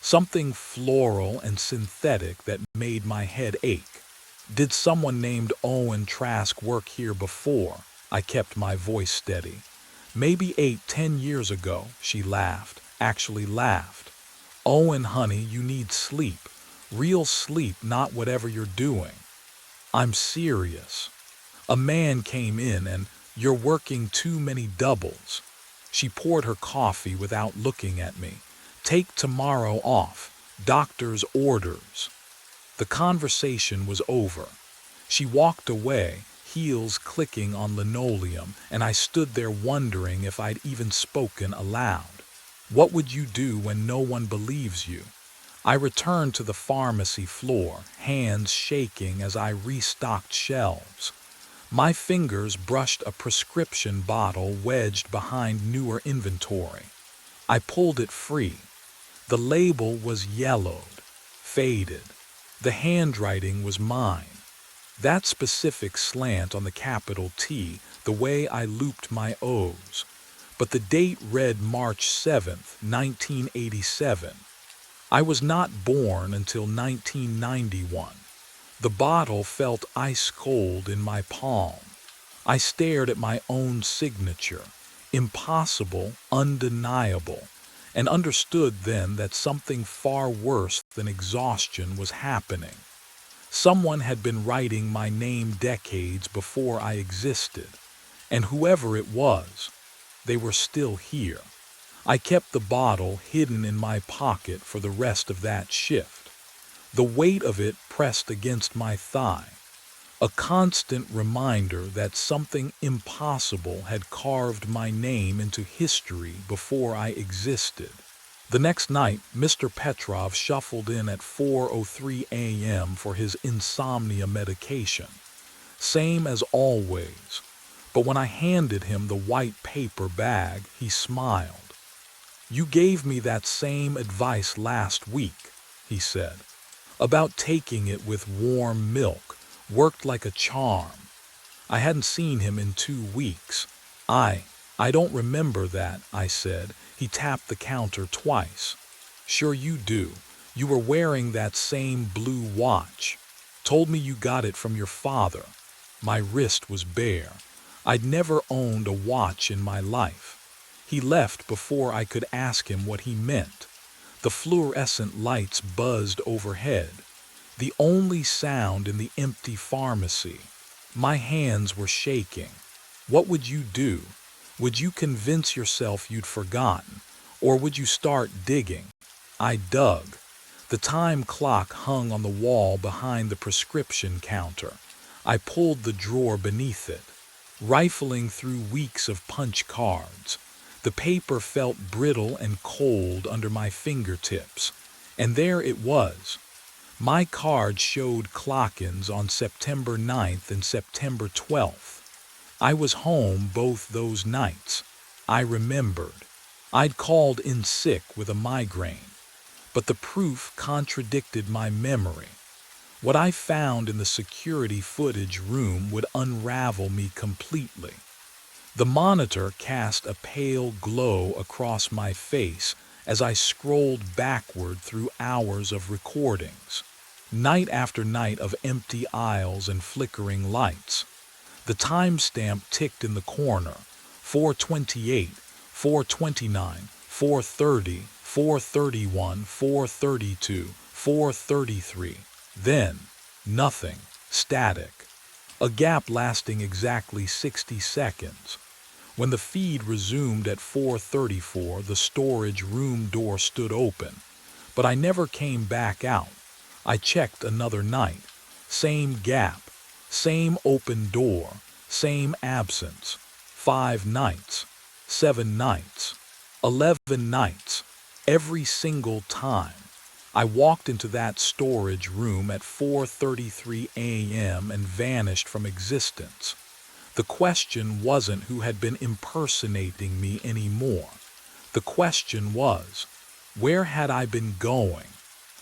something floral and synthetic that made my head ache. Did someone named Owen Trask work here before? I kept my voice steady. Maybe 8-10 years ago, she laughed, actually laughed. Owen, honey, you need sleep. Real sleep, not whatever you're doing. I'm serious. A man came in and, you're working too many doubles. She poured her coffee without looking at me. Take tomorrow off. Doctor's orders. The conversation was over. She walked away, heels clicking on linoleum, and I stood there wondering if I'd even spoken aloud. What would you do when no one believes you? I returned to the pharmacy floor, hands shaking as I restocked shelves. My fingers brushed a prescription bottle wedged behind newer inventory. I pulled it free. The label was yellowed, faded. The handwriting was mine. That specific slant on the capital T, the way I looped my O's. But the date read March 7th, 1987. I was not born until 1991. The bottle felt ice cold in my palm. I stared at my own signature, impossible, undeniable, and understood then that something far worse than exhaustion was happening. Someone had been writing my name decades before I existed, and whoever it was, they were still here. I kept the bottle hidden in my pocket for the rest of that shift. The weight of it pressed against my thigh, a constant reminder that something impossible had carved my name into history before I existed. The next night, Mr. Petrov shuffled in at 4:03 a.m. for his insomnia medication. Same as always, but when I handed him the white paper bag, he smiled. "You gave me that same advice last week," he said. "About taking it with warm milk. Worked like a charm." I hadn't seen him in 2 weeks. I don't remember that," I said. He tapped the counter twice. "Sure you do. You were wearing that same blue watch. Told me you got it from your father." My wrist was bare. I'd never owned a watch in my life. He left before I could ask him what he meant. The fluorescent lights buzzed overhead, the only sound in the empty pharmacy. My hands were shaking. What would you do? Would you convince yourself you'd forgotten, or would you start digging? I dug. The time clock hung on the wall behind the prescription counter. I pulled the drawer beneath it, rifling through weeks of punch cards. The paper felt brittle and cold under my fingertips, and there it was. My card showed clock-ins on September 9th and September 12th. I was home both those nights. I remembered. I'd called in sick with a migraine, but the proof contradicted my memory. What I found in the security footage room would unravel me completely. The monitor cast a pale glow across my face as I scrolled backward through hours of recordings. Night after night of empty aisles and flickering lights. The timestamp ticked in the corner. 4:28, 4:29, 4:30, 4:31, 4:32, 4:33. Then, nothing. Static. A gap lasting exactly 60 seconds. When the feed resumed at 4:34, the storage room door stood open. But I never came back out. I checked another night. Same gap. Same open door. Same absence. 5 nights. 7 nights. 11 nights. Every single time. I walked into that storage room at 4:33 a.m. and vanished from existence. The question wasn't who had been impersonating me anymore. The question was, where had I been going?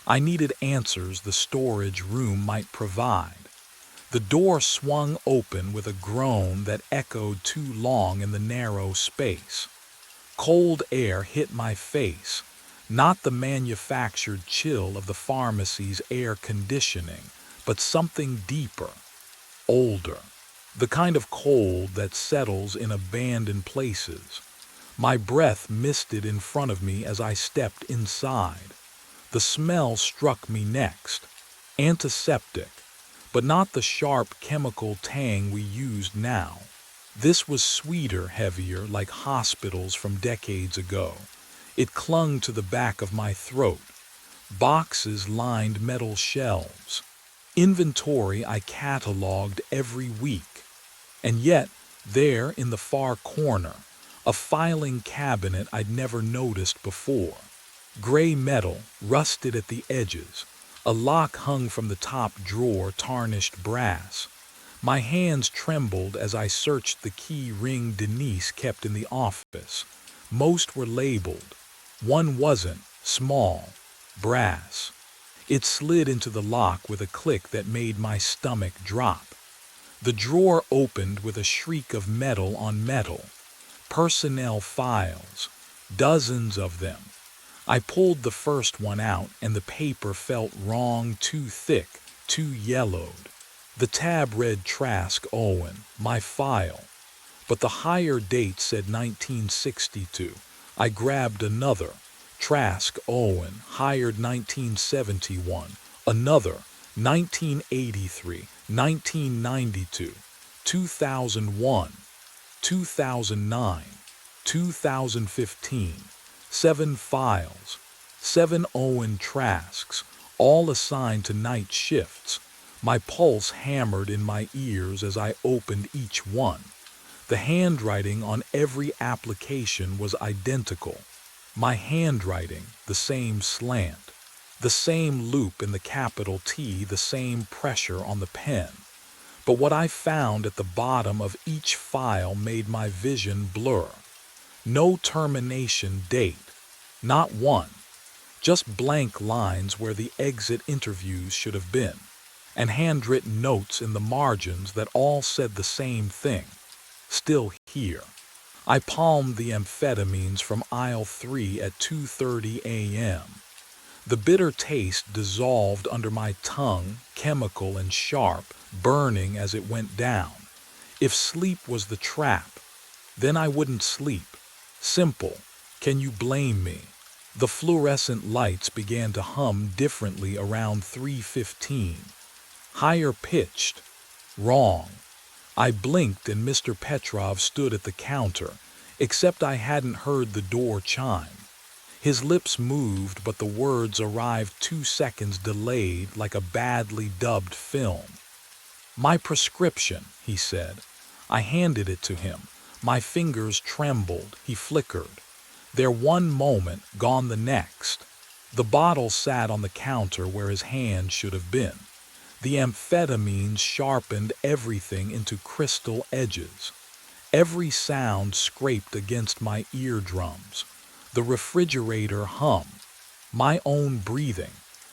I needed answers the storage room might provide. The door swung open with a groan that echoed too long in the narrow space. Cold air hit my face, not the manufactured chill of the pharmacy's air conditioning, but something deeper, older, the kind of cold that settles in abandoned places. My breath misted in front of me as I stepped inside. The smell struck me next. Antiseptic, but not the sharp chemical tang we used now. This was sweeter, heavier, like hospitals from decades ago. It clung to the back of my throat. Boxes lined metal shelves. Inventory I cataloged every week. And yet, there in the far corner, a filing cabinet I'd never noticed before. Gray metal, rusted at the edges. A lock hung from the top drawer, tarnished brass. My hands trembled as I searched the key ring Denise kept in the office. Most were labeled. One wasn't, small, brass. It slid into the lock with a click that made my stomach drop. The drawer opened with a shriek of metal on metal. Personnel files, dozens of them. I pulled the first one out and the paper felt wrong, too thick, too yellowed. The tab read Trask Owen, my file. But the higher date said 1962. I grabbed another. Trask Owen, hired 1971. Another, 1983, 1992, 2001, 2009, 2015. 7 files, 7 Owen Trasks, all assigned to night shifts. My pulse hammered in my ears as I opened each one. The handwriting on every application was identical. My handwriting, the same slant, the same loop in the capital T, the same pressure on the pen. But what I found at the bottom of each file made my vision blur. No termination date, not one. Just blank lines where the exit interviews should have been, and handwritten notes in the margins that all said the same thing. Still here. I palmed the amphetamines from aisle 3 at 2:30 a.m. The bitter taste dissolved under my tongue, chemical and sharp, burning as it went down. If sleep was the trap, then I wouldn't sleep. Simple. Can you blame me? The fluorescent lights began to hum differently around 3:15. Higher pitched. Wrong. I blinked and Mr. Petrov stood at the counter, except I hadn't heard the door chime. His lips moved, but the words arrived 2 seconds delayed like a badly dubbed film. My prescription, he said. I handed it to him. My fingers trembled. He flickered. There one moment, gone the next. The bottle sat on the counter where his hand should have been. The amphetamines sharpened everything into crystal edges. Every sound scraped against my eardrums. The refrigerator hummed. My own breathing.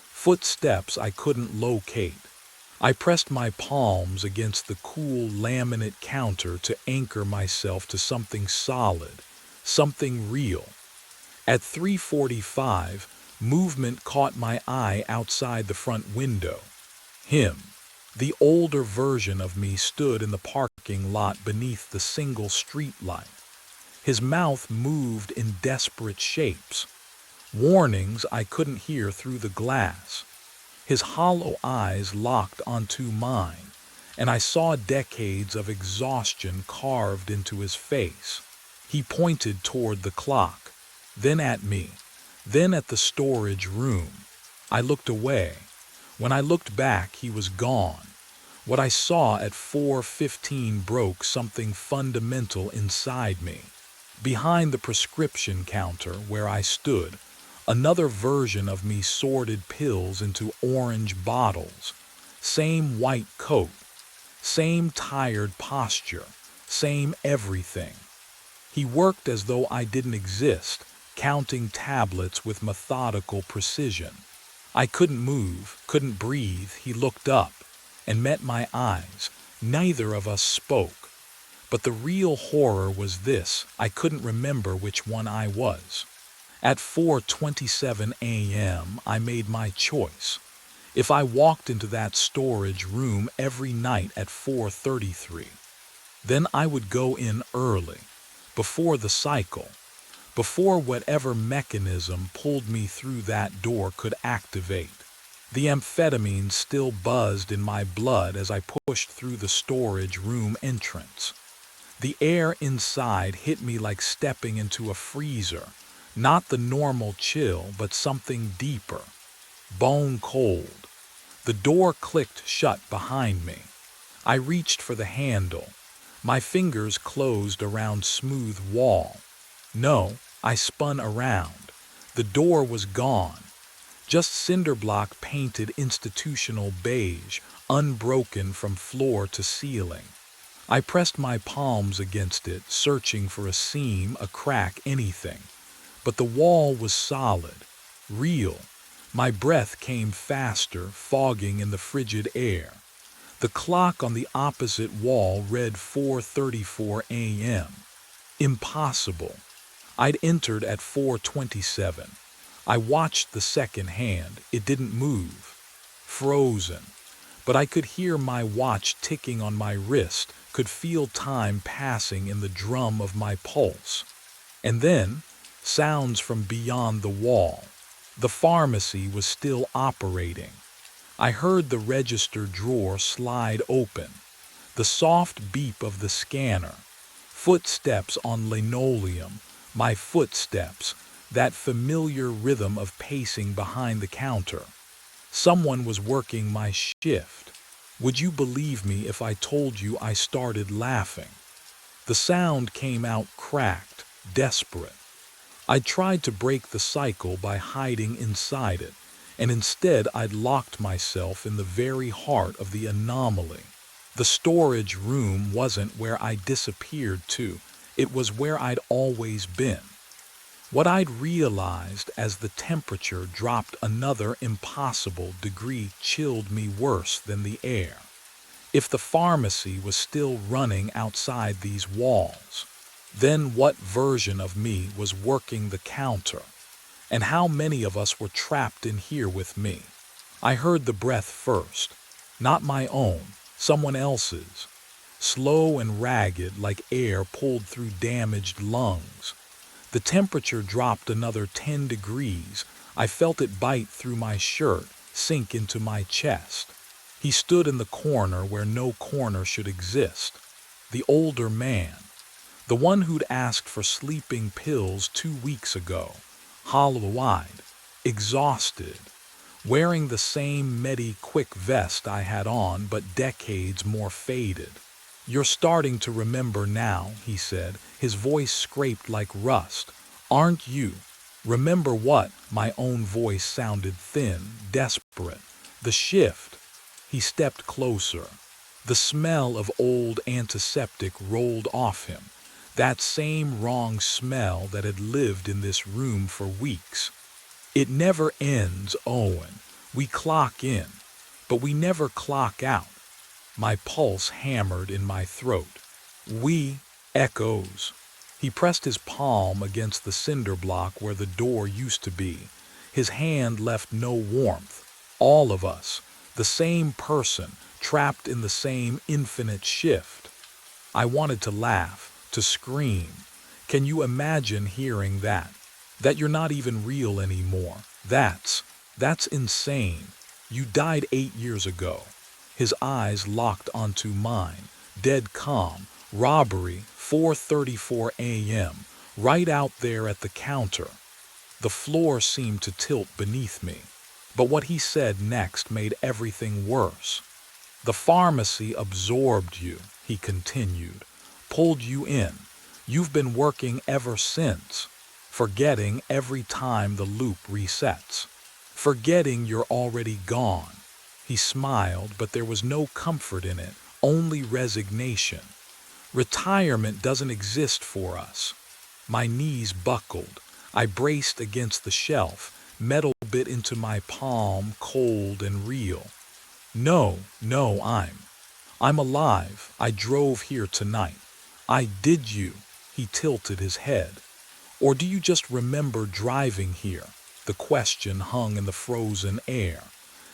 Footsteps I couldn't locate. I pressed my palms against the cool laminate counter to anchor myself to something solid, something real. At 3:45, Movement caught my eye outside the front window. Him, the older version of me, stood in the parking lot beneath the single street light. His mouth moved in desperate shapes, warnings I couldn't hear through the glass. His hollow eyes locked onto mine, and I saw decades of exhaustion carved into his face. He pointed toward the clock, then at me, then at the storage room. I looked away. When I looked back, he was gone. What I saw at 4:15 broke something fundamental inside me. Behind the prescription counter where I stood, another version of me sorted pills into orange bottles. Same white coat, same tired posture, same everything. He worked as though I didn't exist, counting tablets with methodical precision. I couldn't move, couldn't breathe. He looked up and met my eyes. Neither of us spoke. But the real horror was this: I couldn't remember which one I was. At 4:27 a.m., I made my choice. If I walked into that storage room every night at 4:33, then I would go in early, before the cycle, before whatever mechanism pulled me through that door could activate. The amphetamine still buzzed in my blood as I pushed through the storage room entrance. The air inside hit me like stepping into a freezer, not the normal chill, but something deeper, bone cold. The door clicked shut behind me. I reached for the handle. My fingers closed around smooth wall. No, I spun around. The door was gone. Just cinderblock painted institutional beige, unbroken from floor to ceiling. I pressed my palms against it, searching for a seam, a crack, anything. But the wall was solid, real. My breath came faster, fogging in the frigid air. The clock on the opposite wall read 4:34 a.m. Impossible. I'd entered at 4:27. I watched the second hand. It didn't move. Frozen. But I could hear my watch ticking on my wrist, could feel time passing in the drum of my pulse. And then, sounds from beyond the wall. The pharmacy was still operating. I heard the register drawer slide open, the soft beep of the scanner, footsteps on linoleum, my footsteps, that familiar rhythm of pacing behind the counter. Someone was working my shift. Would you believe me if I told you I started laughing? The sound came out cracked, desperate. I tried to break the cycle by hiding inside it, and instead I'd locked myself in the very heart of the anomaly. The storage room wasn't where I disappeared to, it was where I'd always been. What I'd realized as the temperature dropped another impossible degree chilled me worse than the air. If the pharmacy was still running outside these walls, then what version of me was working the counter? And how many of us were trapped in here with me? I heard the breath first, not my own, someone else's. Slow and ragged like air pulled through damaged lungs. The temperature dropped another 10 degrees. I felt it bite through my shirt, sink into my chest. He stood in the corner where no corner should exist. The older man, the one who'd asked for sleeping pills 2 weeks ago, hollow-eyed, exhausted, wearing the same Medi-Quick vest I had on but decades more faded. "You're starting to remember now," he said, his voice scraped like rust. "Aren't you?" "Remember what?" My own voice sounded thin, desperate. "The shift." He stepped closer. The smell of old antiseptic rolled off him, that same wrong smell that had lived in this room for weeks. "It never ends, Owen. We clock in, but we never clock out." My pulse hammered in my throat. "We," echoes. He pressed his palm against the cinder block where the door used to be, His hand left no warmth. All of us, the same person, trapped in the same infinite shift. I wanted to laugh, to scream. Can you imagine hearing that? That you're not even real anymore. That's insane. You died 8 years ago. His eyes locked onto mine, dead calm. Robbery, 4:34 a.m., right out there at the counter. The floor seemed to tilt beneath me. But what he said next made everything worse. The pharmacy absorbed you, he continued, pulled you in. You've been working ever since, forgetting every time the loop resets, forgetting you're already gone. He smiled, but there was no comfort in it, only resignation. Retirement doesn't exist for us. My knees buckled. I braced against the shelf, metal bit into my palm, cold and real. No, I'm alive. I drove here tonight. I did you. He tilted his head. Or do you just remember driving here? The question hung in the frozen air,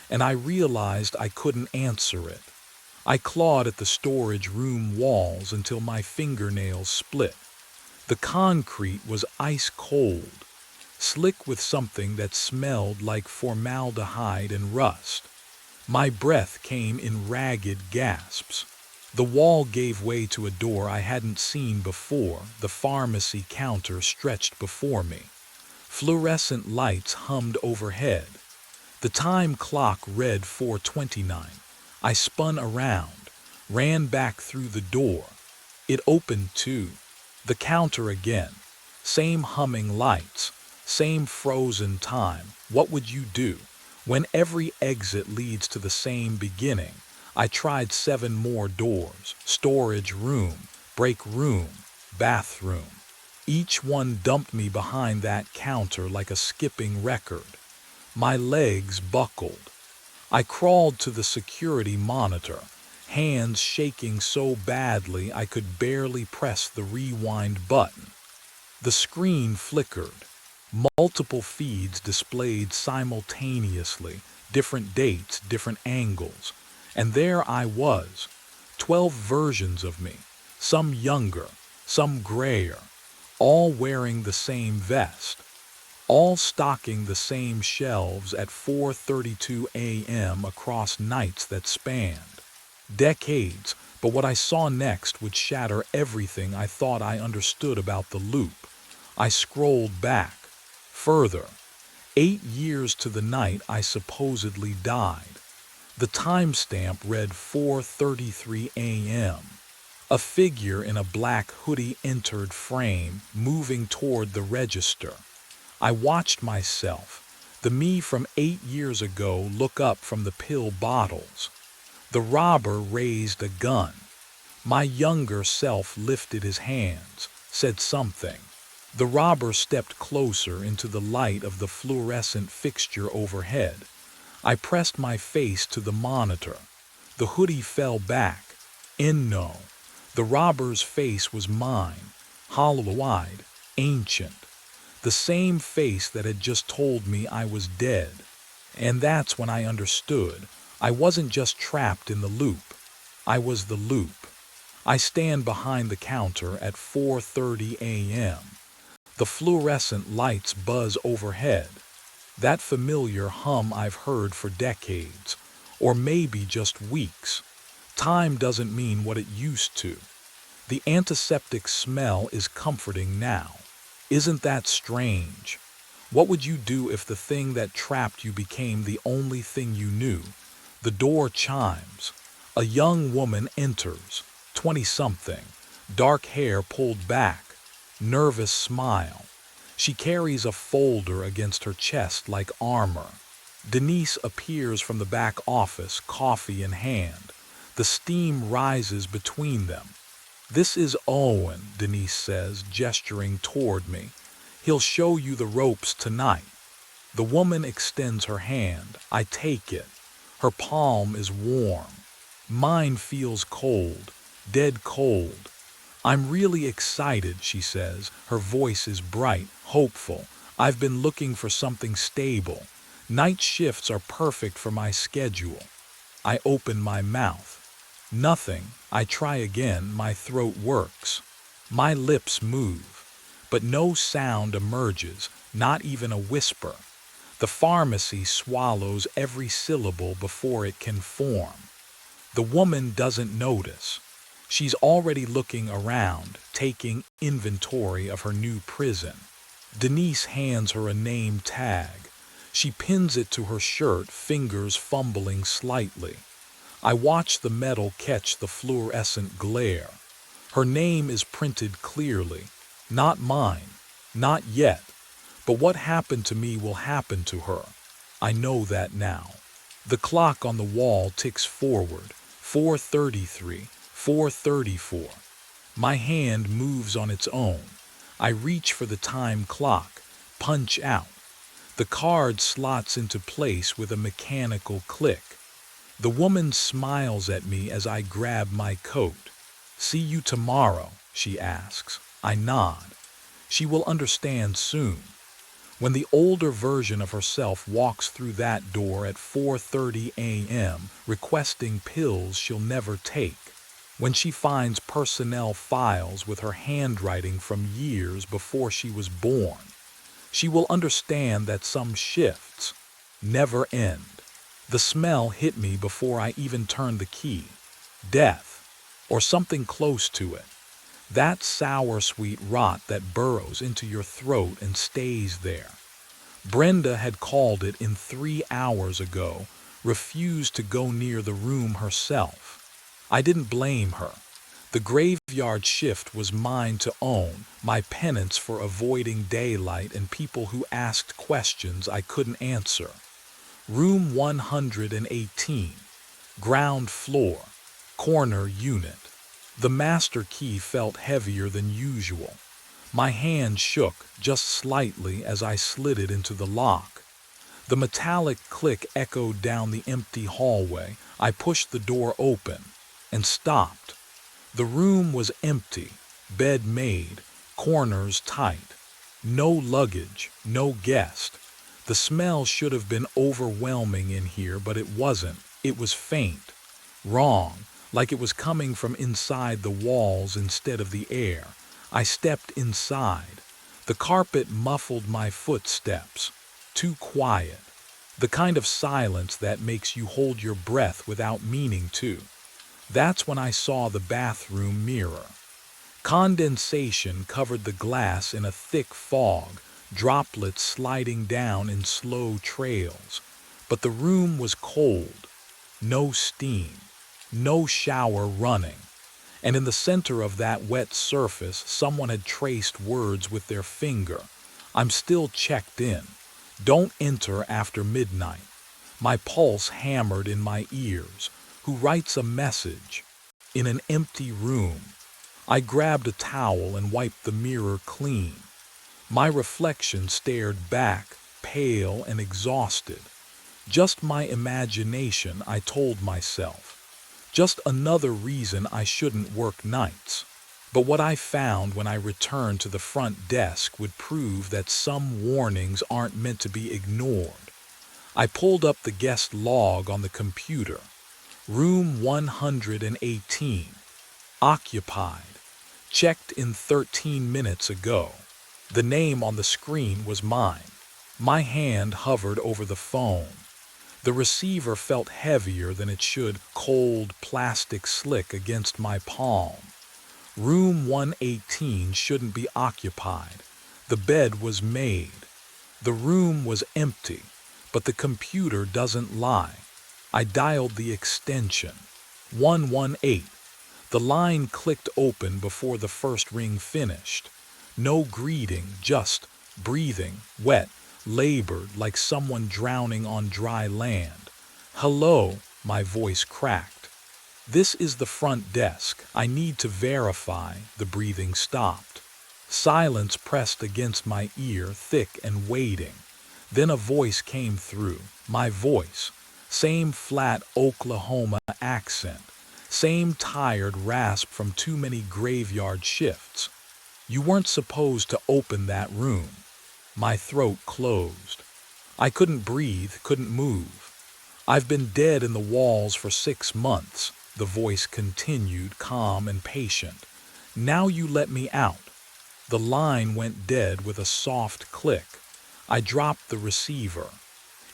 and I realized I couldn't answer it. I clawed at the storage room walls until my fingernails split. The concrete was ice cold, slick with something that smelled like formaldehyde and rust. My breath came in ragged gasps. The wall gave way to a door I hadn't seen before. The pharmacy counter stretched before me. Fluorescent lights hummed overhead. The time clock read 4:29. I spun around, ran back through the door. It opened too. The counter again. Same humming lights, same frozen time. What would you do? When every exit leads to the same beginning. I tried 7 more doors: storage room, break room, bathroom. Each one dumped me behind that counter like a skipping record. My legs buckled. I crawled to the security monitor, hands shaking so badly I could barely press the rewind button. The screen flickered. Multiple feeds displayed simultaneously, different dates, different angles. And there I was, 12 versions of me, some younger, some grayer, all wearing the same vest, all stocking the same shelves at 4:32 a.m. across nights that spanned decades. But what I saw next would shatter everything I thought I understood about the loop. I scrolled back, further, 8 years to the night I supposedly died. The timestamp read 4:33 a.m. A figure in a black hoodie entered frame, moving toward the register. I watched myself, the me from 8 years ago, look up from the pill bottles. The robber raised a gun. My younger self lifted his hands, said something. The robber stepped closer into the light of the fluorescent fixture overhead. I pressed my face to the monitor. The hoodie fell back. No. The robber's face was mine, hollow-eyed, ancient. The same face that had just told me I was dead. And that's when I understood. I wasn't just trapped in the loop. I was the loop. I stand behind the counter at 4:30 a.m. The fluorescent lights buzz overhead. That familiar hum I've heard for decades, or maybe just weeks. Time doesn't mean what it used to. The antiseptic smell is comforting now. Isn't that strange? What would you do if the thing that trapped you became the only thing you knew? The door chimes. A young woman enters, 20-something, dark hair pulled back, nervous smile. She carries a folder against her chest like armor. Denise appears from the back office, coffee in hand. The steam rises between them. "This is Owen," Denise says, gesturing toward me. "He'll show you the ropes tonight." The woman extends her hand. I take it. Her palm is warm. Mine feels cold, dead cold. "I'm really excited," she says. Her voice is bright, hopeful. I've been looking for something stable. Night shifts are perfect for my schedule. I open my mouth. Nothing. I try again. My throat works. My lips move. But no sound emerges, not even a whisper. The pharmacy swallows every syllable before it can form. The woman doesn't notice. She's already looking around, taking inventory of her new prison. Denise hands her a name tag. She pins it to her shirt, fingers fumbling slightly. I watch the metal catch the fluorescent glare. Her name is printed clearly. Not mine. Not yet. But what happened to me will happen to her. I know that now. The clock on the wall ticks forward. 4:33, 4:34. My hand moves on its own. I reach for the time clock, punch out. The card slots into place with a mechanical click. The woman smiles at me as I grab my coat. "See you tomorrow," she asks. I nod. She will understand soon. When the older version of herself walks through that door at 4:30 a.m. requesting pills she'll never take, when she finds personnel files with her handwriting from years before she was born, she will understand that some shifts never end. The smell hit me before I even turned the key. Death, or something close to it. That sour sweet rot that burrows into your throat and stays there. Brenda had called it in 3 hours ago, refused to go near the room herself. I didn't blame her. The graveyard shift was mine to own, my penance for avoiding daylight and people who asked questions I couldn't answer. Room 118, ground floor, corner unit. The master key felt heavier than usual. My hand shook just slightly as I slid it into the lock. The metallic click echoed down the empty hallway. I pushed the door open and stopped. The room was empty, bed made, corners tight. No luggage, no guest. The smell should have been overwhelming in here, but it wasn't. It was faint, wrong, like it was coming from inside the walls instead of the air. I stepped inside. The carpet muffled my footsteps. Too quiet. The kind of silence that makes you hold your breath without meaning to. That's when I saw the bathroom mirror. Condensation covered the glass in a thick fog, droplets sliding down in slow trails. But the room was cold. No steam. No shower running. And in the center of that wet surface, someone had traced words with their finger. I'm still checked in. Don't enter after midnight. My pulse hammered in my ears. Who writes a message? In an empty room. I grabbed a towel and wiped the mirror clean. My reflection stared back, pale and exhausted. Just my imagination, I told myself. Just another reason I shouldn't work nights. But what I found when I returned to the front desk would prove that some warnings aren't meant to be ignored. I pulled up the guest log on the computer. Room 118. Occupied. Checked in 13 minutes ago. The name on the screen was mine. My hand hovered over the phone. The receiver felt heavier than it should, cold plastic slick against my palm. Room 118 shouldn't be occupied. The bed was made. The room was empty, but the computer doesn't lie. I dialed the extension. 118. The line clicked open before the first ring finished. No greeting, just breathing, wet, labored like someone drowning on dry land. "Hello," my voice cracked. "This is the front desk. I need to verify." The breathing stopped. Silence pressed against my ear, thick and waiting. Then a voice came through. My voice. Same flat Oklahoma accent. Same tired rasp from too many graveyard shifts. "You weren't supposed to open that room." My throat closed. I couldn't breathe, couldn't move. I've been dead in the walls for 6 months, the voice continued, calm and patient. Now you let me out. The line went dead with a soft click. I dropped the receiver.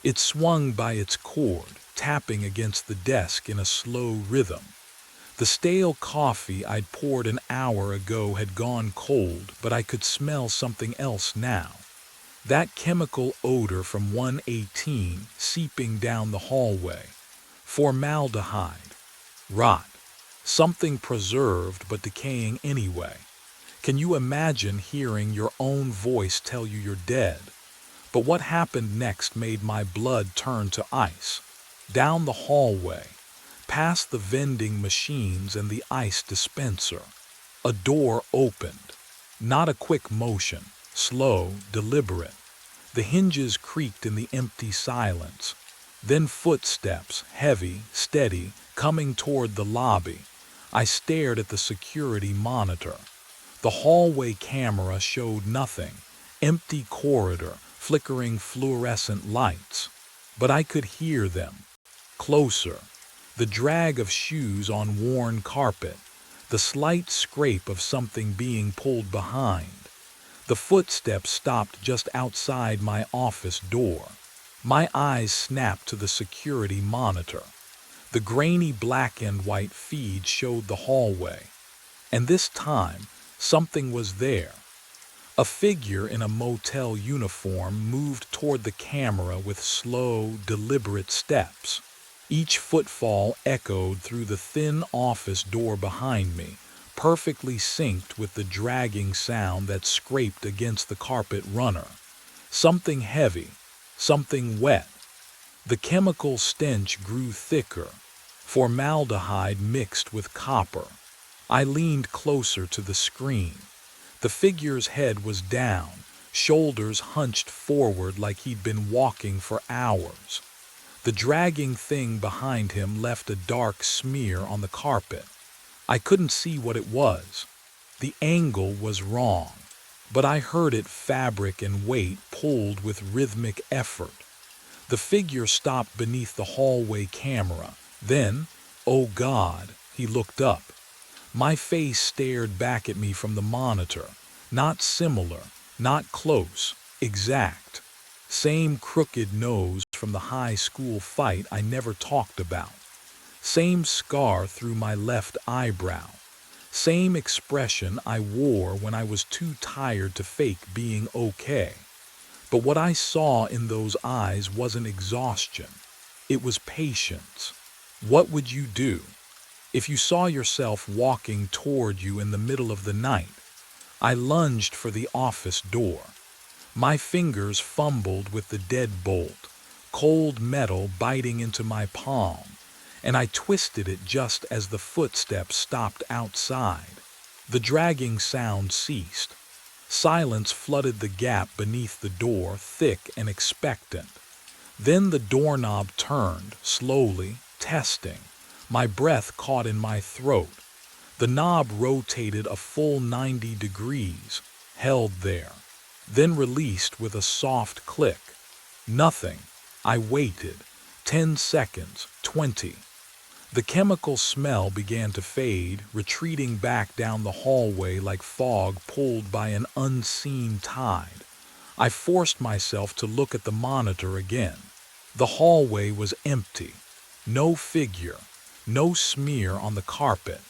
It swung by its cord, tapping against the desk in a slow rhythm. The stale coffee I'd poured an hour ago had gone cold, but I could smell something else now. That chemical odor from 118 seeping down the hallway. Formaldehyde. Rot. Something preserved but decaying anyway. Can you imagine hearing your own voice tell you you're dead? But what happened next made my blood turn to ice. Down the hallway, past the vending machines and the ice dispenser, a door opened. Not a quick motion, slow, deliberate. The hinges creaked in the empty silence. Then footsteps, heavy, steady, coming toward the lobby. I stared at the security monitor. The hallway camera showed nothing. Empty corridor, flickering fluorescent lights. But I could hear them. Closer. The drag of shoes on worn carpet. The slight scrape of something being pulled behind. The footsteps stopped just outside my office door. My eyes snapped to the security monitor. The grainy black and white feed showed the hallway. And this time, something was there. A figure in a motel uniform moved toward the camera with slow, deliberate steps. Each footfall echoed through the thin office door behind me, perfectly synced with the dragging sound that scraped against the carpet runner. Something heavy, something wet. The chemical stench grew thicker, formaldehyde mixed with copper. I leaned closer to the screen. The figure's head was down, shoulders hunched forward like he'd been walking for hours. The dragging thing behind him left a dark smear on the carpet. I couldn't see what it was. The angle was wrong, but I heard it fabric and weight pulled with rhythmic effort. The figure stopped beneath the hallway camera. Then, oh God, he looked up. My face stared back at me from the monitor. Not similar, not close, exact. Same crooked nose from the high school fight I never talked about. Same scar through my left eyebrow. Same expression I wore when I was too tired to fake being okay. But what I saw in those eyes wasn't exhaustion. It was patience. What would you do if you saw yourself walking toward you in the middle of the night? I lunged for the office door. My fingers fumbled with the deadbolt, cold metal biting into my palm, and I twisted it just as the footsteps stopped outside. The dragging sound ceased. Silence flooded the gap beneath the door, thick and expectant. Then the doorknob turned, slowly, testing. My breath caught in my throat. The knob rotated a full 90 degrees, held there, then released with a soft click. Nothing. I waited. 10 seconds, 20. The chemical smell began to fade, retreating back down the hallway like fog pulled by an unseen tide. I forced myself to look at the monitor again. The hallway was empty. No figure, no smear on the carpet,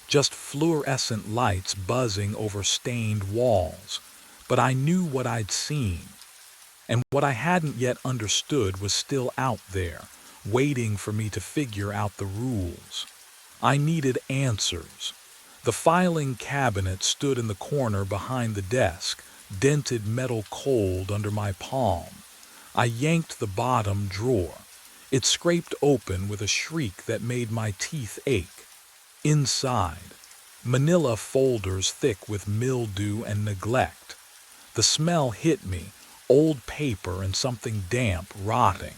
just fluorescent lights buzzing over stained walls. But I knew what I'd seen, and what I hadn't yet understood was still out there, waiting for me to figure out the rules. I needed answers. The filing cabinet stood in the corner behind the desk, dented metal cold under my palm. I yanked the bottom drawer. It scraped open with a shriek that made my teeth ache. Inside, manila folders thick with mildew and neglect. The smell hit me, old paper and something damp rotting.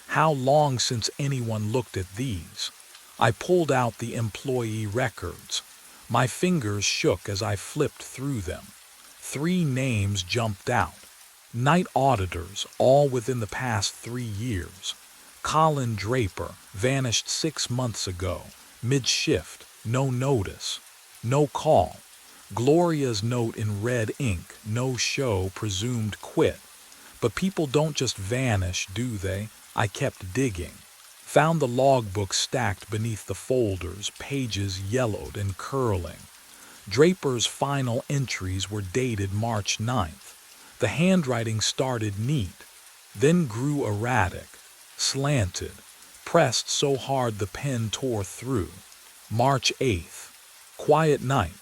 How long since anyone looked at these? I pulled out the employee records. My fingers shook as I flipped through them. 3 names jumped out. Night auditors, all within the past 3 years. Colin Draper vanished 6 months ago, mid-shift, no notice, no call. Gloria's note in red ink, no show, presumed quit. But people don't just vanish, do they? I kept digging. Found the logbook stacked beneath the folders, pages yellowed and curling. Draper's final entries were dated March 9th. The handwriting started neat, then grew erratic, slanted, pressed so hard the pen tore through. March 8th. Quiet night.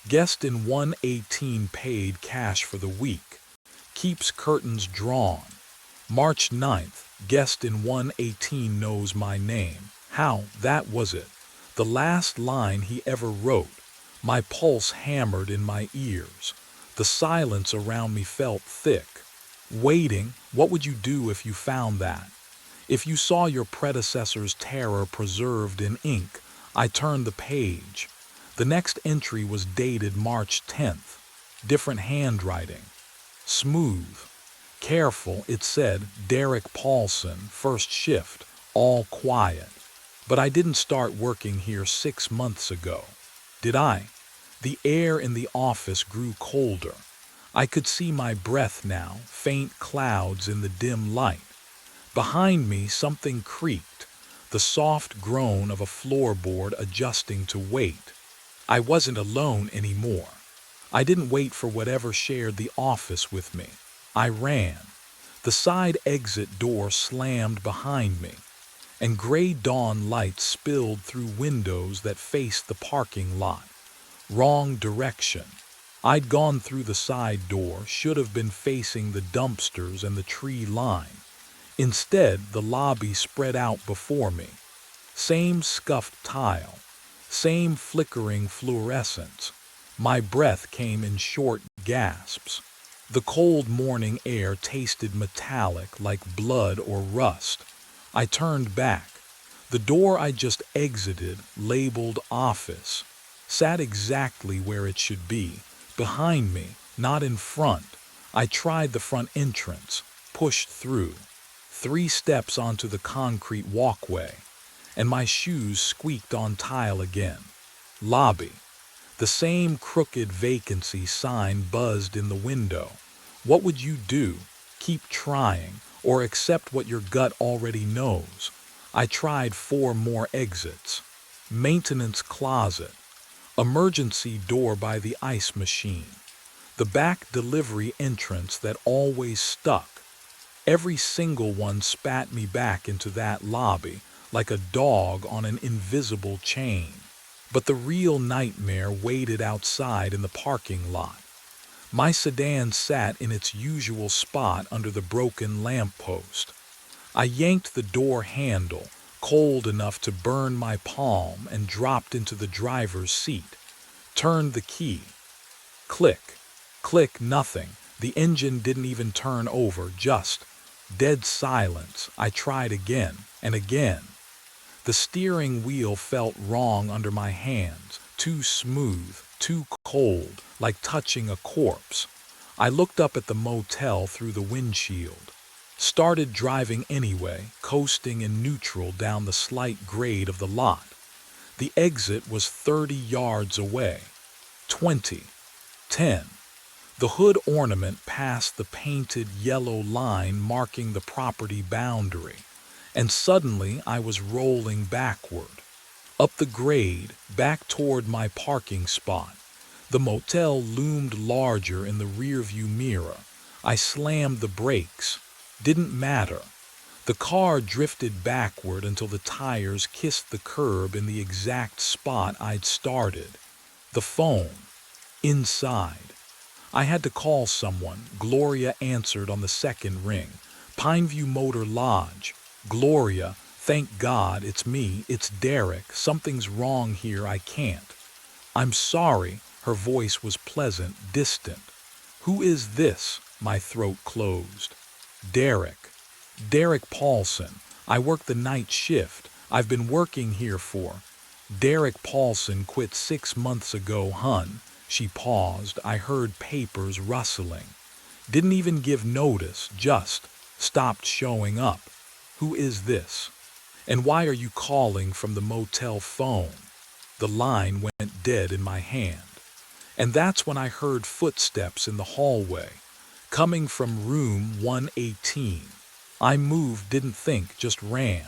Guest in 118 paid cash for the week. Keeps curtains drawn. March 9th. Guest in 118 knows my name. How? That was it. The last line he ever wrote. My pulse hammered in my ears. The silence around me felt thick. Waiting, what would you do if you found that? If you saw your predecessor's terror preserved in ink, I turned the page. The next entry was dated March 10th. Different handwriting. Smooth. Careful, it said, Derek Paulson, first shift, all quiet. But I didn't start working here 6 months ago. Did I? The air in the office grew colder. I could see my breath now, faint clouds in the dim light. Behind me, something creaked, the soft groan of a floorboard adjusting to weight. I wasn't alone anymore. I didn't wait for whatever shared the office with me. I ran. The side exit door slammed behind me, and gray dawn light spilled through windows that faced the parking lot. Wrong direction. I'd gone through the side door, should have been facing the dumpsters and the tree line. Instead, the lobby spread out before me. Same scuffed tile, same flickering fluorescence. My breath came in short gasps. The cold morning air tasted metallic like blood or rust. I turned back. The door I just exited, labeled office, sat exactly where it should be, behind me, not in front. I tried the front entrance, pushed through. 3 steps onto the concrete walkway, and my shoes squeaked on tile again. Lobby. The same crooked vacancy sign buzzed in the window. What would you do? Keep trying, or accept what your gut already knows? I tried 4 more exits. Maintenance closet. Emergency door by the ice machine. The back delivery entrance that always stuck. Every single one spat me back into that lobby like a dog on an invisible chain. But the real nightmare waited outside in the parking lot. My sedan sat in its usual spot under the broken lamppost. I yanked the door handle, cold enough to burn my palm, and dropped into the driver's seat. Turned the key. Click. Click, nothing. The engine didn't even turn over, just dead silence. I tried again and again. The steering wheel felt wrong under my hands, too smooth, too cold, like touching a corpse. I looked up at the motel through the windshield. Started driving anyway, coasting in neutral down the slight grade of the lot. The exit was 30 yards away. 20. 10. The hood ornament passed the painted yellow line marking the property boundary, and suddenly I was rolling backward. Up the grade, back toward my parking spot. The motel loomed larger in the rearview mirror. I slammed the brakes. Didn't matter. The car drifted backward until the tires kissed the curb in the exact spot I'd started. The phone. Inside. I had to call someone. Gloria answered on the second ring. Pineview Motor Lodge. Gloria, thank God, it's me, it's Derek. Something's wrong here, I can't. I'm sorry. Her voice was pleasant, distant. Who is this? My throat closed. Derek. Derek Paulson. I work the night shift. I've been working here for. Derek Paulson quit 6 months ago, hun. She paused. I heard papers rustling. Didn't even give notice, just stopped showing up. Who is this? And why are you calling from the motel phone? The line went dead in my hand. And that's when I heard footsteps in the hallway, coming from room 118. I moved, didn't think, just ran.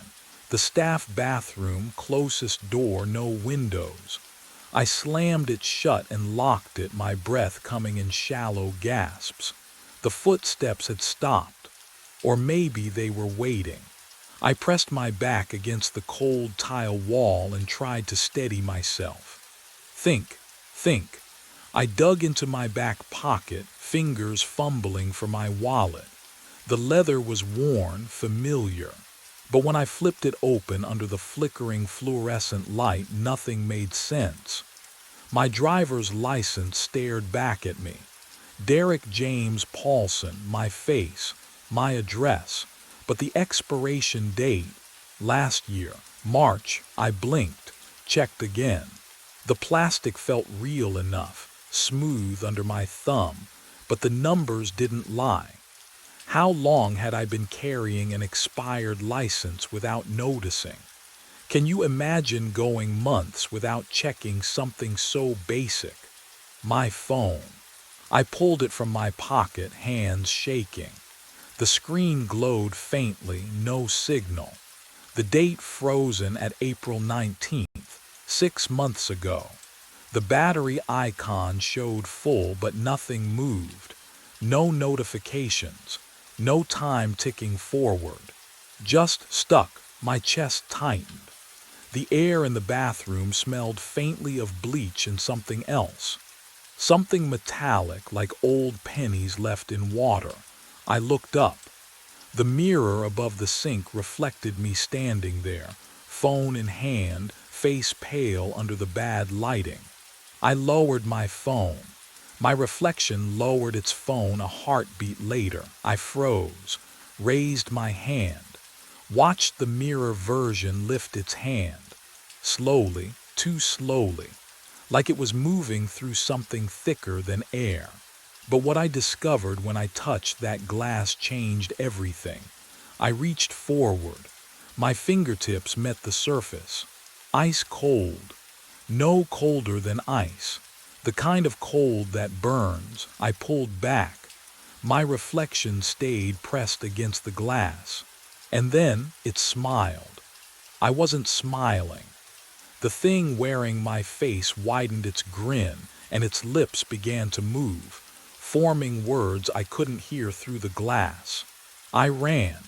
The staff bathroom, closest door, no windows. I slammed it shut and locked it, my breath coming in shallow gasps. The footsteps had stopped, or maybe they were waiting. I pressed my back against the cold tile wall and tried to steady myself. Think. I dug into my back pocket, fingers fumbling for my wallet. The leather was worn, familiar. But when I flipped it open under the flickering fluorescent light, nothing made sense. My driver's license stared back at me. Derek James Paulson, my face, my address, but the expiration date, last year, March. I blinked, checked again. The plastic felt real enough, smooth under my thumb, but the numbers didn't lie. How long had I been carrying an expired license without noticing? Can you imagine going months without checking something so basic? My phone. I pulled it from my pocket, hands shaking. The screen glowed faintly, no signal. The date frozen at April 19th, 6 months ago. The battery icon showed full, but nothing moved. No notifications. No time ticking forward. Just stuck, my chest tightened. The air in the bathroom smelled faintly of bleach and something else. Something metallic, like old pennies left in water. I looked up. The mirror above the sink reflected me standing there, phone in hand, face pale under the bad lighting. I lowered my phone. My reflection lowered its phone a heartbeat later. I froze, raised my hand, watched the mirror version lift its hand. Slowly, too slowly, like it was moving through something thicker than air. But what I discovered when I touched that glass changed everything. I reached forward. My fingertips met the surface. Ice cold. No colder than ice. The kind of cold that burns. I pulled back. My reflection stayed pressed against the glass. And then it smiled. I wasn't smiling. The thing wearing my face widened its grin, and its lips began to move, forming words I couldn't hear through the glass. I ran.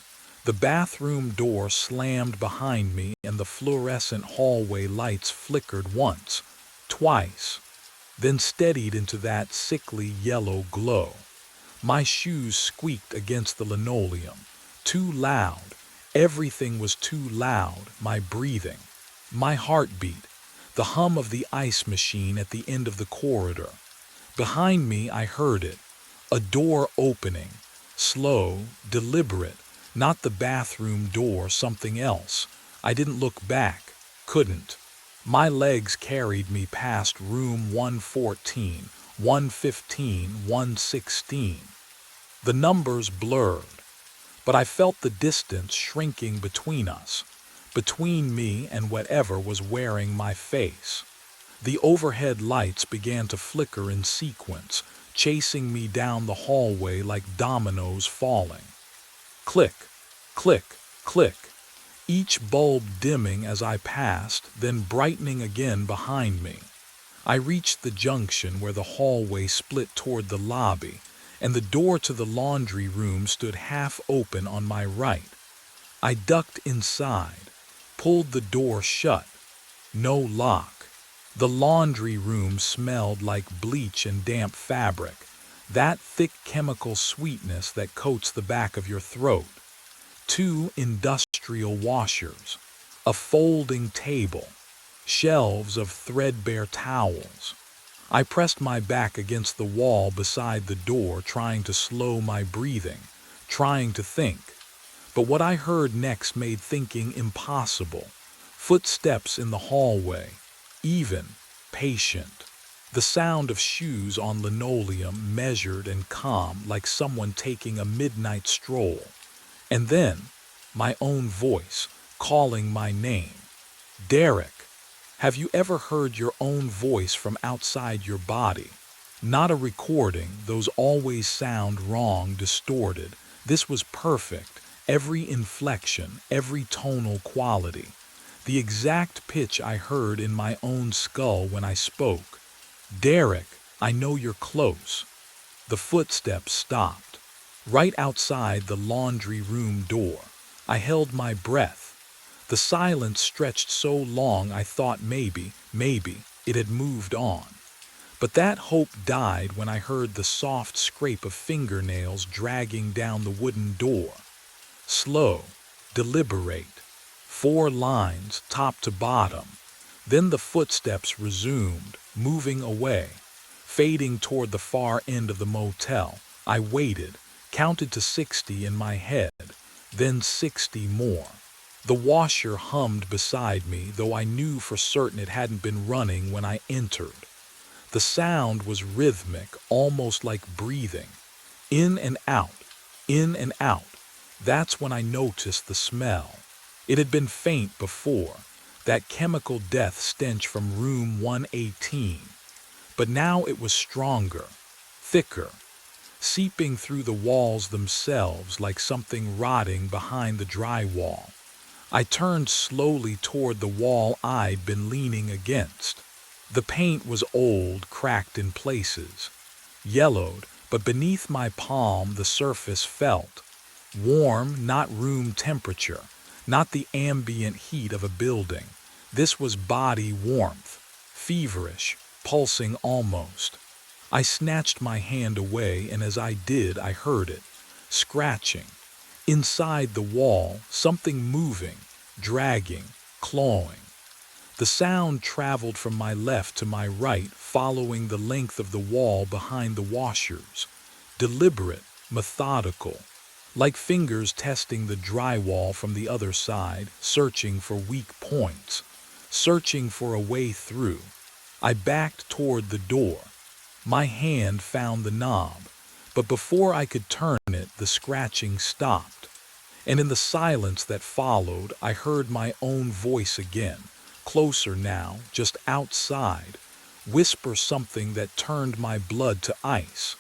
The bathroom door slammed behind me, and the fluorescent hallway lights flickered once, twice, then steadied into that sickly yellow glow. My shoes squeaked against the linoleum. Too loud. Everything was too loud. My breathing. My heartbeat. The hum of the ice machine at the end of the corridor. Behind me I heard it. A door opening. Slow, deliberate. Not the bathroom door, something else. I didn't look back. Couldn't. My legs carried me past room 114, 115, 116. The numbers blurred, but I felt the distance shrinking between us, between me and whatever was wearing my face. The overhead lights began to flicker in sequence, chasing me down the hallway like dominoes falling. Click, click, click. Each bulb dimming as I passed, then brightening again behind me. I reached the junction where the hallway split toward the lobby, and the door to the laundry room stood half open on my right. I ducked inside, pulled the door shut. No lock. The laundry room smelled like bleach and damp fabric, that thick chemical sweetness that coats the back of your throat. 2 industrial washers, a folding table, shelves of threadbare towels. I pressed my back against the wall beside the door, trying to slow my breathing, trying to think. But what I heard next made thinking impossible. Footsteps in the hallway, even, patient. The sound of shoes on linoleum, measured and calm, like someone taking a midnight stroll. And then, my own voice, calling my name. Derek. Have you ever heard your own voice from outside your body? Not a recording, those always sound wrong, distorted. This was perfect, every inflection, every tonal quality. The exact pitch I heard in my own skull when I spoke. Derek, I know you're close. The footsteps stopped. Right outside the laundry room door. I held my breath. The silence stretched so long I thought maybe it had moved on. But that hope died when I heard the soft scrape of fingernails dragging down the wooden door. Slow, deliberate. 4 lines, top to bottom. Then the footsteps resumed, moving away, fading toward the far end of the motel. I waited, counted to 60 in my head, then 60 more. The washer hummed beside me, though I knew for certain it hadn't been running when I entered. The sound was rhythmic, almost like breathing. In and out, in and out. That's when I noticed the smell. It had been faint before, that chemical death stench from room 118. But now it was stronger, thicker, seeping through the walls themselves like something rotting behind the drywall. I turned slowly toward the wall I'd been leaning against. The paint was old, cracked in places, yellowed, but beneath my palm the surface felt warm, not room temperature, not the ambient heat of a building. This was body warmth, feverish, pulsing almost. I snatched my hand away, and as I did, I heard it, scratching. Inside the wall, something moving, dragging, clawing. The sound traveled from my left to my right, following the length of the wall behind the washers. Deliberate, methodical, like fingers testing the drywall from the other side, searching for weak points, searching for a way through. I backed toward the door. My hand found the knob, but before I could turn it, the scratching stopped. And in the silence that followed, I heard my own voice again, closer now, just outside, whisper something that turned my blood to ice.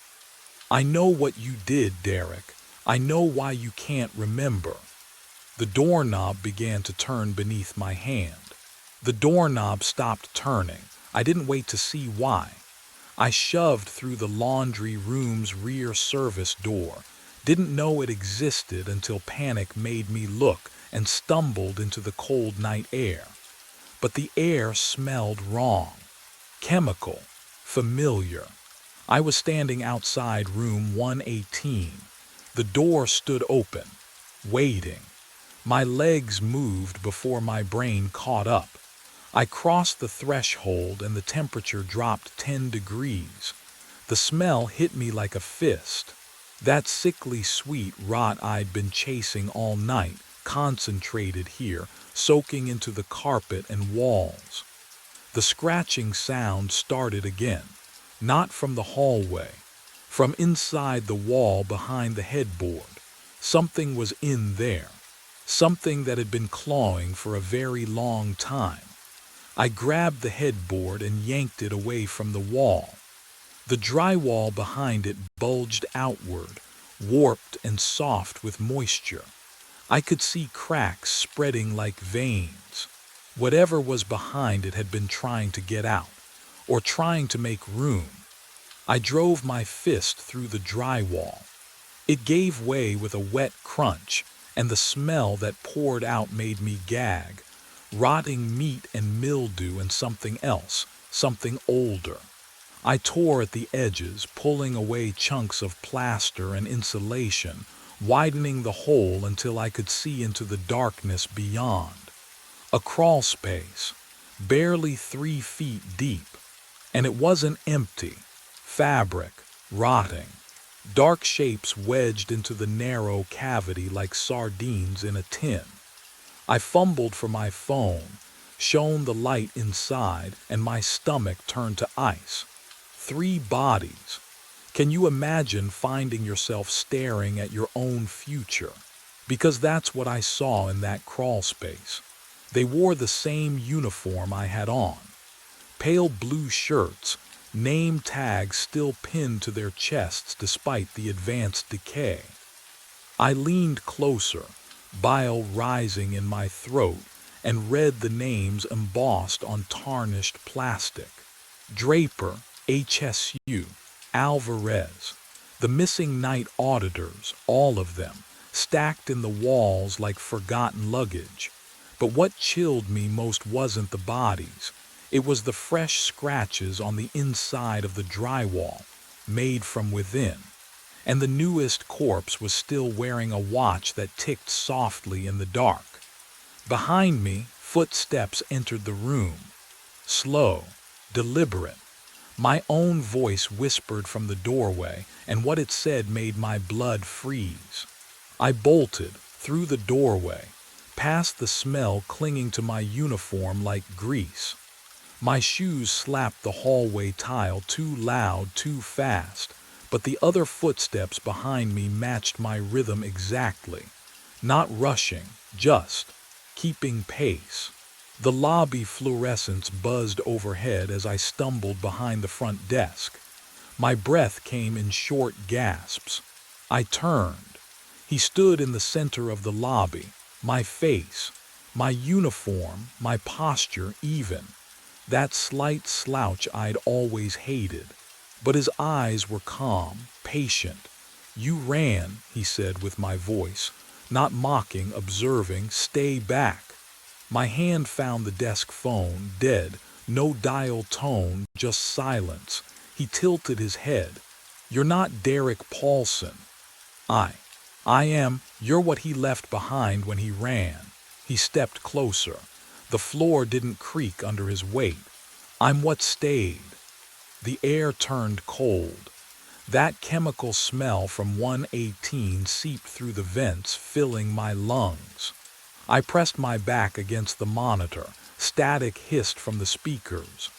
I know what you did, Derek. I know why you can't remember. The doorknob began to turn beneath my hand. The doorknob stopped turning. I didn't wait to see why. I shoved through the laundry room's rear service door. Didn't know it existed until panic made me look, and stumbled into the cold night air. But the air smelled wrong. Chemical. Familiar. I was standing outside room 118. The door stood open, waiting. My legs moved before my brain caught up. I crossed the threshold and the temperature dropped 10 degrees. The smell hit me like a fist. That sickly sweet rot I'd been chasing all night, concentrated here, soaking into the carpet and walls. The scratching sound started again, not from the hallway, from inside the wall behind the headboard. Something was in there, something that had been clawing for a very long time. I grabbed the headboard and yanked it away from the wall. The drywall behind it bulged outward, warped and soft with moisture. I could see cracks spreading like veins. Whatever was behind it had been trying to get out, or trying to make room. I drove my fist through the drywall. It gave way with a wet crunch, and the smell that poured out made me gag. Rotting meat and mildew and something else, something older. I tore at the edges, pulling away chunks of plaster and insulation, widening the hole until I could see into the darkness beyond. A crawl space, barely 3 feet deep. And it wasn't empty. Fabric, rotting. Dark shapes wedged into the narrow cavity like sardines in a tin. I fumbled for my phone, shone the light inside, and my stomach turned to ice. 3 bodies. Can you imagine finding yourself staring at your own future? Because that's what I saw in that crawl space. They wore the same uniform I had on. Pale blue shirts, name tags still pinned to their chests despite the advanced decay. I leaned closer, bile rising in my throat, and read the names embossed on tarnished plastic. Draper, HSU, Alvarez. The missing night auditors, all of them, stacked in the walls like forgotten luggage. But what chilled me most wasn't the bodies. It was the fresh scratches on the inside of the drywall, made from within. And the newest corpse was still wearing a watch that ticked softly in the dark. Behind me, footsteps entered the room. Slow, deliberate. My own voice whispered from the doorway, and what it said made my blood freeze. I bolted, through the doorway, past the smell clinging to my uniform like grease. My shoes slapped the hallway tile too loud, too fast, but the other footsteps behind me matched my rhythm exactly. Not rushing, just keeping pace. The lobby fluorescents buzzed overhead as I stumbled behind the front desk. My breath came in short gasps. I turned. He stood in the center of the lobby, my face, my uniform, my posture even. That slight slouch I'd always hated. But his eyes were calm, patient. "You ran," he said with my voice, not mocking, observing, "Stay back." My hand found the desk phone, dead, no dial tone, just silence. He tilted his head. "You're not Derek Paulson." I am. You're what he left behind when he ran." He stepped closer. The floor didn't creak under his weight. "I'm what stayed." The air turned cold. That chemical smell from 118 seeped through the vents, filling my lungs. I pressed my back against the monitor. Static hissed from the speakers.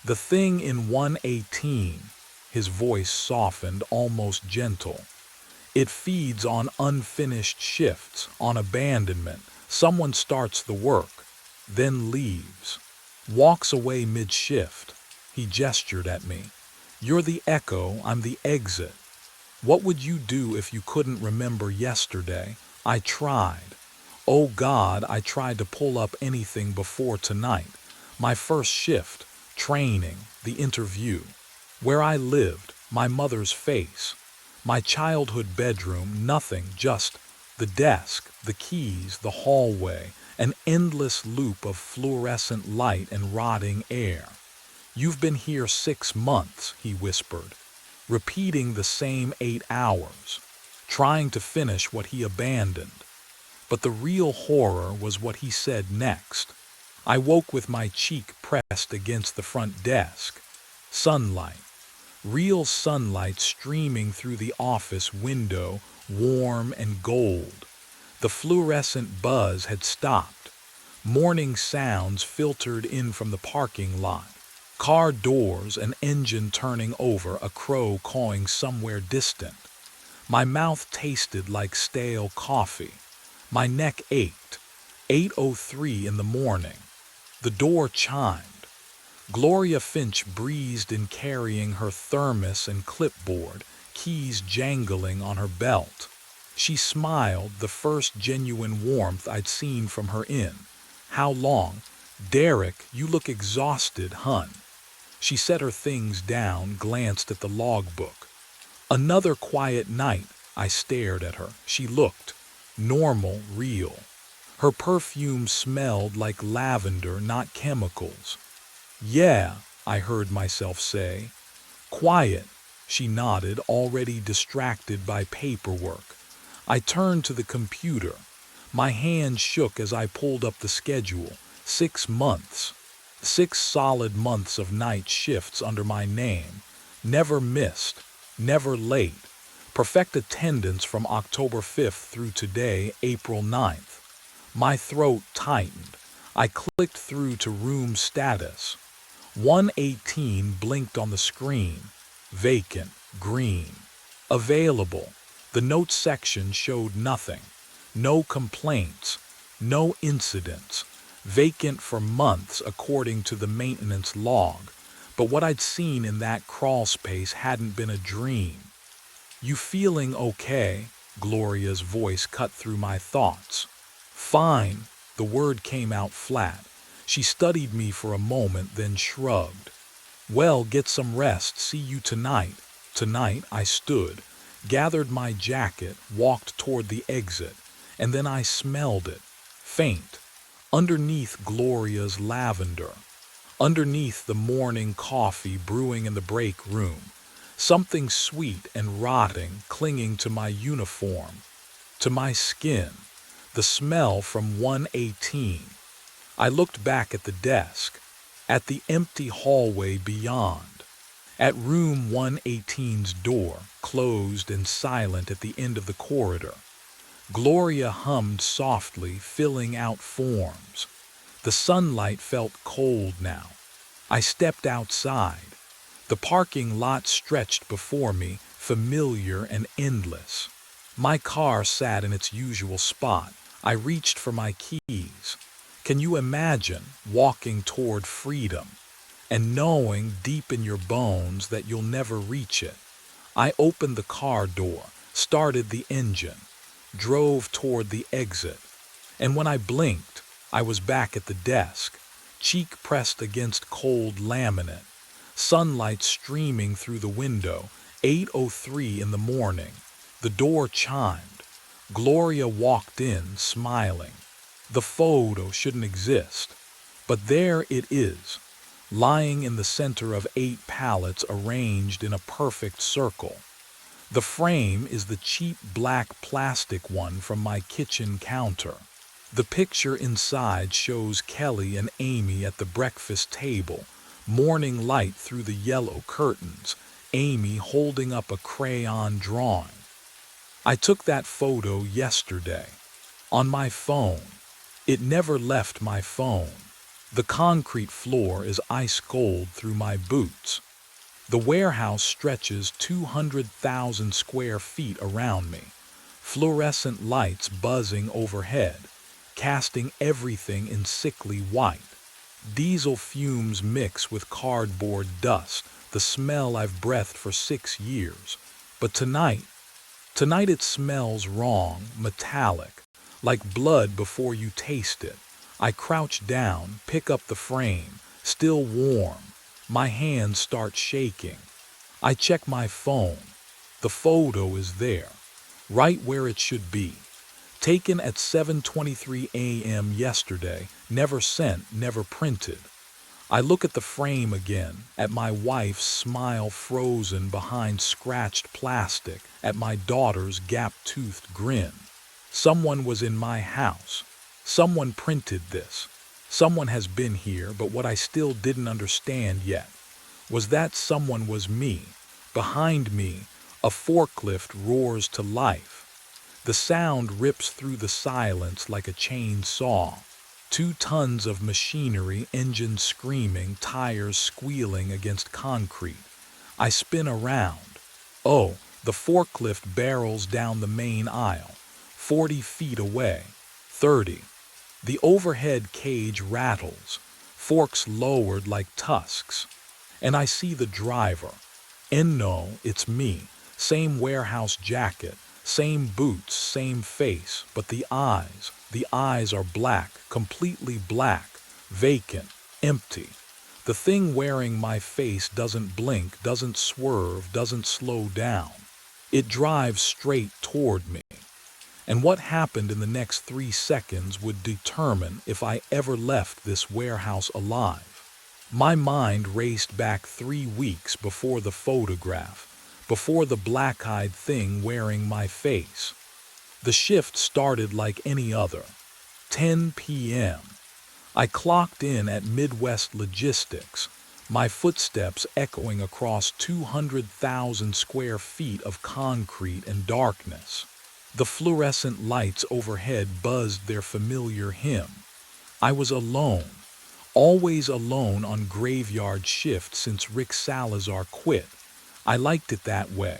"The thing in 118, his voice softened, almost gentle. "It feeds on unfinished shifts, on abandonment. Someone starts the work, then leaves. Walks away mid-shift." He gestured at me. "You're the echo, I'm the exit. What would you do if you couldn't remember yesterday?" I tried. Oh God, I tried to pull up anything before tonight. My first shift, training, the interview. Where I lived, my mother's face. My childhood bedroom, nothing, just the desk, the keys, the hallway, an endless loop of fluorescent light and rotting air. "You've been here 6 months," he whispered, repeating the same 8 hours, trying to finish what he abandoned. But the real horror was what he said next. I woke with my cheek pressed against the front desk. Sunlight. Real sunlight streaming through the office window, warm and gold. The fluorescent buzz had stopped. Morning sounds filtered in from the parking lot. Car doors, an engine turning over, a crow cawing somewhere distant. My mouth tasted like stale coffee. My neck ached. 8:03 in the morning. The door chimed. Gloria Finch breezed in carrying her thermos and clipboard, keys jangling on her belt. She smiled, the first genuine warmth I'd seen from her in. "How long?" "Derek, you look exhausted, hun." She set her things down, glanced at the logbook. "Another quiet night." I stared at her. She looked normal, real. Her perfume smelled like lavender, not chemicals. "Yeah," I heard myself say. "Quiet." She nodded, already distracted by paperwork. I turned to the computer. My hand shook as I pulled up the schedule. 6 months. 6 solid months of night shifts under my name. Never missed. Never late. Perfect attendance from October 5th through today, April 9th. My throat tightened. I clicked through to room status. 118 blinked on the screen. vacant, green. Available. The notes section showed nothing. No complaints, no incidents. Vacant for months according to the maintenance log. But what I'd seen in that crawl space hadn't been a dream. "You feeling okay?" Gloria's voice cut through my thoughts. "Fine." The word came out flat. She studied me for a moment, then shrugged. "Well, get some rest. See you tonight." Tonight I stood, gathered my jacket, walked toward the exit, and then I smelled it. Faint. Underneath Gloria's lavender. Underneath the morning coffee brewing in the break room. Something sweet and rotting clinging to my uniform, to my skin. The smell from 118. I looked back at the desk, at the empty hallway beyond, at room 118's door, closed and silent at the end of the corridor. Gloria hummed softly, filling out forms. The sunlight felt cold now. I stepped outside. The parking lot stretched before me, familiar and endless. My car sat in its usual spot. I reached for my keys. Can you imagine walking toward freedom and knowing deep in your bones that you'll never reach it? I opened the car door, started the engine, drove toward the exit, and when I blinked, I was back at the desk, cheek pressed against cold laminate, sunlight streaming through the window. 8:03 in the morning. The door chimed. Gloria walked in, smiling. The photo shouldn't exist, but there it is, lying in the center of 8 pallets arranged in a perfect circle. The frame is the cheap black plastic one from my kitchen counter. The picture inside shows Kelly and Amy at the breakfast table, morning light through the yellow curtains, Amy holding up a crayon drawing. I took that photo yesterday, on my phone. It never left my phone. The concrete floor is ice cold through my boots. The warehouse stretches 200,000 square feet around me, fluorescent lights buzzing overhead, casting everything in sickly white. Diesel fumes mix with cardboard dust, the smell I've breathed for 6 years. But tonight it smells wrong, metallic, like blood before you taste it. I crouch down, pick up the frame, still warm. My hands start shaking. I check my phone. The photo is there, right where it should be. Taken at 7:23 a.m. yesterday, never sent, never printed. I look at the frame again, at my wife's smile frozen behind scratched plastic, at my daughter's gap-toothed grin. Someone was in my house. Someone printed this. Someone has been here, but what I still didn't understand yet was that someone was me. Behind me, a forklift roars to life. The sound rips through the silence like a chainsaw. 2 tons of machinery, engines screaming, tires squealing against concrete. I spin around. Oh, the forklift barrels down the main aisle, 40 feet away, 30. The overhead cage rattles, forks lowered like tusks. And I see the driver. And no, it's me. Same warehouse jacket, same boots, same face, but the eyes are black, completely black, vacant, empty. The thing wearing my face doesn't blink, doesn't swerve, doesn't slow down. It drives straight toward me. And what happened in the next 3 seconds would determine if I ever left this warehouse alive. My mind raced back 3 weeks before the photograph, before the black-eyed thing wearing my face. The shift started like any other. 10 p.m. I clocked in at Midwest Logistics, my footsteps echoing across 200,000 square feet of concrete and darkness. The fluorescent lights overhead buzzed their familiar hymn. I was alone, always alone on graveyard shift since Rick Salazar quit. I liked it that way.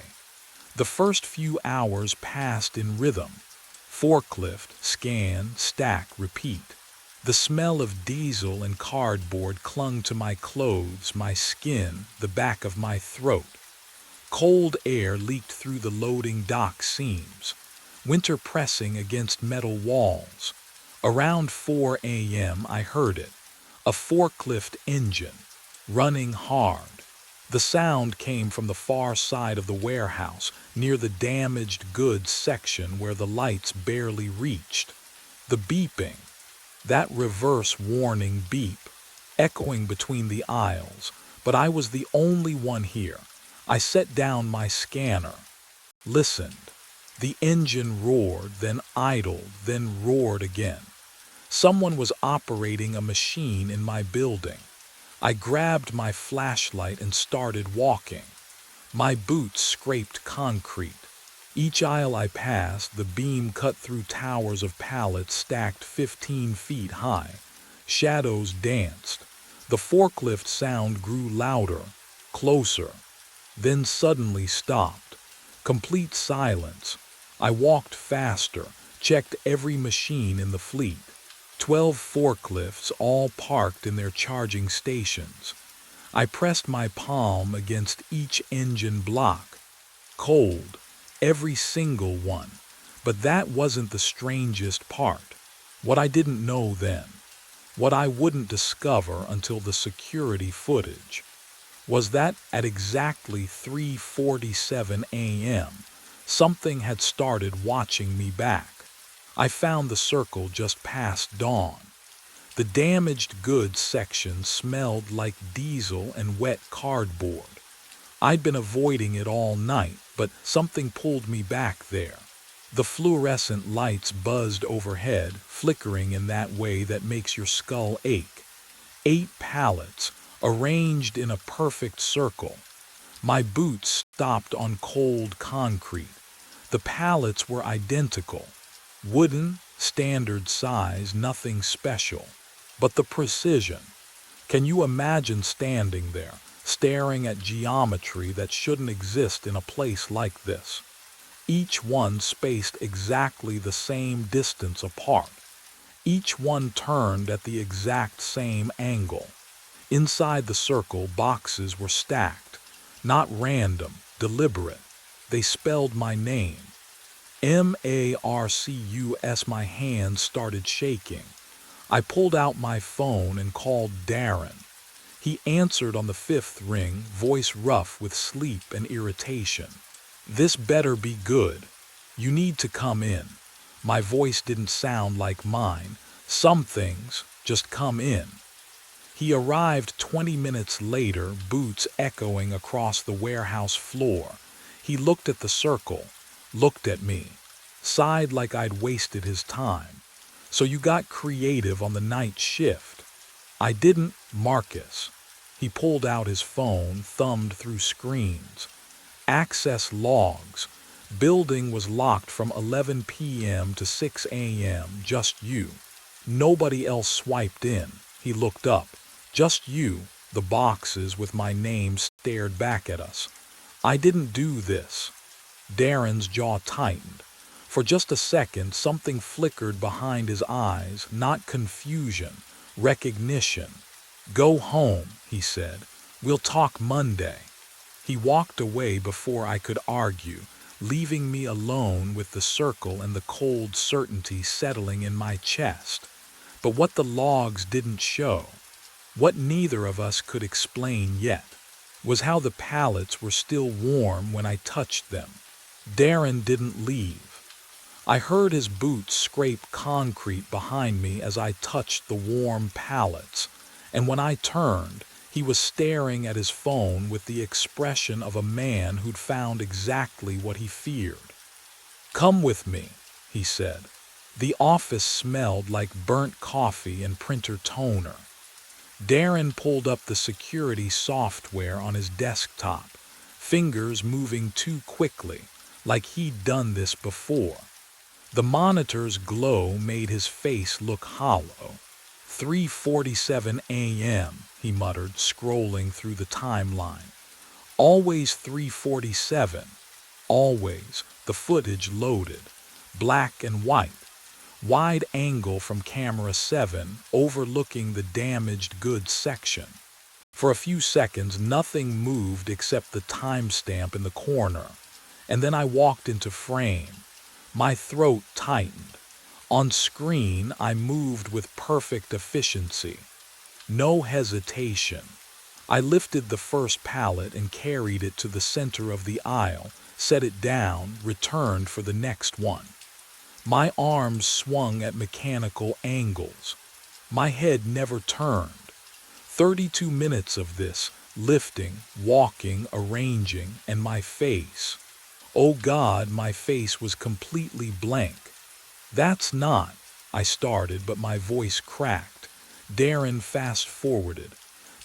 The first few hours passed in rhythm. Forklift, scan, stack, repeat. The smell of diesel and cardboard clung to my clothes, my skin, the back of my throat. Cold air leaked through the loading dock seams, winter pressing against metal walls. Around 4 a.m. I heard it, a forklift engine, running hard. The sound came from the far side of the warehouse, near the damaged goods section where the lights barely reached. The beeping, that reverse warning beep, echoing between the aisles, but I was the only one here. I set down my scanner, listened. The engine roared, then idled, then roared again. Someone was operating a machine in my building. I grabbed my flashlight and started walking. My boots scraped concrete. Each aisle I passed, the beam cut through towers of pallets stacked 15 feet high. Shadows danced. The forklift sound grew louder, closer, then suddenly stopped. Complete silence. I walked faster, checked every machine in the fleet. 12 forklifts, all parked in their charging stations. I pressed my palm against each engine block. Cold, every single one. But that wasn't the strangest part. What I didn't know then, what I wouldn't discover until the security footage, was that at exactly 3:47 a.m., something had started watching me back. I found the circle just past dawn. The damaged goods section smelled like diesel and wet cardboard. I'd been avoiding it all night, but something pulled me back there. The fluorescent lights buzzed overhead, flickering in that way that makes your skull ache. 8 pallets, arranged in a perfect circle. My boots stopped on cold concrete. The pallets were identical. Wooden, standard size, nothing special. But the precision. Can you imagine standing there, staring at geometry that shouldn't exist in a place like this? Each one spaced exactly the same distance apart. Each one turned at the exact same angle. Inside the circle, boxes were stacked. Not random, deliberate. They spelled my name. Marcus. My hands started shaking. I pulled out my phone and called Darren. He answered on the 5th ring, voice rough with sleep and irritation. "This better be good. You need to come in." My voice didn't sound like mine. Some things just come in. He arrived 20 minutes later, boots echoing across the warehouse floor. He looked at the circle, looked at me, sighed like I'd wasted his time. "So you got creative on the night shift." "I didn't, Marcus." He pulled out his phone, thumbed through screens. Access logs. Building was locked from 11 p.m. to 6 a.m., just you. Nobody else swiped in. He looked up. Just you. The boxes with my name stared back at us. "I didn't do this." Darren's jaw tightened. For just a second, something flickered behind his eyes, not confusion, recognition. "Go home," he said. "We'll talk Monday." He walked away before I could argue, leaving me alone with the circle and the cold certainty settling in my chest. But what the logs didn't show, what neither of us could explain yet, was how the pallets were still warm when I touched them. Darren didn't leave. I heard his boots scrape concrete behind me as I touched the warm pallets, and when I turned, he was staring at his phone with the expression of a man who'd found exactly what he feared. "Come with me," he said. The office smelled like burnt coffee and printer toner. Darren pulled up the security software on his desktop, fingers moving too quickly, like he'd done this before. The monitor's glow made his face look hollow. 3:47 a.m., he muttered, scrolling through the timeline. Always 347. Always the footage loaded. Black and white. Wide angle from camera 7 overlooking the damaged goods section. For a few seconds, nothing moved except the timestamp in the corner. And then I walked into frame. My throat tightened. On screen, I moved with perfect efficiency. No hesitation. I lifted the first pallet and carried it to the center of the aisle, set it down, returned for the next one. My arms swung at mechanical angles. My head never turned. 32 minutes of this, lifting, walking, arranging, and my face. Oh God, my face was completely blank. That's not, I started, but my voice cracked. Darren fast-forwarded.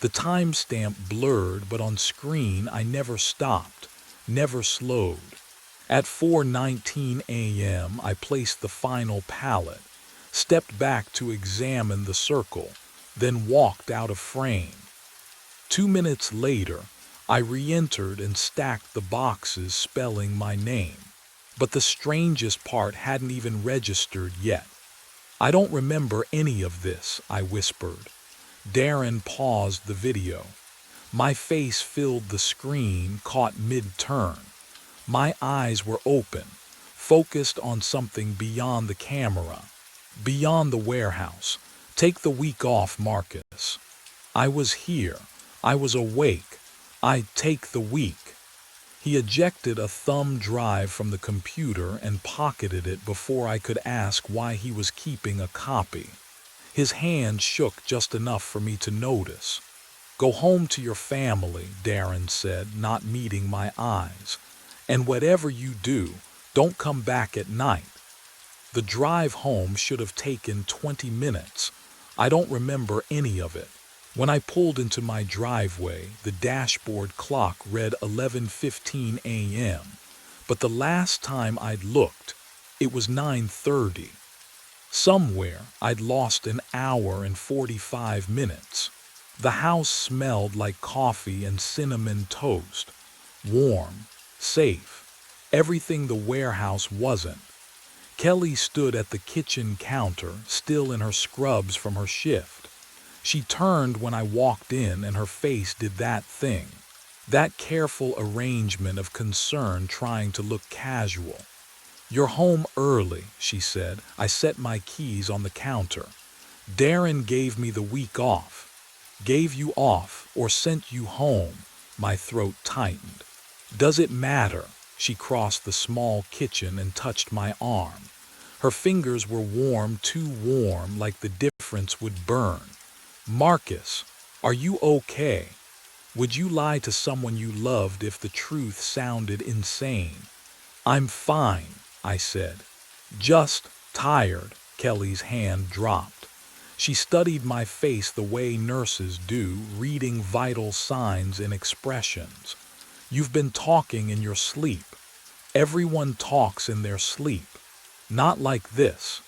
The timestamp blurred, but on screen I never stopped, never slowed. At 4:19 a.m. I placed the final pallet, stepped back to examine the circle, then walked out of frame. 2 minutes later, I re-entered and stacked the boxes spelling my name. But the strangest part hadn't even registered yet. I don't remember any of this, I whispered. Darren paused the video. My face filled the screen, caught mid-turn. My eyes were open, focused on something beyond the camera, beyond the warehouse. Take the week off, Marcus. I was here. I was awake. I'd take the week. He ejected a thumb drive from the computer and pocketed it before I could ask why he was keeping a copy. His hand shook just enough for me to notice. Go home to your family, Darren said, not meeting my eyes. And whatever you do, don't come back at night. The drive home should have taken 20 minutes. I don't remember any of it. When I pulled into my driveway, the dashboard clock read 11:15 a.m., but the last time I'd looked, it was 9:30. Somewhere, I'd lost an hour and 45 minutes. The house smelled like coffee and cinnamon toast. Warm, safe, everything the warehouse wasn't. Kelly stood at the kitchen counter, still in her scrubs from her shift. She turned when I walked in and her face did that thing. That careful arrangement of concern trying to look casual. You're home early, she said. I set my keys on the counter. Darren gave me the week off. Gave you off or sent you home. My throat tightened. Does it matter? She crossed the small kitchen and touched my arm. Her fingers were warm, too warm, like the difference would burn. Marcus, are you okay? Would you lie to someone you loved if the truth sounded insane? I'm fine, I said. Just tired. Kelly's hand dropped. She studied my face the way nurses do, reading vital signs and expressions. You've been talking in your sleep. Everyone talks in their sleep. Not like this.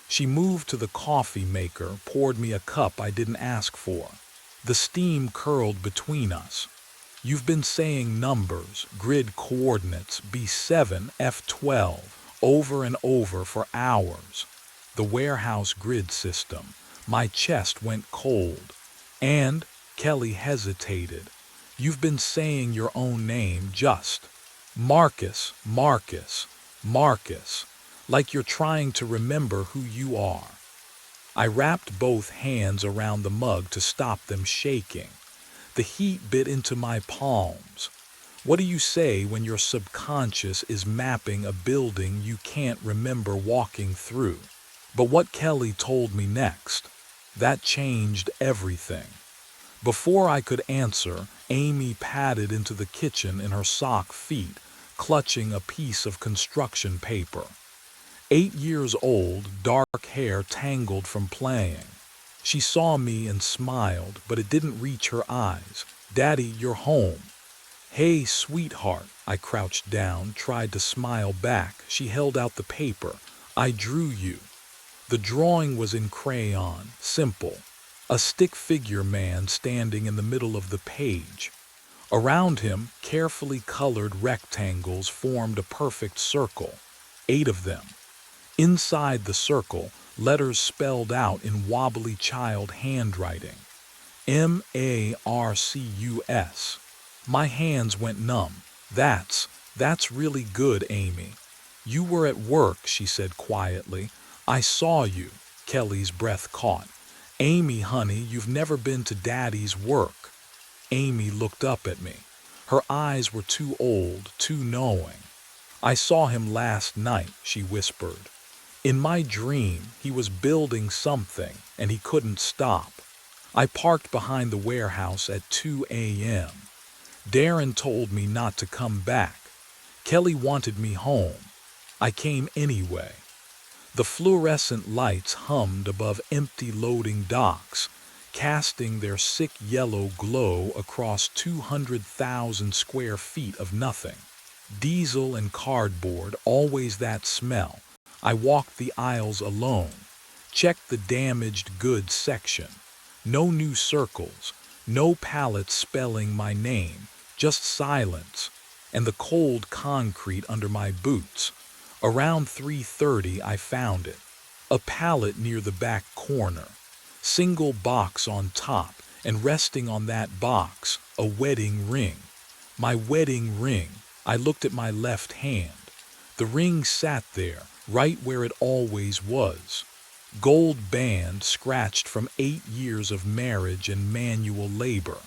She moved to the coffee maker, poured me a cup I didn't ask for. The steam curled between us. You've been saying numbers, grid coordinates, B7, F12, over and over for hours. The warehouse grid system. My chest went cold. And, Kelly hesitated. You've been saying your own name just. Marcus, Marcus, Marcus. Like you're trying to remember who you are. I wrapped both hands around the mug to stop them shaking. The heat bit into my palms. What do you say when your subconscious is mapping a building you can't remember walking through? But what Kelly told me next, that changed everything. Before I could answer, Amy padded into the kitchen in her sock feet, clutching a piece of construction paper. 8 years old, dark hair tangled from playing. She saw me and smiled, but it didn't reach her eyes. Daddy, you're home. Hey, sweetheart. I crouched down, tried to smile back. She held out the paper. I drew you. The drawing was in crayon, simple. A stick figure man standing in the middle of the page. Around him, carefully colored rectangles formed a perfect circle, 8 of them. Inside the circle, letters spelled out in wobbly child handwriting. Marcus. My hands went numb. That's really good, Amy. You were at work, she said quietly. I saw you. Kelly's breath caught. Amy, honey, you've never been to Daddy's work. Amy looked up at me. Her eyes were too old, too knowing. I saw him last night, she whispered. In my dream, he was building something, and he couldn't stop. I parked behind the warehouse at 2 a.m. Darren told me not to come back. Kelly wanted me home. I came anyway. The fluorescent lights hummed above empty loading docks, casting their sick yellow glow across 200,000 square feet of nothing. Diesel and cardboard, always that smell. I walked the aisles alone, checked the damaged goods section. No new circles, no pallets spelling my name, just silence, and the cold concrete under my boots. Around 3:30 I found it. A pallet near the back corner. Single box on top, and resting on that box, a wedding ring. My wedding ring. I looked at my left hand. The ring sat there, right where it always was. Gold band scratched from 8 years of marriage and manual labor.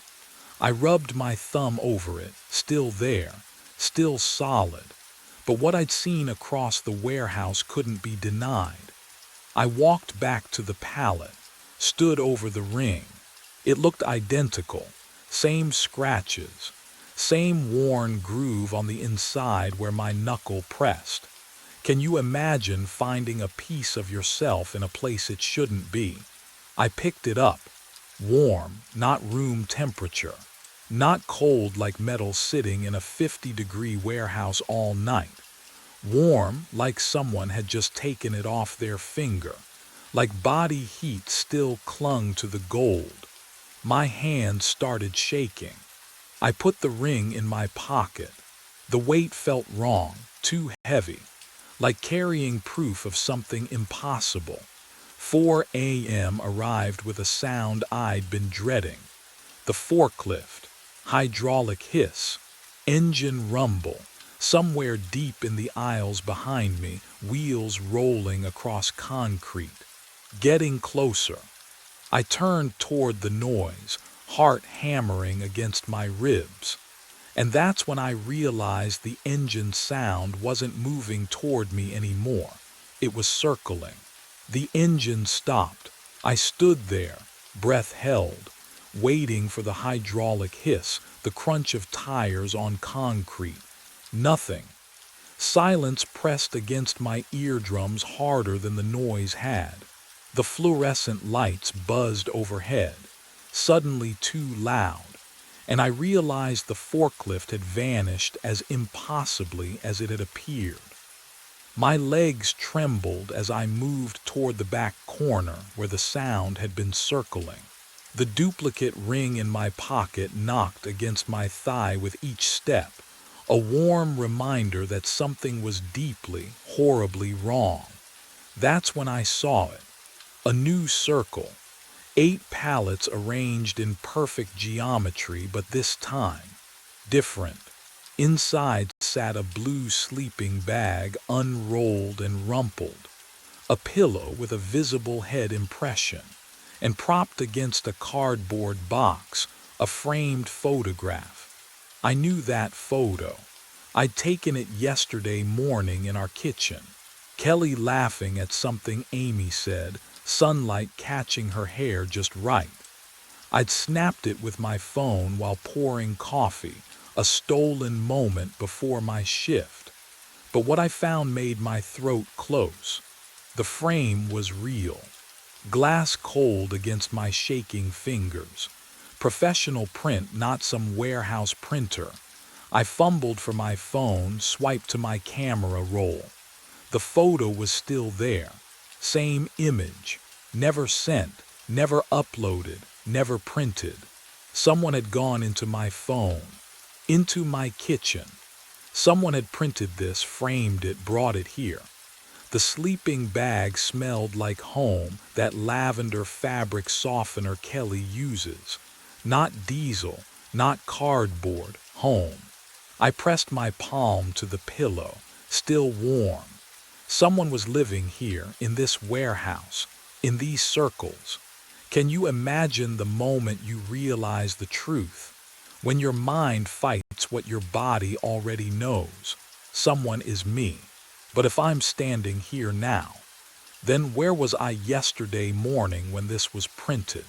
I rubbed my thumb over it, still there, still solid. But what I'd seen across the warehouse couldn't be denied. I walked back to the pallet, stood over the ring. It looked identical, same scratches, same worn groove on the inside where my knuckle pressed. Can you imagine finding a piece of yourself in a place it shouldn't be? I picked it up. Warm, not room temperature. Not cold like metal sitting in a 50-degree warehouse all night. Warm like someone had just taken it off their finger. Like body heat still clung to the gold. My hand started shaking. I put the ring in my pocket. The weight felt wrong, too heavy. Like carrying proof of something impossible. 4 a.m. arrived with a sound I'd been dreading. The forklift. Hydraulic hiss, engine rumble, somewhere deep in the aisles behind me, wheels rolling across concrete. Getting closer. I turned toward the noise, heart hammering against my ribs. And that's when I realized the engine sound wasn't moving toward me anymore. It was circling. The engine stopped. I stood there, breath held, waiting for the hydraulic hiss, the crunch of tires on concrete. Nothing. Silence pressed against my eardrums harder than the noise had. The fluorescent lights buzzed overhead, suddenly too loud, and I realized the forklift had vanished as impossibly as it had appeared. My legs trembled as I moved toward the back corner where the sound had been circling. The duplicate ring in my pocket knocked against my thigh with each step, a warm reminder that something was deeply, horribly wrong. That's when I saw it. A new circle. 8 pallets arranged in perfect geometry, but this time, different. Inside sat a blue sleeping bag, unrolled and rumpled. A pillow with a visible head impression. And propped against a cardboard box, a framed photograph. I knew that photo. I'd taken it yesterday morning in our kitchen. Kelly laughing at something Amy said, sunlight catching her hair just right. I'd snapped it with my phone while pouring coffee, a stolen moment before my shift. But what I found made my throat close. The frame was real. Glass cold against my shaking fingers. Professional print, not some warehouse printer. I fumbled for my phone, swiped to my camera roll. The photo was still there. Same image. Never sent, never uploaded, never printed. Someone had gone into my phone, into my kitchen. Someone had printed this, framed it, brought it here. The sleeping bag smelled like home, that lavender fabric softener Kelly uses. Not diesel, not cardboard, home. I pressed my palm to the pillow, still warm. Someone was living here, in this warehouse, in these circles. Can you imagine the moment you realize the truth? When your mind fights what your body already knows. Someone is me. But if I'm standing here now, then where was I yesterday morning when this was printed?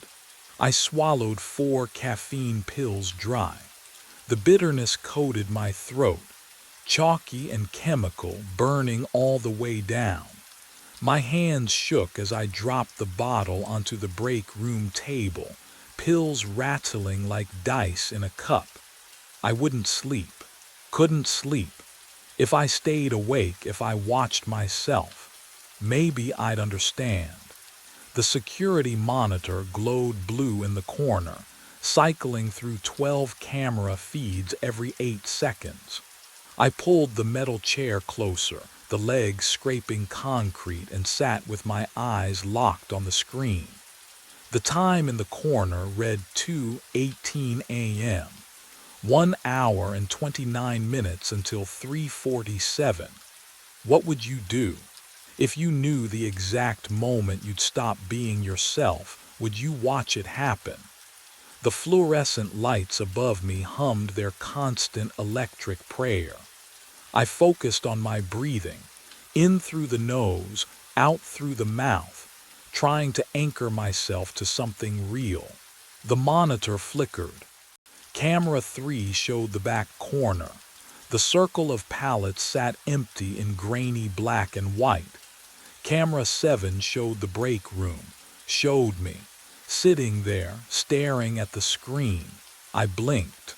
I swallowed 4 caffeine pills dry. The bitterness coated my throat, chalky and chemical, burning all the way down. My hands shook as I dropped the bottle onto the break room table, pills rattling like dice in a cup. I wouldn't sleep, couldn't sleep. If I stayed awake, if I watched myself, maybe I'd understand. The security monitor glowed blue in the corner, cycling through 12 camera feeds every 8 seconds. I pulled the metal chair closer, the legs scraping concrete, and sat with my eyes locked on the screen. The time in the corner read 2:18 a.m. 1 hour and 29 minutes until 3:47. What would you do? If you knew the exact moment you'd stop being yourself, would you watch it happen? The fluorescent lights above me hummed their constant electric prayer. I focused on my breathing, in through the nose, out through the mouth, trying to anchor myself to something real. The monitor flickered. Camera 3 showed the back corner. The circle of pallets sat empty in grainy black and white. Camera 7 showed the break room, showed me, sitting there, staring at the screen. I blinked.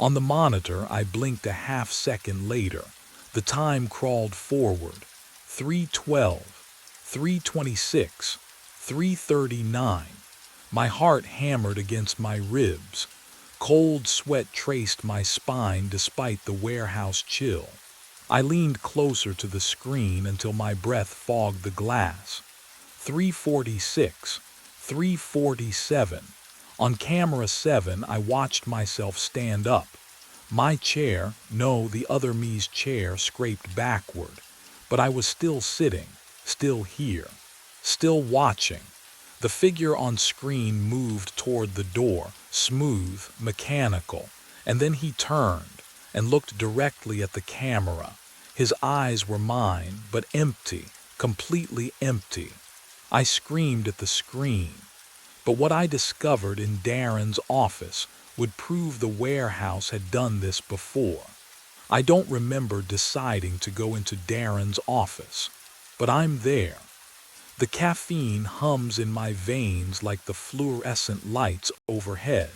On the monitor, I blinked a half second later. The time crawled forward. 3:12, 3:26, 3:39. My heart hammered against my ribs. Cold sweat traced my spine despite the warehouse chill. I leaned closer to the screen until my breath fogged the glass. 3:46, 3:47. On camera 7, I watched myself stand up. My chair, no, the other me's chair, scraped backward. But I was still sitting, still here, still watching. The figure on screen moved toward the door, smooth, mechanical, and then he turned and looked directly at the camera. His eyes were mine, but empty, completely empty. I screamed at the screen. But what I discovered in Darren's office would prove the warehouse had done this before. I don't remember deciding to go into Darren's office, but I'm there. The caffeine hums in my veins like the fluorescent lights overhead,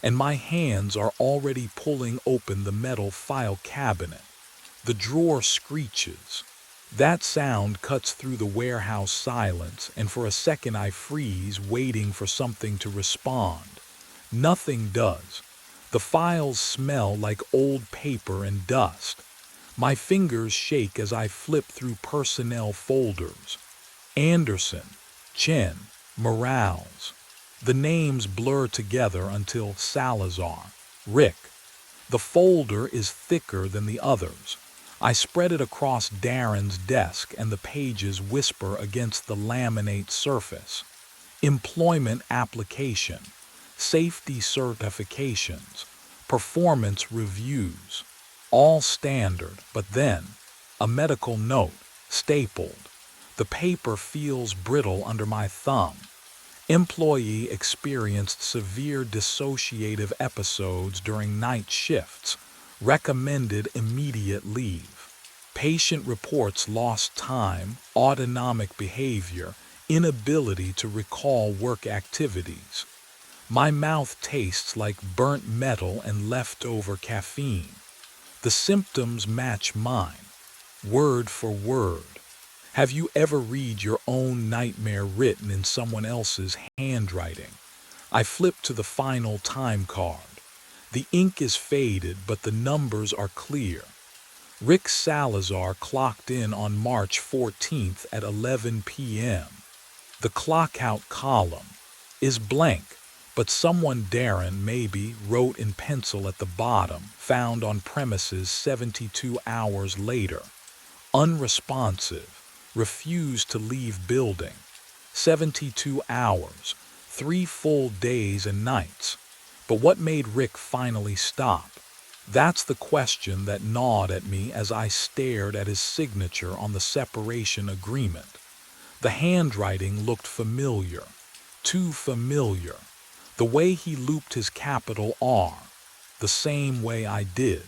and my hands are already pulling open the metal file cabinet. The drawer screeches. That sound cuts through the warehouse silence, and for a second I freeze, waiting for something to respond. Nothing does. The files smell like old paper and dust. My fingers shake as I flip through personnel folders. Anderson, Chen, Morales. The names blur together until Salazar, Rick. The folder is thicker than the others. I spread it across Darren's desk and the pages whisper against the laminate surface. Employment application, safety certifications, performance reviews, all standard, but then a medical note, stapled. The paper feels brittle under my thumb. Employee experienced severe dissociative episodes during night shifts. Recommended immediate leave. Patient reports lost time, autonomic behavior, inability to recall work activities. My mouth tastes like burnt metal and leftover caffeine. The symptoms match mine, word for word. Have you ever read your own nightmare written in someone else's handwriting? I flipped to the final time card. The ink is faded, but the numbers are clear. Rick Salazar clocked in on March 14th at 11 p.m. The clockout column is blank, but someone, Darren maybe, wrote in pencil at the bottom, found on premises 72 hours later. Unresponsive, refused to leave building. 72 hours, 3 full days and nights. But what made Rick finally stop? That's the question that gnawed at me as I stared at his signature on the separation agreement. The handwriting looked familiar, too familiar. The way he looped his capital R, the same way I did.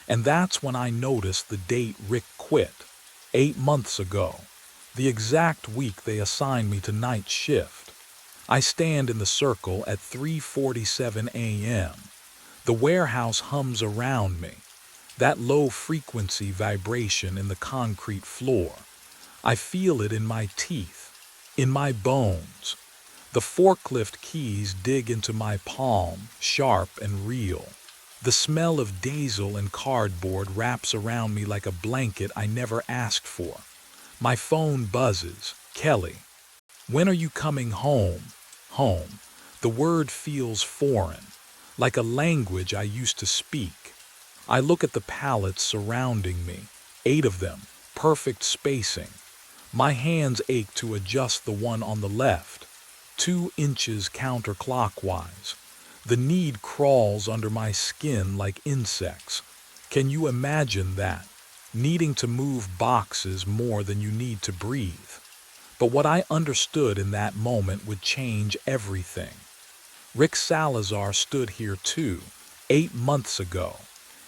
And that's when I noticed the date Rick quit. 8 months ago. The exact week they assigned me to night shift. I stand in the circle at 3:47 a.m. The warehouse hums around me. That low-frequency vibration in the concrete floor. I feel it in my teeth, in my bones. The forklift keys dig into my palm, sharp and real. The smell of diesel and cardboard wraps around me like a blanket I never asked for. My phone buzzes. Kelly. When are you coming home? Home. The word feels foreign, like a language I used to speak. I look at the pallets surrounding me, 8 of them, perfect spacing. My hands ache to adjust the one on the left, 2 inches counterclockwise. The need crawls under my skin like insects. Can you imagine that? Needing to move boxes more than you need to breathe. But what I understood in that moment would change everything. Rick Salazar stood here too, 8 months ago.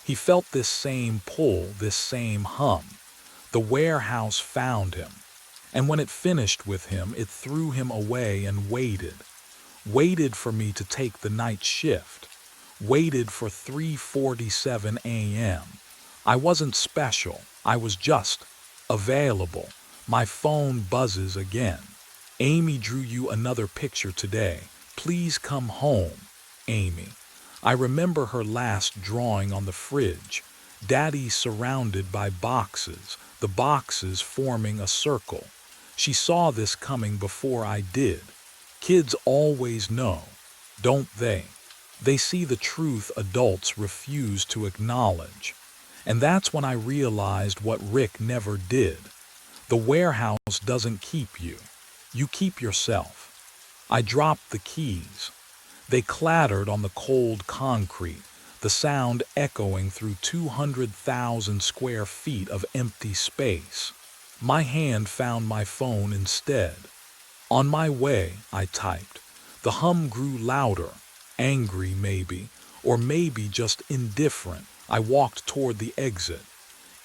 He felt this same pull, this same hum. The warehouse found him. And when it finished with him, it threw him away and waited. Waited for me to take the night shift. Waited for 3:47 a.m. I wasn't special. I was just available. My phone buzzes again. Amy drew you another picture today. Please come home, Amy. I remember her last drawing on the fridge. Daddy surrounded by boxes, the boxes forming a circle. She saw this coming before I did. Kids always know, don't they? They see the truth adults refuse to acknowledge. And that's when I realized what Rick never did. The warehouse doesn't keep you. You keep yourself. I dropped the keys. They clattered on the cold concrete, the sound echoing through 200,000 square feet of empty space. My hand found my phone instead. On my way, I typed. The hum grew louder, angry maybe, or maybe just indifferent. I walked toward the exit.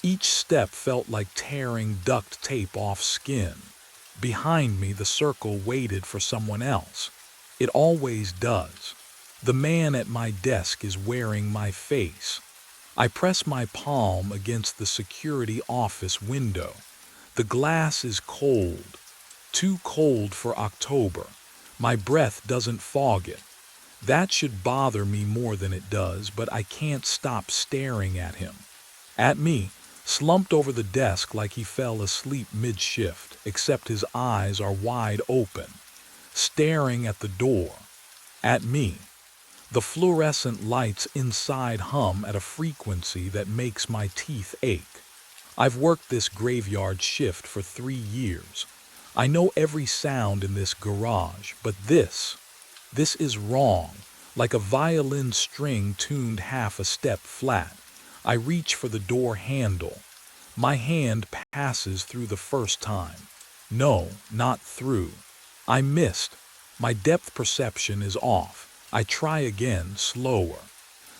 Each step felt like tearing duct tape off skin. Behind me, the circle waited for someone else. It always does. The man at my desk is wearing my face. I press my palm against the security office window. The glass is cold. Too cold for October. My breath doesn't fog it. That should bother me more than it does, but I can't stop staring at him. At me, slumped over the desk like he fell asleep mid-shift, except his eyes are wide open, staring at the door. At me. The fluorescent lights inside hum at a frequency that makes my teeth ache. I've worked this graveyard shift for 3 years. I know every sound in this garage, but this is wrong, like a violin string tuned half a step flat. I reach for the door handle. My hand passes through the first time. No, not through. I missed. My depth perception is off. I try again, slower.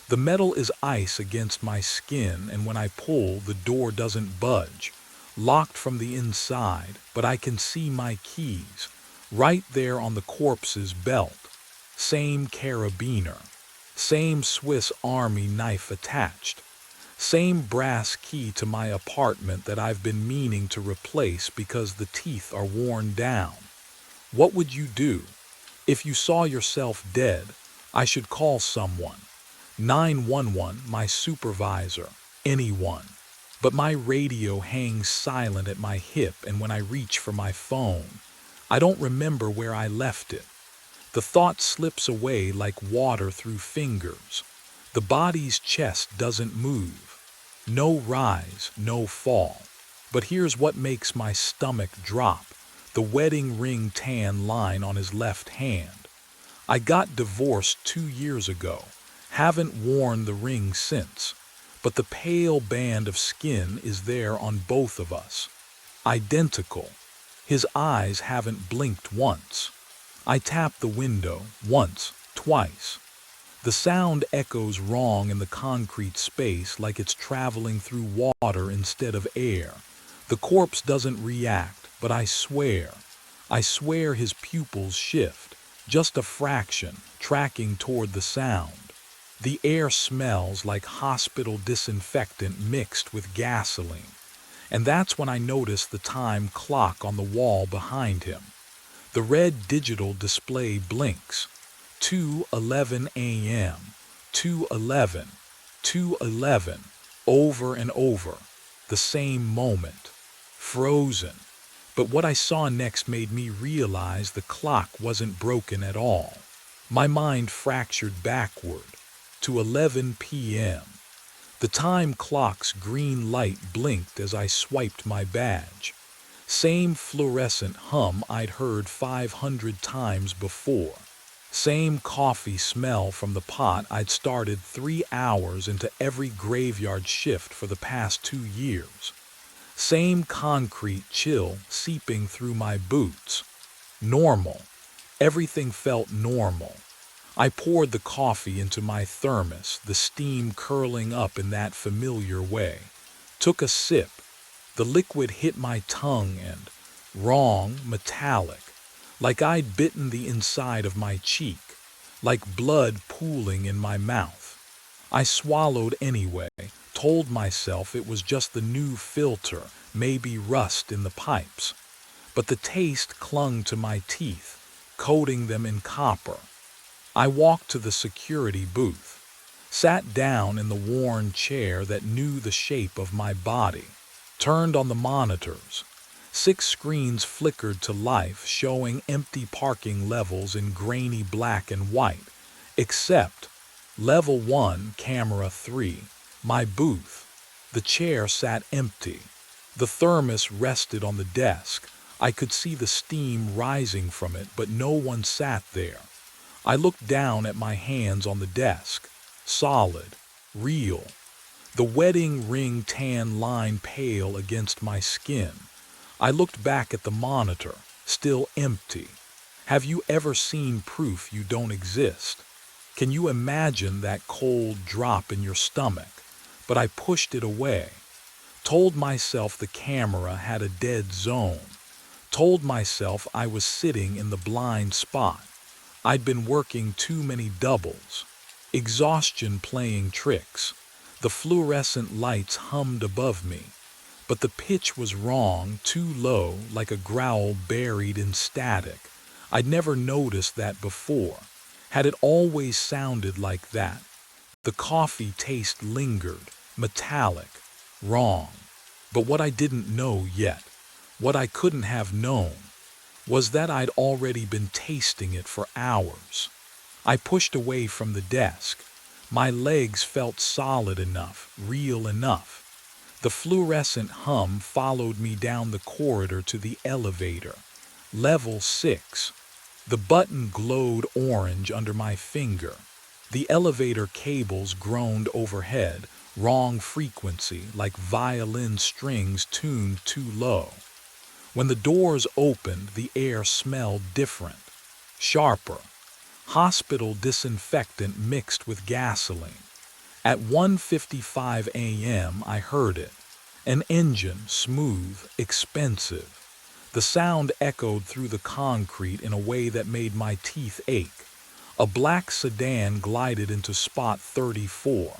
The metal is ice against my skin, and when I pull, the door doesn't budge. Locked from the inside, but I can see my keys. Right there on the corpse's belt. Same carabiner. Same Swiss Army knife attached. Same brass key to my apartment that I've been meaning to replace because the teeth are worn down. What would you do? If you saw yourself dead, I should call someone. 911, my supervisor, anyone. But my radio hangs silent at my hip, and when I reach for my phone, I don't remember where I left it. The thought slips away like water through fingers. The body's chest doesn't move. No rise, no fall. But here's what makes my stomach drop: the wedding ring tan line on his left hand. I got divorced 2 years ago. Haven't worn the ring since. But the pale band of skin is there on both of us. Identical. His eyes haven't blinked once. I tap the window once, twice. The sound echoes wrong in the concrete space, like it's traveling through water instead of air. The corpse doesn't react, but I swear his pupils shift, just a fraction, tracking toward the sound. The air smells like hospital disinfectant mixed with gasoline. And that's when I notice the time clock on the wall behind him. The red digital display blinks. 2:11 a.m., 2:11, 2:11, over and over. The same moment. Frozen. But what I saw next made me realize the clock wasn't broken at all. My mind fractured backward to 11 p.m. The time clock's green light blinked as I swiped my badge. Same fluorescent hum I'd heard 500 times before. Same coffee smell from the pot I'd started 3 hours into every graveyard shift for the past 2 years. Same concrete chill seeping through my boots. Normal. Everything felt normal. I poured the coffee into my thermos, the steam curling up in that familiar way. Took a sip. The liquid hit my tongue and, wrong, metallic, like I'd bitten the inside of my cheek, like blood pooling in my mouth. I swallowed anyway, told myself it was just the new filter, maybe rust in the pipes. But the taste clung to my teeth, coating them in copper. I walked to the security booth, sat down in the worn chair that knew the shape of my body, turned on the monitors. 6 screens flickered to life, showing empty parking levels in grainy black and white, except Level 1, Camera 3, my booth. The chair sat empty. The thermos rested on the desk. I could see the steam rising from it, but no one sat there. I looked down at my hands on the desk. Solid. Real. The wedding ring tan line pale against my skin. I looked back at the monitor. Still empty. Have you ever seen proof you don't exist? Can you imagine that cold drop in your stomach? But I pushed it away. Told myself the camera had a dead zone. Told myself I was sitting in the blind spot. I'd been working too many doubles. Exhaustion playing tricks. The fluorescent lights hummed above me. But the pitch was wrong, too low, like a growl buried in static. I'd never noticed that before. Had it always sounded like that? The coffee taste lingered, metallic, wrong. But what I didn't know yet, what I couldn't have known, was that I'd already been tasting it for hours. I pushed away from the desk. My legs felt solid enough, real enough. The fluorescent hum followed me down the corridor to the elevator. Level 6. The button glowed orange under my finger. The elevator cables groaned overhead, wrong frequency, like violin strings tuned too low. When the doors opened, the air smelled different, sharper. Hospital disinfectant mixed with gasoline. At 1:55 a.m. I heard it. An engine, smooth, expensive. The sound echoed through the concrete in a way that made my teeth ache. A black sedan glided into spot 34.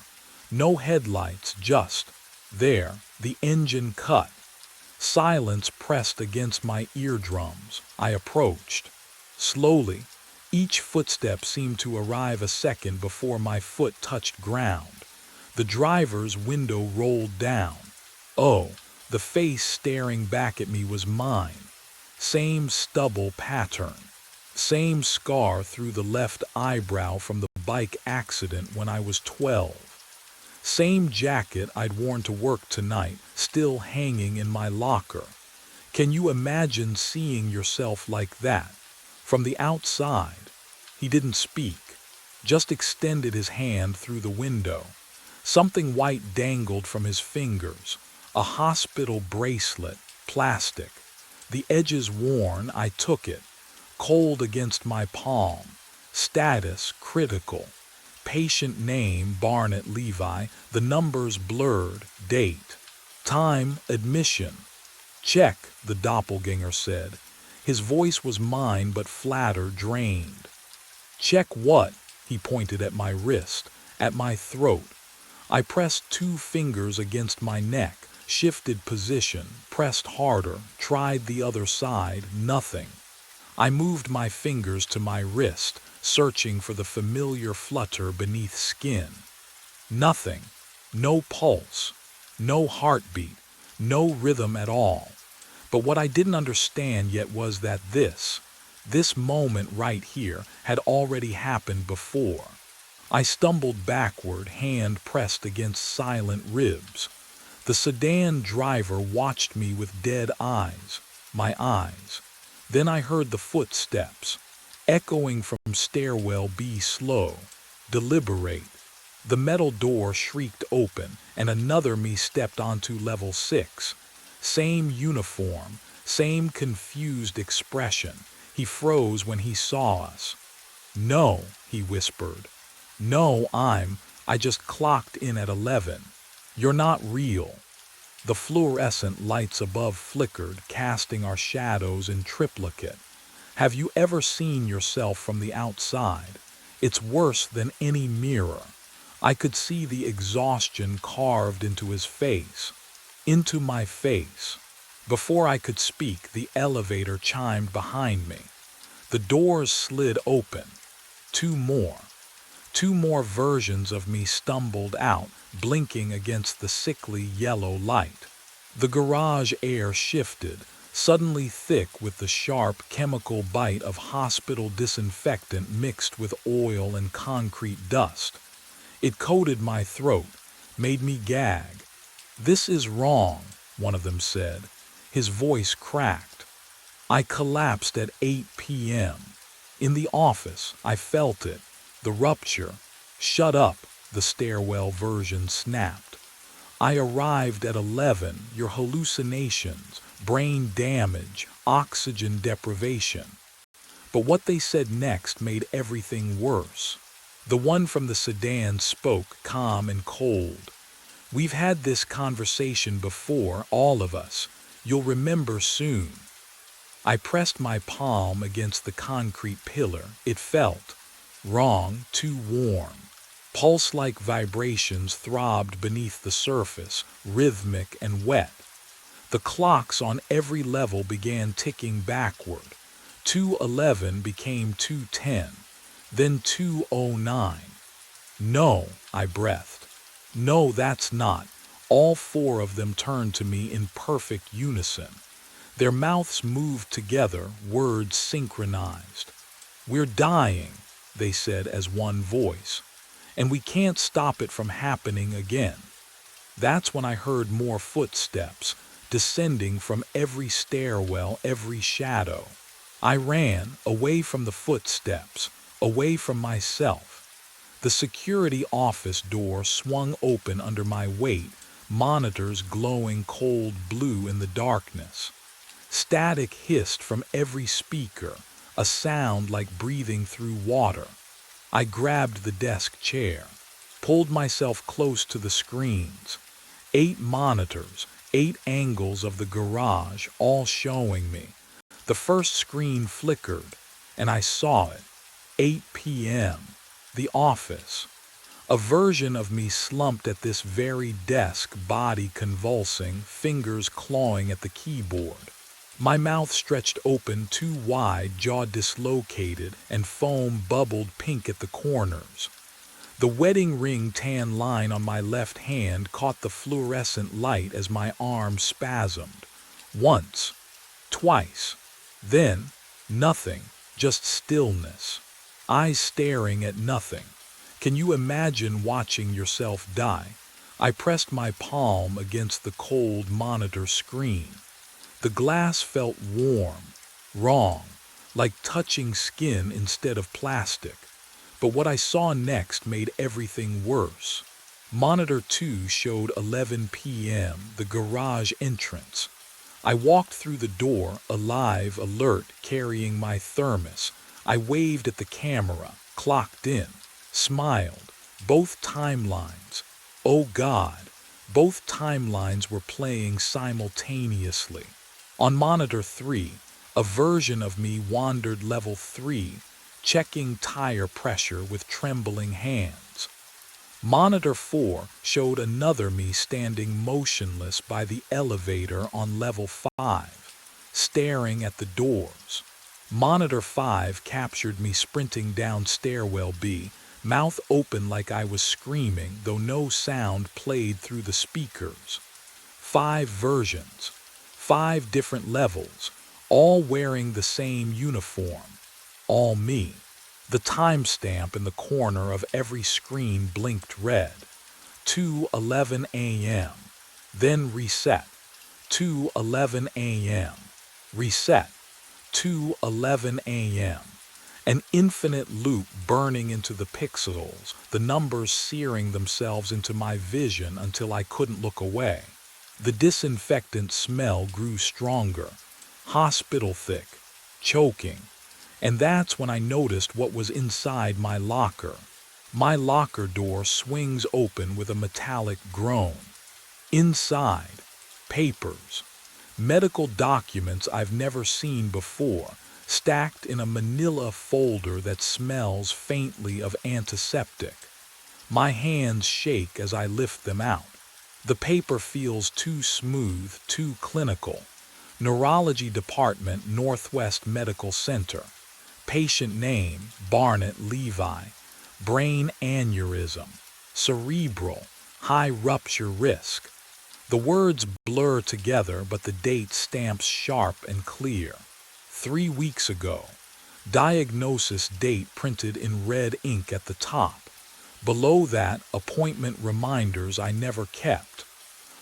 No headlights, just there, the engine cut. Silence pressed against my eardrums. I approached. Slowly, Each footstep seemed to arrive a second before my foot touched ground. The driver's window rolled down. Oh, the face staring back at me was mine. Same stubble pattern. Same scar through the left eyebrow from the bike accident when I was 12. Same jacket I'd worn to work tonight, still hanging in my locker. Can you imagine seeing yourself like that? From the outside. He didn't speak, just extended his hand through the window. Something white dangled from his fingers, a hospital bracelet, plastic. The edges worn, I took it, cold against my palm. Status critical. Patient name Barnett Levi, the numbers blurred, date. Time admission. Check, the doppelganger said. His voice was mine but flatter, drained. Check what? He pointed at my wrist, at my throat. I pressed 2 fingers against my neck, shifted position, pressed harder, tried the other side, nothing. I moved my fingers to my wrist, searching for the familiar flutter beneath skin. Nothing. No pulse. No heartbeat. No rhythm at all. But what I didn't understand yet was that this moment right here had already happened before. I stumbled backward, hand pressed against silent ribs. The sedan driver watched me with dead eyes, my eyes. Then I heard the footsteps, echoing from stairwell B, slow, deliberate. The metal door shrieked open, and another me stepped onto level 6. Same uniform, same confused expression. He froze when he saw us. No, he whispered. No, I just clocked in at 11. You're not real. The fluorescent lights above flickered, casting our shadows in triplicate. Have you ever seen yourself from the outside? It's worse than any mirror. I could see the exhaustion carved into his face, into my face. Before I could speak, the elevator chimed behind me. The doors slid open. 2 more. 2 more versions of me stumbled out, blinking against the sickly yellow light. The garage air shifted, suddenly thick with the sharp chemical bite of hospital disinfectant mixed with oil and concrete dust. It coated my throat, made me gag. This is wrong, one of them said. His voice cracked. I collapsed at 8 p.m. In the office, I felt it. The rupture. Shut up, the stairwell version snapped. I arrived at 11, your hallucinations, brain damage, oxygen deprivation. But what they said next made everything worse. The one from the sedan spoke, calm and cold. We've had this conversation before, all of us. You'll remember soon. I pressed my palm against the concrete pillar. It felt wrong, too warm. Pulse-like vibrations throbbed beneath the surface, rhythmic and wet. The clocks on every level began ticking backward. 2:11 became 2:10, then 2:09. No, I breathed. No, that's not. All 4 of them turned to me in perfect unison. Their mouths moved together, words synchronized. We're dying, they said as one voice, and we can't stop it from happening again. That's when I heard more footsteps, descending from every stairwell, every shadow. I ran, away from the footsteps, away from myself. The security office door swung open under my weight, monitors glowing cold blue in the darkness. Static hissed from every speaker, a sound like breathing through water. I grabbed the desk chair, pulled myself close to the screens. 8 monitors, 8 angles of the garage, all showing me. The first screen flickered, and I saw it. 8 p.m. The office. A version of me slumped at this very desk, body convulsing, fingers clawing at the keyboard. My mouth stretched open too wide, jaw dislocated, and foam bubbled pink at the corners. The wedding ring tan line on my left hand caught the fluorescent light as my arm spasmed. Once, twice, then nothing, just stillness. Eyes staring at nothing. Can you imagine watching yourself die? I pressed my palm against the cold monitor screen. The glass felt warm, wrong, like touching skin instead of plastic. But what I saw next made everything worse. Monitor 2 showed 11 p.m., the garage entrance. I walked through the door, alive, alert, carrying my thermos. I waved at the camera, clocked in, smiled. Both timelines. Oh God, both timelines were playing simultaneously. On monitor 3, a version of me wandered level 3, checking tire pressure with trembling hands. Monitor 4 showed another me standing motionless by the elevator on level 5, staring at the doors. Monitor 5 captured me sprinting down stairwell B, mouth open like I was screaming, though no sound played through the speakers. 5 versions, 5 different levels, all wearing the same uniform. All me. The timestamp in the corner of every screen blinked red. 2:11 a.m. Then reset. 2:11 a.m. Reset. 2:11 a.m. An infinite loop burning into the pixels, the numbers searing themselves into my vision until I couldn't look away. The disinfectant smell grew stronger, hospital thick, choking. And that's when I noticed what was inside my locker. My locker door swings open with a metallic groan. Inside, papers, medical documents I've never seen before, stacked in a manila folder that smells faintly of antiseptic. My hands shake as I lift them out. The paper feels too smooth, too clinical. Neurology Department, Northwest Medical Center. Patient name, Barnett Levi. Brain aneurysm. Cerebral. High rupture risk. The words blur together, but the date stamps sharp and clear. 3 weeks ago. Diagnosis date printed in red ink at the top. Below that, appointment reminders I never kept.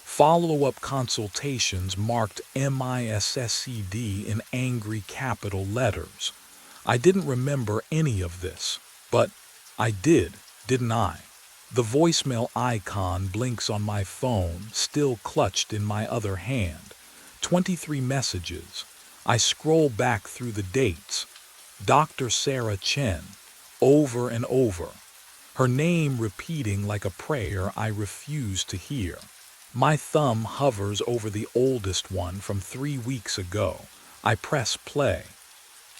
Follow-up consultations marked MISSCD in angry capital letters. I didn't remember any of this, but I did, didn't I? The voicemail icon blinks on my phone, still clutched in my other hand. 23 messages. I scroll back through the dates. Dr. Sarah Chen, over and over. Her name repeating like a prayer I refuse to hear. My thumb hovers over the oldest one from 3 weeks ago. I press play.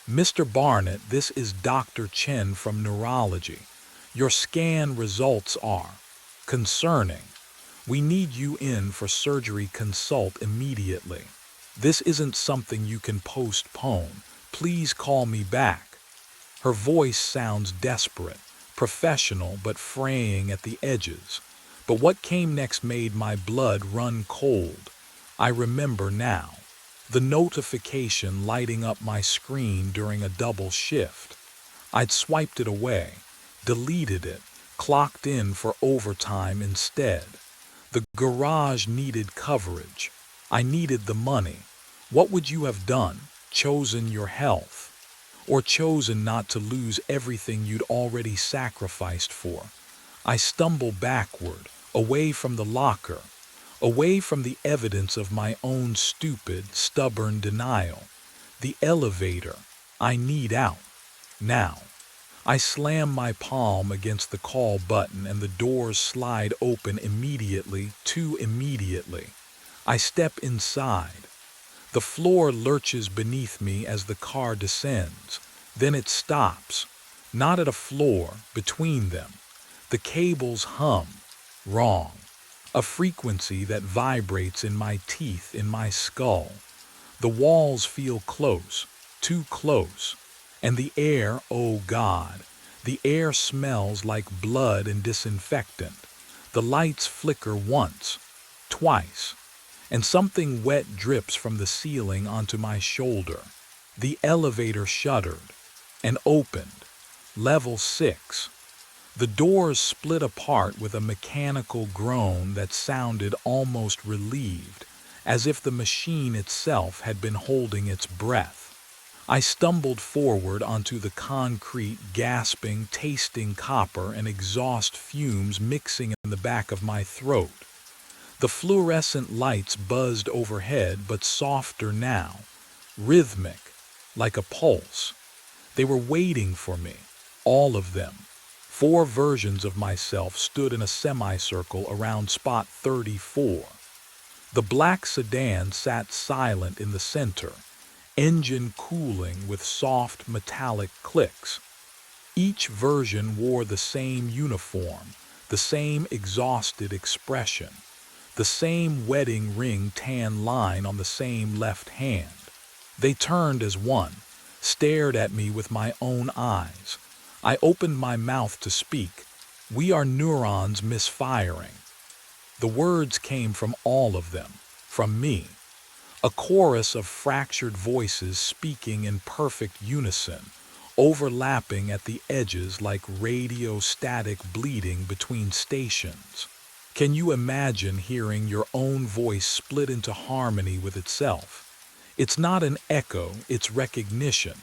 Mr. Barnett, this is Dr. Chen from Neurology. Your scan results are concerning. We need you in for surgery. Consult immediately. This isn't something you can postpone. Please call me back. Her voice sounds desperate, professional but fraying at the edges. But what came next made my blood run cold. I remember now. The notification lighting up my screen during a double shift. I'd swiped it away, deleted it, clocked in for overtime instead. The garage needed coverage. I needed the money. What would you have done? Chosen your health? Or chosen not to lose everything you'd already sacrificed for? I stumble backward, away from the locker, away from the evidence of my own stupid, stubborn denial. The elevator. I need out. Now. I slam my palm against the call button and the doors slide open immediately, too immediately. I step inside. The floor lurches beneath me as the car descends. Then it stops. Not at a floor, between them. The cables hum. Wrong. A frequency that vibrates in my teeth, in my skull. The walls feel close, too close. And the air, oh God, the air smells like blood and disinfectant. The lights flicker once, twice, and something wet drips from the ceiling onto my shoulder. The elevator shuddered and opened. Level 6. The doors split apart with a mechanical groan that sounded almost relieved, as if the machine itself had been holding its breath. I stumbled forward onto the concrete, gasping, tasting copper and exhaust fumes mixing in the back of my throat. The fluorescent lights buzzed overhead, but softer now, rhythmic, like a pulse. They were waiting for me, all of them. 4 versions of myself stood in a semicircle around spot 34. The black sedan sat silent in the center, engine cooling with soft metallic clicks. Each version wore the same uniform, the same exhausted expression, the same wedding ring tan line on the same left hand. They turned as one, stared at me with my own eyes. I opened my mouth to speak. We are neurons misfiring. The words came from all of them, from me. A chorus of fractured voices speaking in perfect unison, overlapping at the edges like radio static bleeding between stations. Can you imagine hearing your own voice split into harmony with itself? It's not an echo, it's recognition.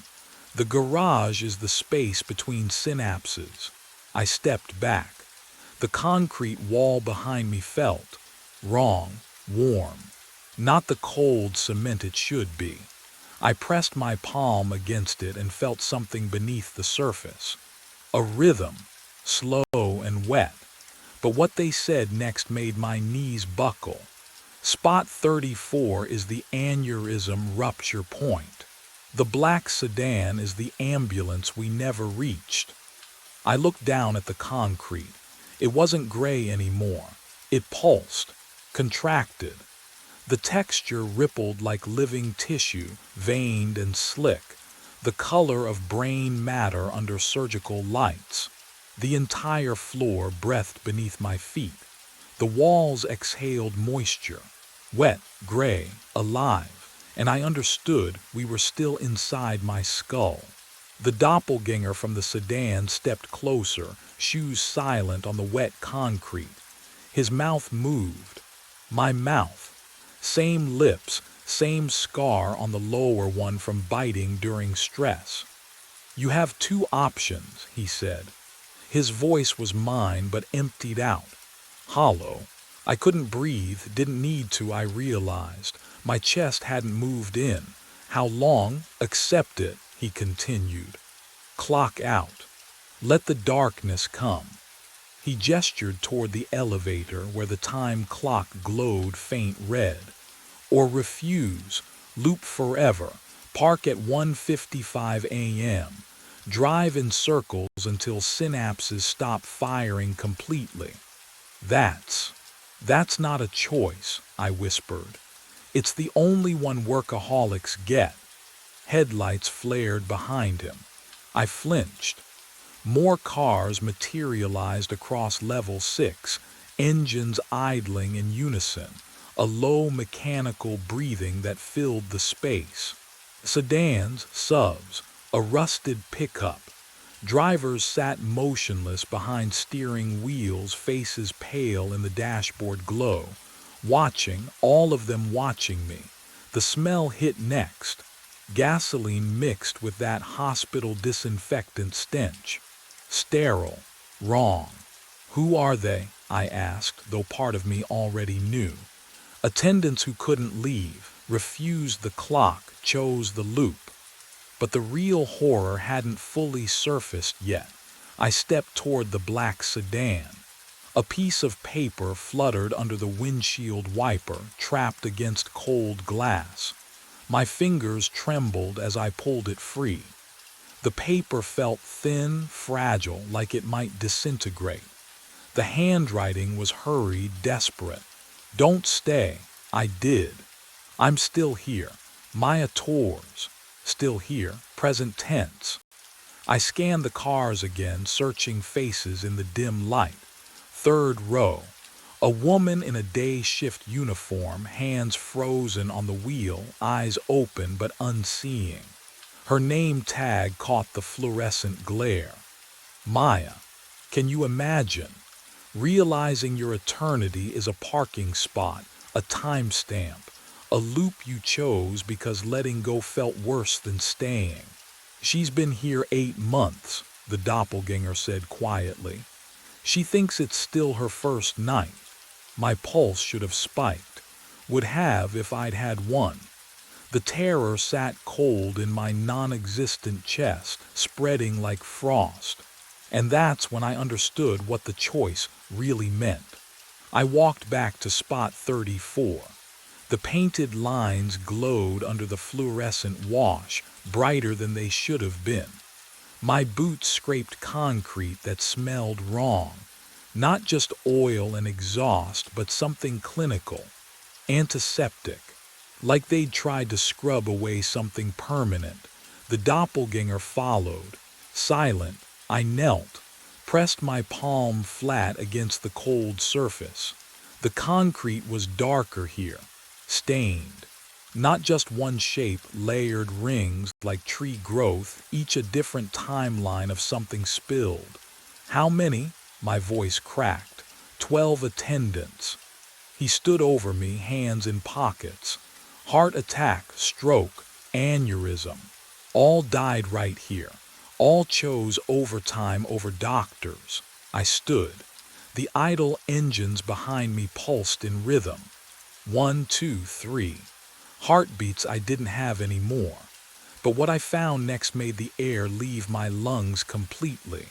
The garage is the space between synapses. I stepped back. The concrete wall behind me felt wrong, warm. Not the cold cement it should be. I pressed my palm against it and felt something beneath the surface. A rhythm, slow and wet. But what they said next made my knees buckle. Spot 34 is the aneurysm rupture point. The black sedan is the ambulance we never reached. I looked down at the concrete. It wasn't gray anymore. It pulsed, contracted. The texture rippled like living tissue, veined and slick, the color of brain matter under surgical lights. The entire floor breathed beneath my feet. The walls exhaled moisture, wet, gray, alive, and I understood we were still inside my skull. The doppelganger from the sedan stepped closer, shoes silent on the wet concrete. His mouth moved. My mouth. Same lips, same scar on the lower one from biting during stress. You have 2 options, he said. His voice was mine but emptied out. Hollow. I couldn't breathe, didn't need to, I realized. My chest hadn't moved in. How long? Accept it, he continued. Clock out. Let the darkness come. He gestured toward the elevator where the time clock glowed faint red. Or refuse, loop forever, park at 1:55 a.m., drive in circles until synapses stop firing completely. That's not a choice, I whispered. It's the only one workaholics get. Headlights flared behind him. I flinched. More cars materialized across level 6, engines idling in unison, a low mechanical breathing that filled the space. Sedans, subs, a rusted pickup. Drivers sat motionless behind steering wheels, faces pale in the dashboard glow, watching, all of them watching me. The smell hit next. Gasoline mixed with that hospital disinfectant stench. Sterile. Wrong. Who are they? I asked, though part of me already knew. Attendants who couldn't leave, refused the clock, chose the loop. But the real horror hadn't fully surfaced yet. I stepped toward the black sedan. A piece of paper fluttered under the windshield wiper, trapped against cold glass. My fingers trembled as I pulled it free. The paper felt thin, fragile, like it might disintegrate. The handwriting was hurried, desperate. Don't stay. I did. I'm still here. Maya Tours, still here, present tense. I scanned the cars again, searching faces in the dim light. Third row. A woman in a day shift uniform, hands frozen on the wheel, eyes open but unseeing. Her name tag caught the fluorescent glare. Maya. Can you imagine? Realizing your eternity is a parking spot, a timestamp, a loop you chose because letting go felt worse than staying. She's been here 8 months, the doppelganger said quietly. She thinks it's still her first night. My pulse should have spiked. Would have if I'd had one. The terror sat cold in my non-existent chest, spreading like frost. And that's when I understood what the choice really meant. I walked back to spot 34. The painted lines glowed under the fluorescent wash, brighter than they should have been. My boots scraped concrete that smelled wrong. Not just oil and exhaust, but something clinical. Antiseptic. Like they'd tried to scrub away something permanent. The doppelganger followed. Silent, I knelt, pressed my palm flat against the cold surface. The concrete was darker here, stained. Not just one shape, layered rings like tree growth, each a different timeline of something spilled. How many? My voice cracked. 12 attendants. He stood over me, hands in pockets. Heart attack, stroke, aneurysm. All died right here. All chose overtime over doctors. I stood. The idle engines behind me pulsed in rhythm. 1, 2, 3. Heartbeats I didn't have anymore. But what I found next made the air leave my lungs completely.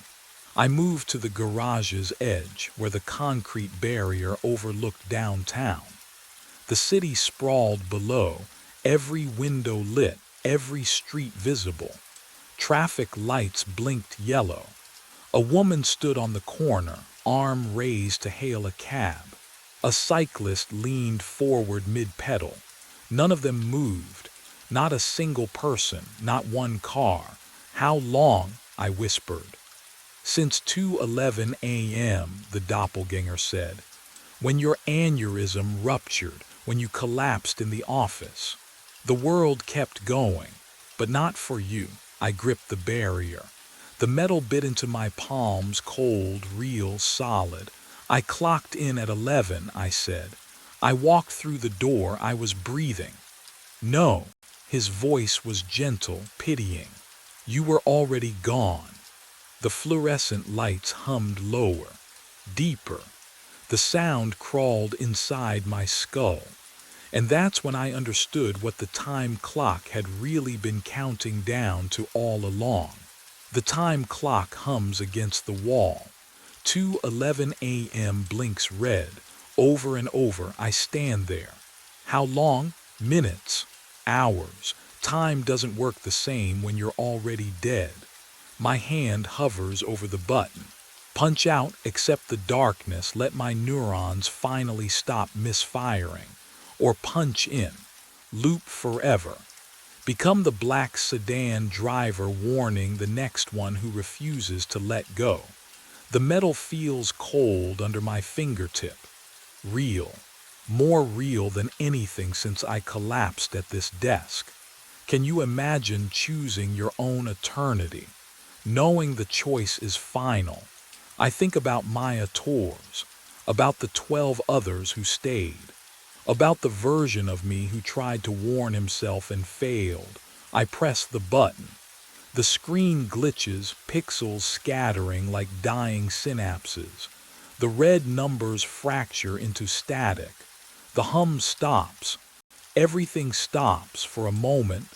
I moved to the garage's edge, where the concrete barrier overlooked downtown. The city sprawled below, every window lit, every street visible. Traffic lights blinked yellow. A woman stood on the corner, arm raised to hail a cab. A cyclist leaned forward mid-pedal. None of them moved. Not a single person, not one car. How long? I whispered. Since 2:11 a.m., the doppelganger said. When your aneurysm ruptured, when you collapsed in the office. The world kept going, but not for you. I gripped the barrier. The metal bit into my palms, cold, real, solid. I clocked in at 11, I said. I walked through the door, I was breathing. No, his voice was gentle, pitying. You were already gone. The fluorescent lights hummed lower, deeper. The sound crawled inside my skull. And that's when I understood what the time clock had really been counting down to all along. The time clock hums against the wall. 2:11 a.m. blinks red. Over and over, I stand there. How long? Minutes. Hours. Time doesn't work the same when you're already dead. My hand hovers over the button. Punch out, accept the darkness, let my neurons finally stop misfiring. Or punch in. Loop forever. Become the black sedan driver warning the next one who refuses to let go. The metal feels cold under my fingertip. Real. More real than anything since I collapsed at this desk. Can you imagine choosing your own eternity? Knowing the choice is final. I think about Maya Tours, about the 12 others who stayed, about the version of me who tried to warn himself and failed. I press the button. The screen glitches, pixels scattering like dying synapses. The red numbers fracture into static. The hum stops. Everything stops for a moment.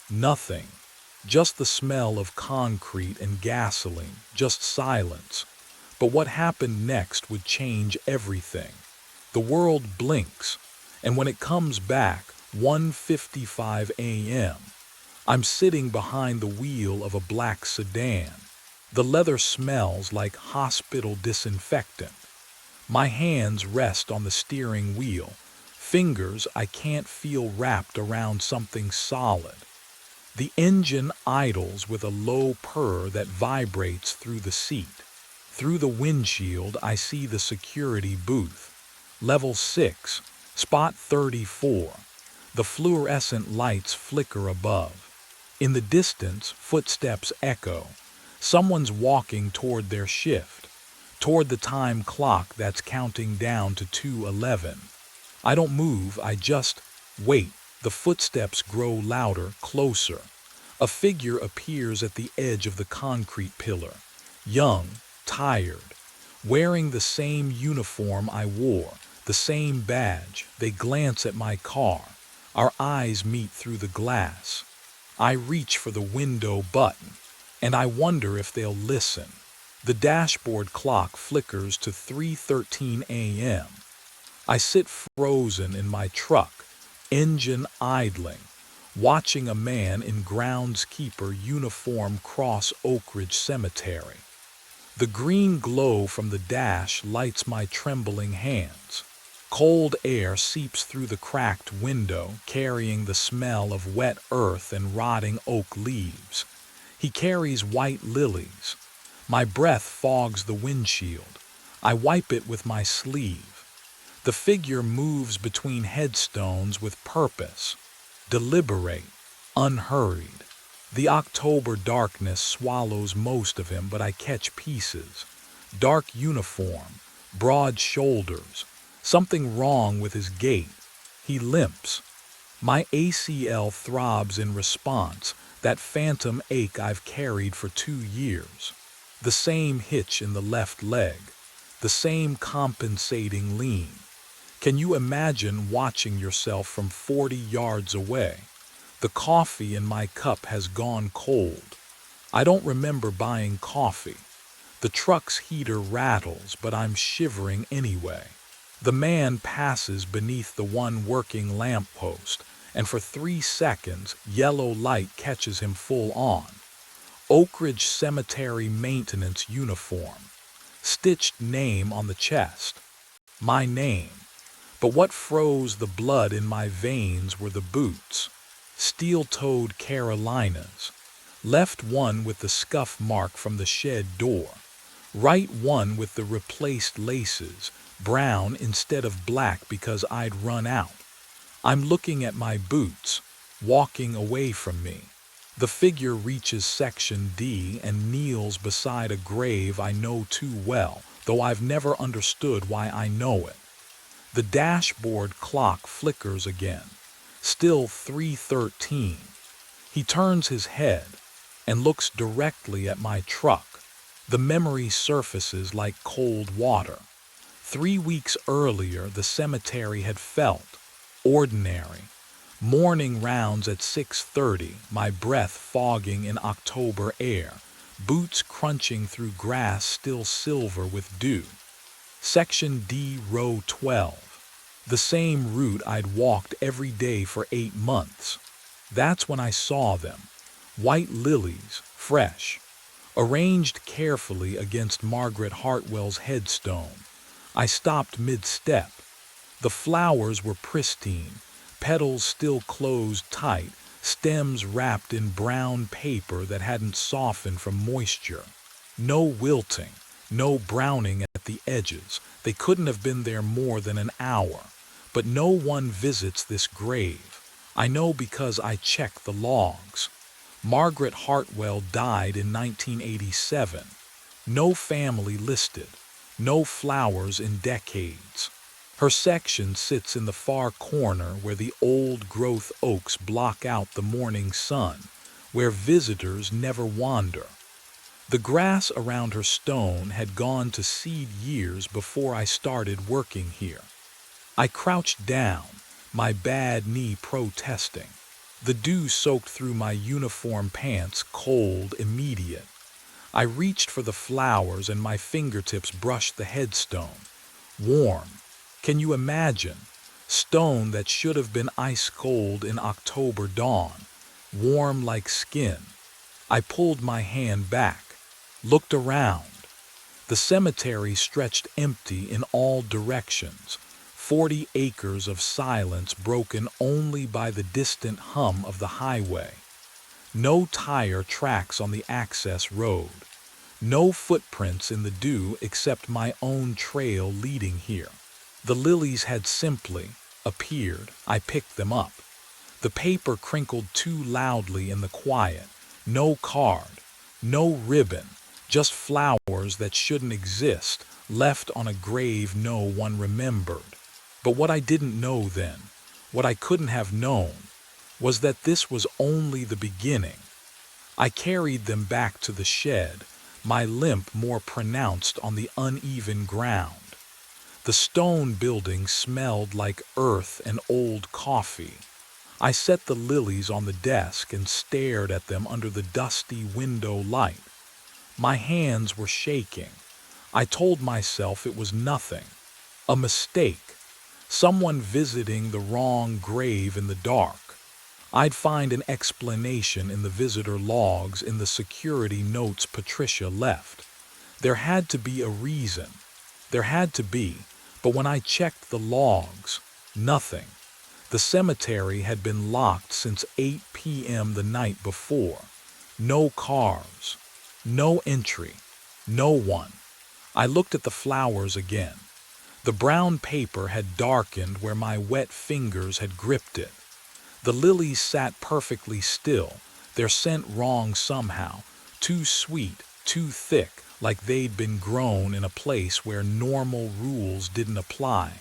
Nothing. Just the smell of concrete and gasoline. Just silence. But what happened next would change everything. The world blinks. And when it comes back, 1:55 a.m., I'm sitting behind the wheel of a black sedan. The leather smells like hospital disinfectant. My hands rest on the steering wheel, Fingers I can't feel wrapped around something solid. The engine idles with a low purr that vibrates through the seat. Through the windshield, I see the security booth. Level 6, spot 34. The fluorescent lights flicker above. In the distance, footsteps echo. Someone's walking toward their shift, toward the time clock that's counting down to 2:11. I don't move, I just wait. The footsteps grow louder, closer. A figure appears at the edge of the concrete pillar. Young, tired, wearing the same uniform I wore, the same badge. They glance at my car. Our eyes meet through the glass. I reach for the window button, and I wonder if they'll listen. The dashboard clock flickers to 3:13 a.m. I sit frozen in my truck, engine idling, watching a man in groundskeeper uniform cross Oak Ridge Cemetery. The green glow from the dash lights my trembling hands. Cold air seeps through the cracked window, carrying the smell of wet earth and rotting oak leaves. He carries white lilies. My breath fogs the windshield. I wipe it with my sleeve. The figure moves between headstones with purpose, deliberate, unhurried. The October darkness swallows most of him, but I catch pieces. Dark uniform, broad shoulders, something wrong with his gait. He limps. My ACL throbs in response, that phantom ache I've carried for 2 years. The same hitch in the left leg, the same compensating lean. Can you imagine watching yourself from 40 yards away? The coffee in my cup has gone cold. I don't remember buying coffee. The truck's heater rattles, but I'm shivering anyway. The man passes beneath the one working lamppost, and for 3 seconds, yellow light catches him full on. Oak Ridge Cemetery maintenance uniform. Stitched name on the chest. My name. But what froze the blood in my veins were the boots. Steel-toed Carolinas. Left one with the scuff mark from the shed door. Right one with the replaced laces, brown instead of black because I'd run out. I'm looking at my boots, walking away from me. The figure reaches section D and kneels beside a grave I know too well, though I've never understood why I know it. The dashboard clock flickers again, still 3:13. He turns his head and looks directly at my truck. The memory surfaces like cold water. 3 weeks earlier, the cemetery had felt ordinary. Morning rounds at 6:30, my breath fogging in October air, boots crunching through grass still silver with dew. Section D, row 12. The same route I'd walked every day for 8 months. That's when I saw them. White lilies, fresh, arranged carefully against Margaret Hartwell's headstone. I stopped mid-step. The flowers were pristine, petals still closed tight, stems wrapped in brown paper that hadn't softened from moisture. No wilting, no browning at the edges. They couldn't have been there more than an hour. But no one visits this grave. I know because I checked the logs. Margaret Hartwell died in 1987. No family listed. No flowers in decades. Her section sits in the far corner where the old-growth oaks block out the morning sun, where visitors never wander. The grass around her stone had gone to seed years before I started working here. I crouched down, my bad knee protesting. The dew soaked through my uniform pants, cold, immediate. I reached for the flowers and my fingertips brushed the headstone. Warm. Can you imagine? Stone that should have been ice cold in October dawn, warm like skin. I pulled my hand back, looked around. The cemetery stretched empty in all directions. 40 acres of silence broken only by the distant hum of the highway. No tire tracks on the access road. No footprints in the dew except my own trail leading here. The lilies had simply appeared. I picked them up. The paper crinkled too loudly in the quiet. No card, no ribbon, just flowers that shouldn't exist, left on a grave no one remembered. But what I didn't know then, what I couldn't have known, was that this was only the beginning. I carried them back to the shed, my limp more pronounced on the uneven ground. The stone building smelled like earth and old coffee. I set the lilies on the desk and stared at them under the dusty window light. My hands were shaking. I told myself it was nothing. A mistake. Someone visiting the wrong grave in the dark. I'd find an explanation in the visitor logs, in the security notes Patricia left. There had to be a reason. There had to be, but when I checked the logs, nothing. The cemetery had been locked since 8 p.m. the night before. No cars, no entry, no one. I looked at the flowers again. The brown paper had darkened where my wet fingers had gripped it. The lilies sat perfectly still, their scent wrong somehow, too sweet, too thick, like they'd been grown in a place where normal rules didn't apply.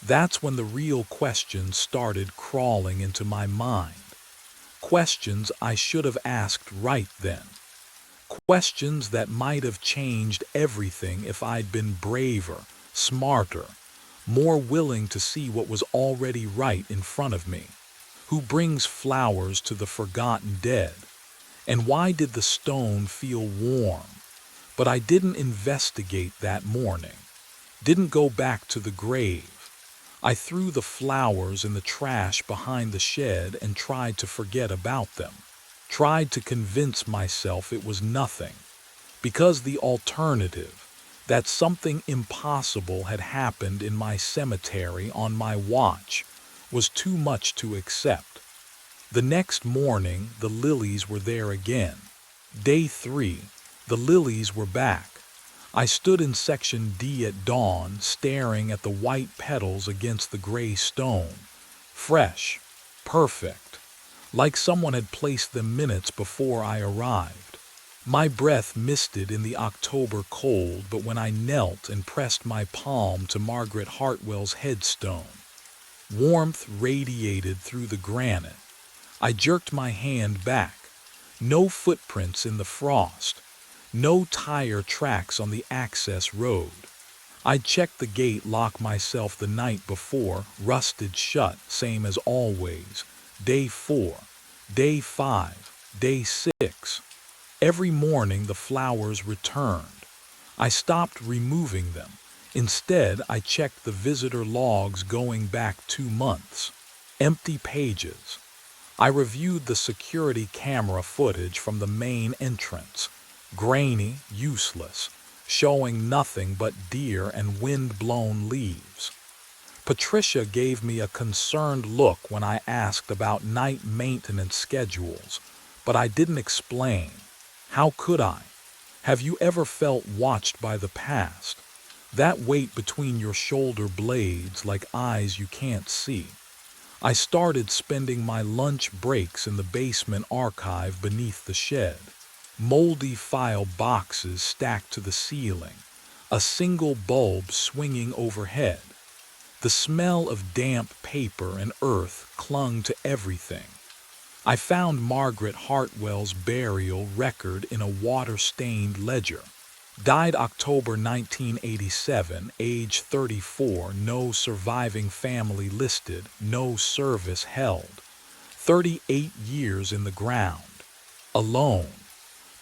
That's when the real questions started crawling into my mind. Questions I should have asked right then. Questions that might have changed everything if I'd been braver, smarter, more willing to see what was already right in front of me. Who brings flowers to the forgotten dead? And why did the stone feel warm? But I didn't investigate that morning. Didn't go back to the grave. I threw the flowers in the trash behind the shed and tried to forget about them. Tried to convince myself it was nothing. Because the alternative, that something impossible had happened in my cemetery on my watch, was too much to accept. The next morning, the lilies were there again. Day 3, the lilies were back. I stood in section D at dawn, staring at the white petals against the gray stone. Fresh, perfect, like someone had placed them minutes before I arrived. My breath misted in the October cold, but when I knelt and pressed my palm to Margaret Hartwell's headstone, warmth radiated through the granite. I jerked my hand back. No footprints in the frost. No tire tracks on the access road. I'd checked the gate lock myself the night before, rusted shut, same as always. Day 4, day 5, day 6. Every morning the flowers returned. I stopped removing them. Instead, I checked the visitor logs going back 2 months. Empty pages. I reviewed the security camera footage from the main entrance. Grainy, useless, showing nothing but deer and wind-blown leaves. Patricia gave me a concerned look when I asked about night maintenance schedules, but I didn't explain. How could I? Have you ever felt watched by the past? That weight between your shoulder blades like eyes you can't see. I started spending my lunch breaks in the basement archive beneath the shed. Moldy file boxes stacked to the ceiling, a single bulb swinging overhead. The smell of damp paper and earth clung to everything. I found Margaret Hartwell's burial record in a water-stained ledger. Died October 1987, age 34, no surviving family listed, no service held. 38 years in the ground. Alone.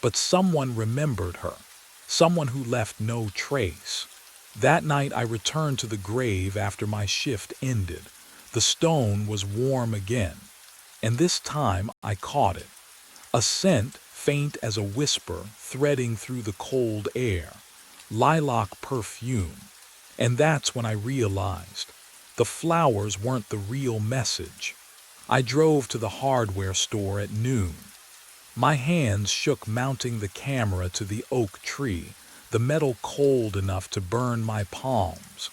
But someone remembered her. Someone who left no trace. That night I returned to the grave after my shift ended. The stone was warm again. And this time I caught it. A scent, faint as a whisper, threading through the cold air. Lilac perfume. And that's when I realized. The flowers weren't the real message. I drove to the hardware store at noon. My hands shook mounting the camera to the oak tree, the metal cold enough to burn my palms.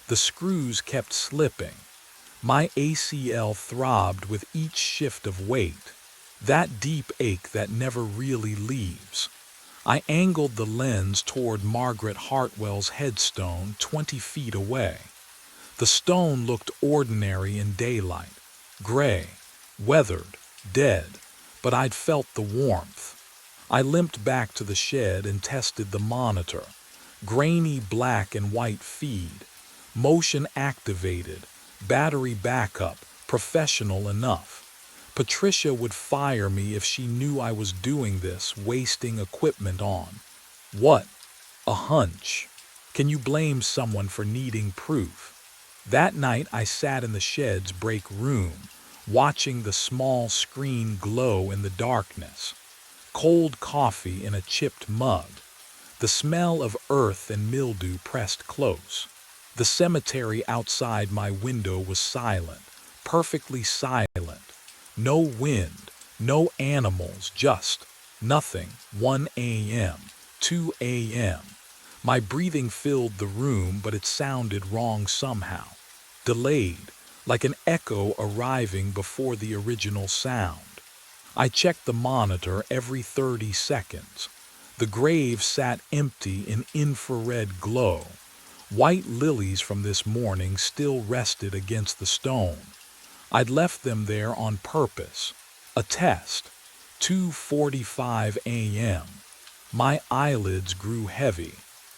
The screws kept slipping. My ACL throbbed with each shift of weight, that deep ache that never really leaves. I angled the lens toward Margaret Hartwell's headstone 20 feet away. The stone looked ordinary in daylight, gray, weathered, dead, but I'd felt the warmth. I limped back to the shed and tested the monitor. Grainy black and white feed, motion activated, battery backup, professional enough. Patricia would fire me if she knew I was doing this, wasting equipment on. What? A hunch. Can you blame someone for needing proof? That night I sat in the shed's break room, watching the small screen glow in the darkness. Cold coffee in a chipped mug. The smell of earth and mildew pressed close. The cemetery outside my window was silent, perfectly silent. No wind, no animals, just nothing. 1 a.m., 2 a.m. My breathing filled the room, but it sounded wrong somehow. Delayed, like an echo arriving before the original sound. I checked the monitor every 30 seconds. The grave sat empty in infrared glow. White lilies from this morning still rested against the stone. I'd left them there on purpose. A test. 2:45 a.m. My eyelids grew heavy.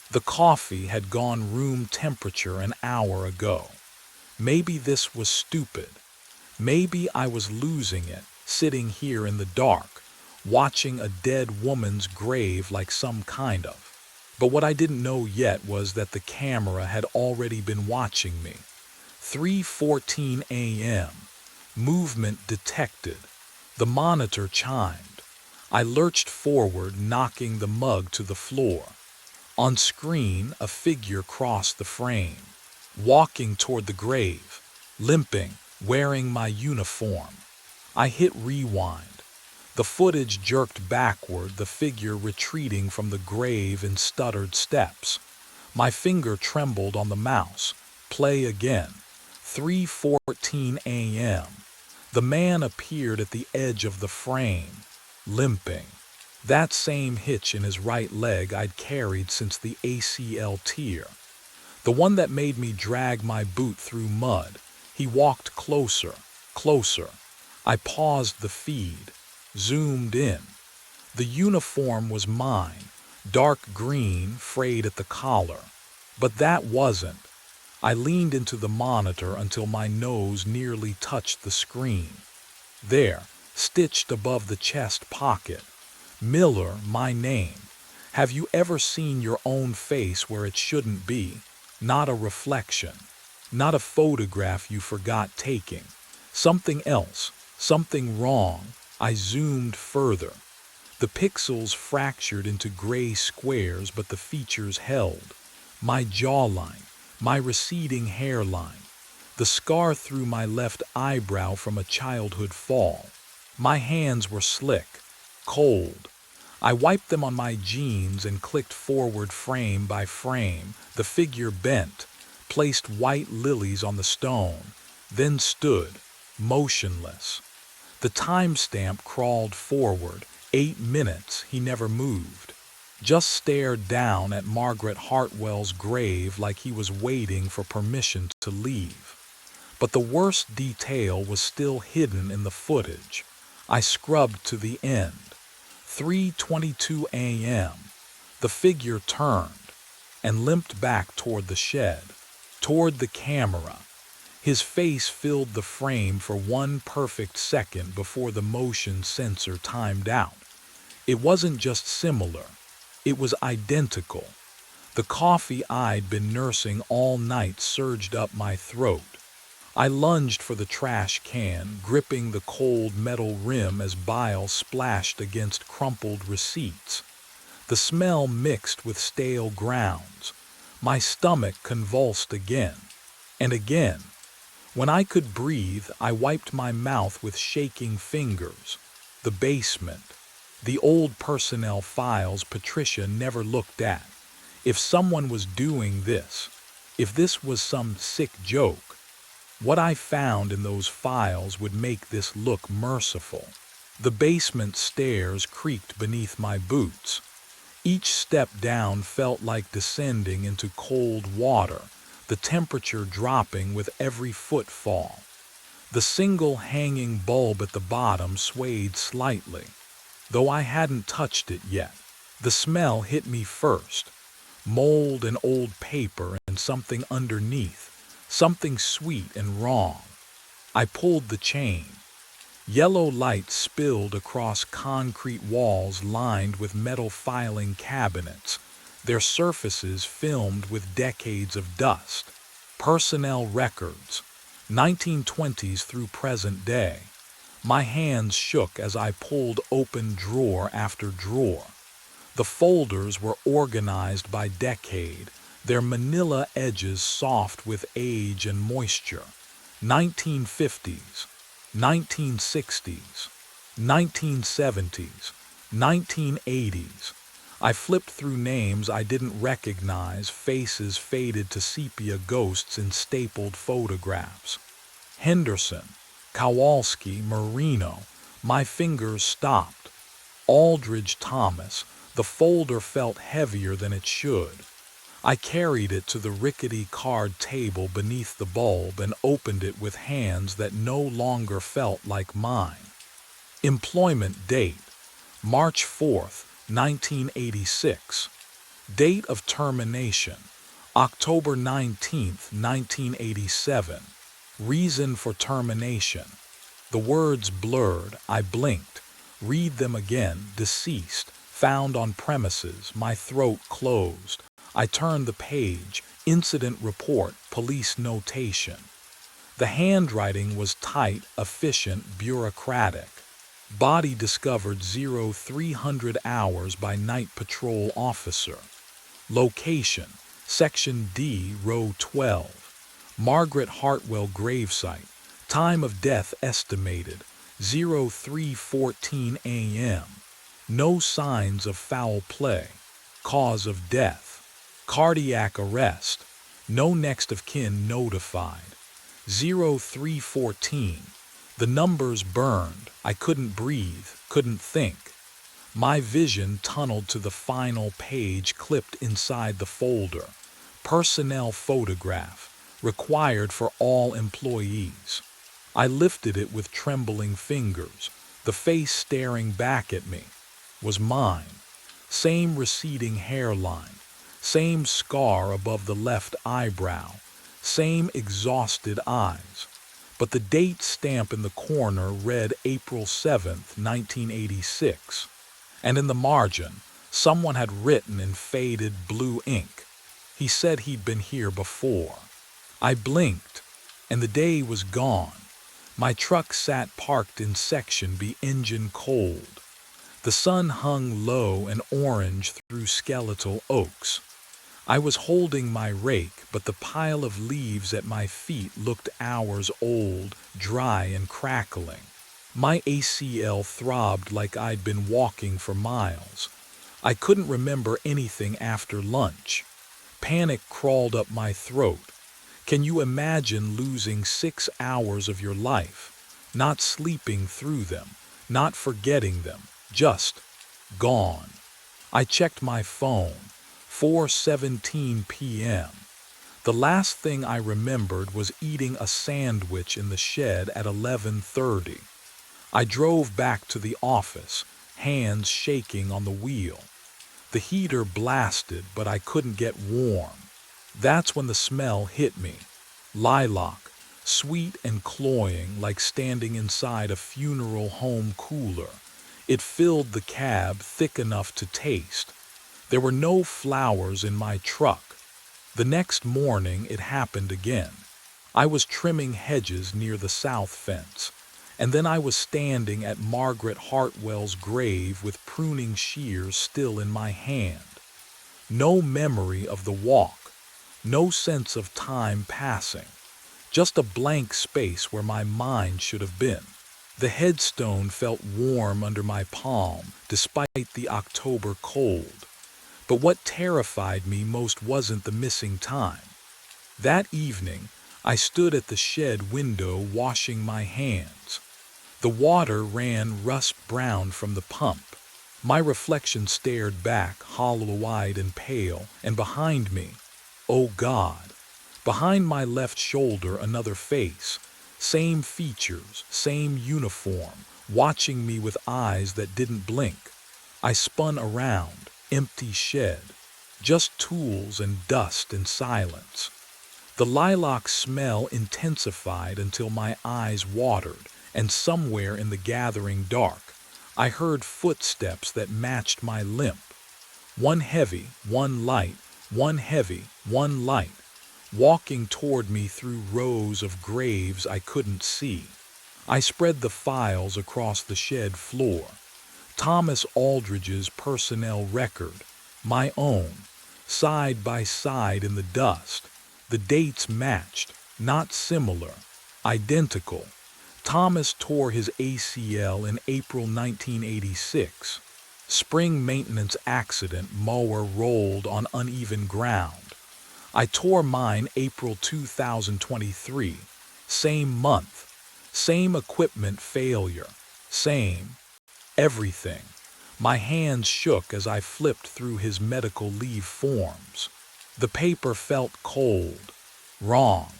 The coffee had gone room temperature an hour ago. Maybe this was stupid. Maybe I was losing it, sitting here in the dark, watching a dead woman's grave like some kind of. But what I didn't know yet was that the camera had already been watching me. 3:14 a.m. Movement detected. The monitor chimed. I lurched forward, knocking the mug to the floor. On screen, a figure crossed the frame, walking toward the grave, limping, wearing my uniform. I hit rewind. The footage jerked backward, the figure retreating from the grave in stuttered steps. My finger trembled on the mouse. Play again. 3:14 a.m. The man appeared at the edge of the frame, limping. That same hitch in his right leg I'd carried since the ACL tear. The one that made me drag my boot through mud. He walked closer, closer. I paused the feed, zoomed in. The uniform was mine, dark green, frayed at the collar. But that wasn't. I leaned into the monitor until my nose nearly touched the screen. There, stitched above the chest pocket. Miller, my name. Have you ever seen your own face where it shouldn't be? Not a reflection. Not a photograph you forgot taking. Something else. Something wrong. I zoomed further. The pixels fractured into gray squares, but the features held. My jawline, my receding hairline, the scar through my left eyebrow from a childhood fall. My hands were slick, cold. I wiped them on my jeans and clicked forward frame by frame. The figure bent, placed white lilies on the stone, then stood, motionless. The timestamp crawled forward. 8 minutes. He never moved. Just stared down at Margaret Hartwell's grave like he was waiting for permission to leave. But the worst detail was still hidden in the footage. I scrubbed to the end. 3:22 a.m. The figure turned and limped back toward the shed, toward the camera. His face filled the frame for one perfect second before the motion sensor timed out. It wasn't just similar. It was identical. The coffee I'd been nursing all night surged up my throat. I lunged for the trash can, gripping the cold metal rim as bile splashed against crumpled receipts. The smell mixed with stale grounds. My stomach convulsed again and again. When I could breathe, I wiped my mouth with shaking fingers. The basement. The old personnel files Patricia never looked at. If someone was doing this, if this was some sick joke, what I found in those files would make this look merciful. The basement stairs creaked beneath my boots. Each step down felt like descending into cold water, the temperature dropping with every footfall. The single hanging bulb at the bottom swayed slightly, though I hadn't touched it yet. The smell hit me first. Mold and old paper and something underneath, something sweet and wrong. I pulled the chain. Yellow light spilled across concrete walls lined with metal filing cabinets, their surfaces filmed with decades of dust. Personnel records, 1920s through present day. My hands shook as I pulled open drawer after drawer. The folders were organized by decade, their manila edges soft with age and moisture. 1950s, 1960s, 1970s, 1980s. I flipped through names I didn't recognize, faces faded to sepia ghosts in stapled photographs. Henderson, Kowalski, Marino. My fingers stopped. Aldridge Thomas. The folder felt heavier than it should. I carried it to the rickety card table beneath the bulb and opened it with hands that no longer felt like mine. Employment date, March 4th, 1986. Date of termination, October 19th, 1987. Reason for termination. The words blurred, I blinked. Read them again, deceased, found on premises, my throat closed. I turned the page, incident report, police notation. The handwriting was tight, efficient, bureaucratic. Body discovered 0300 hours by night patrol officer. Location, section D, row 12. Margaret Hartwell gravesite. Time of death estimated, 03:14 a.m. No signs of foul play. Cause of death, cardiac arrest. No next of kin notified. 03:14. The numbers burned. I couldn't breathe, couldn't think. My vision tunneled to the final page clipped inside the folder. Personnel photograph, required for all employees. I lifted it with trembling fingers. The face staring back at me was mine. Same receding hairline, same scar above the left eyebrow, same exhausted eyes. But the date stamp in the corner read April 7th, 1986. And in the margin, someone had written in faded blue ink. He said he'd been here before. I blinked, and the day was gone. My truck sat parked in Section B, engine cold. The sun hung low and orange through skeletal oaks. I was holding my rake, but the pile of leaves at my feet looked hours old, dry and crackling. My ACL throbbed like I'd been walking for miles. I couldn't remember anything after lunch. Panic crawled up my throat. Can you imagine losing 6 hours of your life, not sleeping through them, not forgetting them, just gone? I checked my phone, 4:17 p.m. The last thing I remembered was eating a sandwich in the shed at 11:30. I drove back to the office, hands shaking on the wheel. The heater blasted, but I couldn't get warm. That's when the smell hit me. Lilac, sweet and cloying like standing inside a funeral home cooler. It filled the cab thick enough to taste. There were no flowers in my truck. The next morning it happened again. I was trimming hedges near the south fence, and then I was standing at Margaret Hartwell's grave with pruning shears still in my hand. No memory of the walk. No sense of time passing, just a blank space where my mind should have been. The headstone felt warm under my palm despite the October cold. But what terrified me most wasn't the missing time. That evening, I stood at the shed window washing my hands. The water ran rust-brown from the pump. My reflection stared back, hollow-eyed and pale, and behind me, oh God, behind my left shoulder another face, same features, same uniform, watching me with eyes that didn't blink. I spun around, empty shed, just tools and dust and silence. The lilac smell intensified until my eyes watered, and somewhere in the gathering dark, I heard footsteps that matched my limp. One heavy, one light, one heavy, one light, walking toward me through rows of graves I couldn't see. I spread the files across the shed floor. Thomas Aldridge's personnel record, my own, side by side in the dust. The dates matched, not similar, identical. Thomas tore his ACL in April 1986. Spring maintenance accident, mower rolled on uneven ground. I tore mine April 2023. Same month. Same equipment failure. Same everything. My hands shook as I flipped through his medical leave forms. The paper felt cold. Wrong.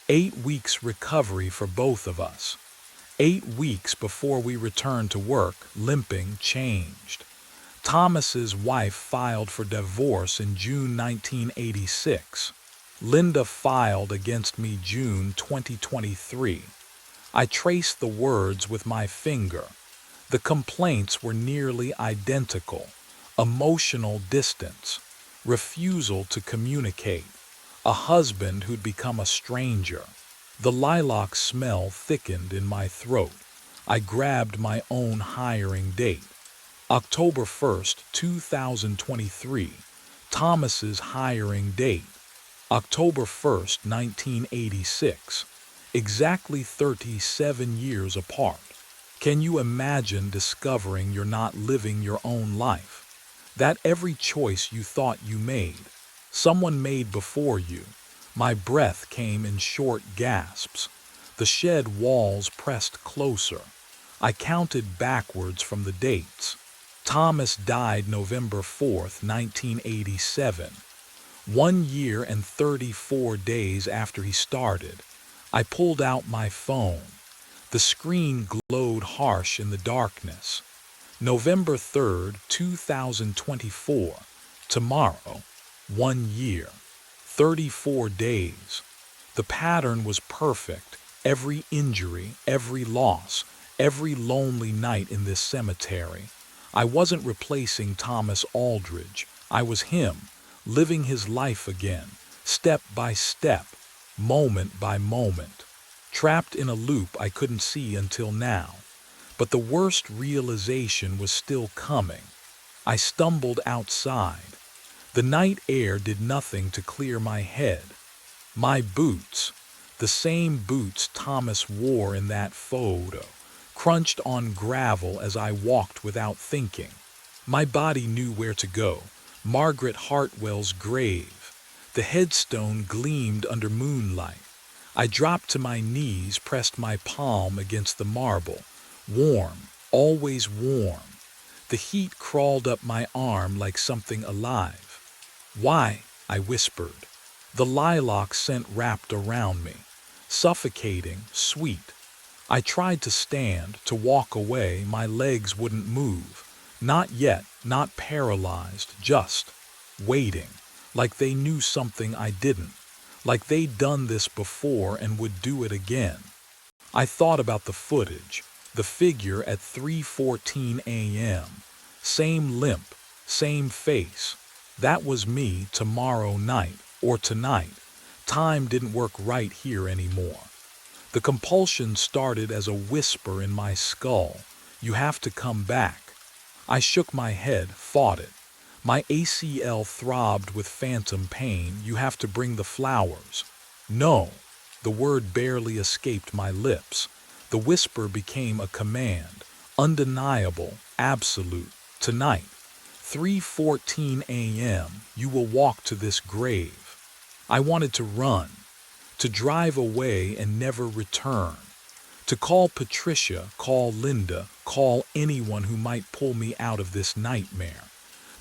8 weeks recovery for both of us. 8 weeks before we returned to work, limping changed. Thomas's wife filed for divorce in June 1986. Linda filed against me June 2023. I traced the words with my finger. The complaints were nearly identical. Emotional distance, refusal to communicate, a husband who'd become a stranger. The lilac smell thickened in my throat. I grabbed my own hiring date. October 1st, 2023. Thomas's hiring date. October 1st, 1986. Exactly 37 years apart. Can you imagine discovering you're not living your own life? That every choice you thought you made, someone made before you. My breath came in short gasps. The shed walls pressed closer. I counted backwards from the dates. Thomas died November 4th, 1987. 1 year and 34 days after he started, I pulled out my phone. The screen glowed harsh in the darkness. November 3rd, 2024. Tomorrow. 1 year. 34 days. The pattern was perfect. Every injury, every loss, every lonely night in this cemetery. I wasn't replacing Thomas Aldridge. I was him, living his life again, step by step, moment by moment. Trapped in a loop I couldn't see until now. But the worst realization was still coming. I stumbled outside. The night air did nothing to clear my head. My boots, the same boots Thomas wore in that photo, crunched on gravel as I walked without thinking. My body knew where to go. Margaret Hartwell's grave. The headstone gleamed under moonlight. I dropped to my knees, pressed my palm against the marble. Warm, always warm. The heat crawled up my arm like something alive. Why? I whispered. The lilac scent wrapped around me, suffocating, sweet. I tried to stand, to walk away. My legs wouldn't move. Not yet, not paralyzed, just waiting, like they knew something I didn't, like they'd done this before and would do it again. I thought about the footage, the figure at 3:14 a.m., same limp, same face. That was me tomorrow night, or tonight. Time didn't work right here anymore. The compulsion started as a whisper in my skull. You have to come back. I shook my head, fought it. My ACL throbbed with phantom pain. You have to bring the flowers. No. The word barely escaped my lips. The whisper became a command, undeniable, absolute. Tonight, 3:14 a.m., you will walk to this grave. I wanted to run, to drive away and never return, to call Patricia, call Linda, call anyone who might pull me out of this nightmare.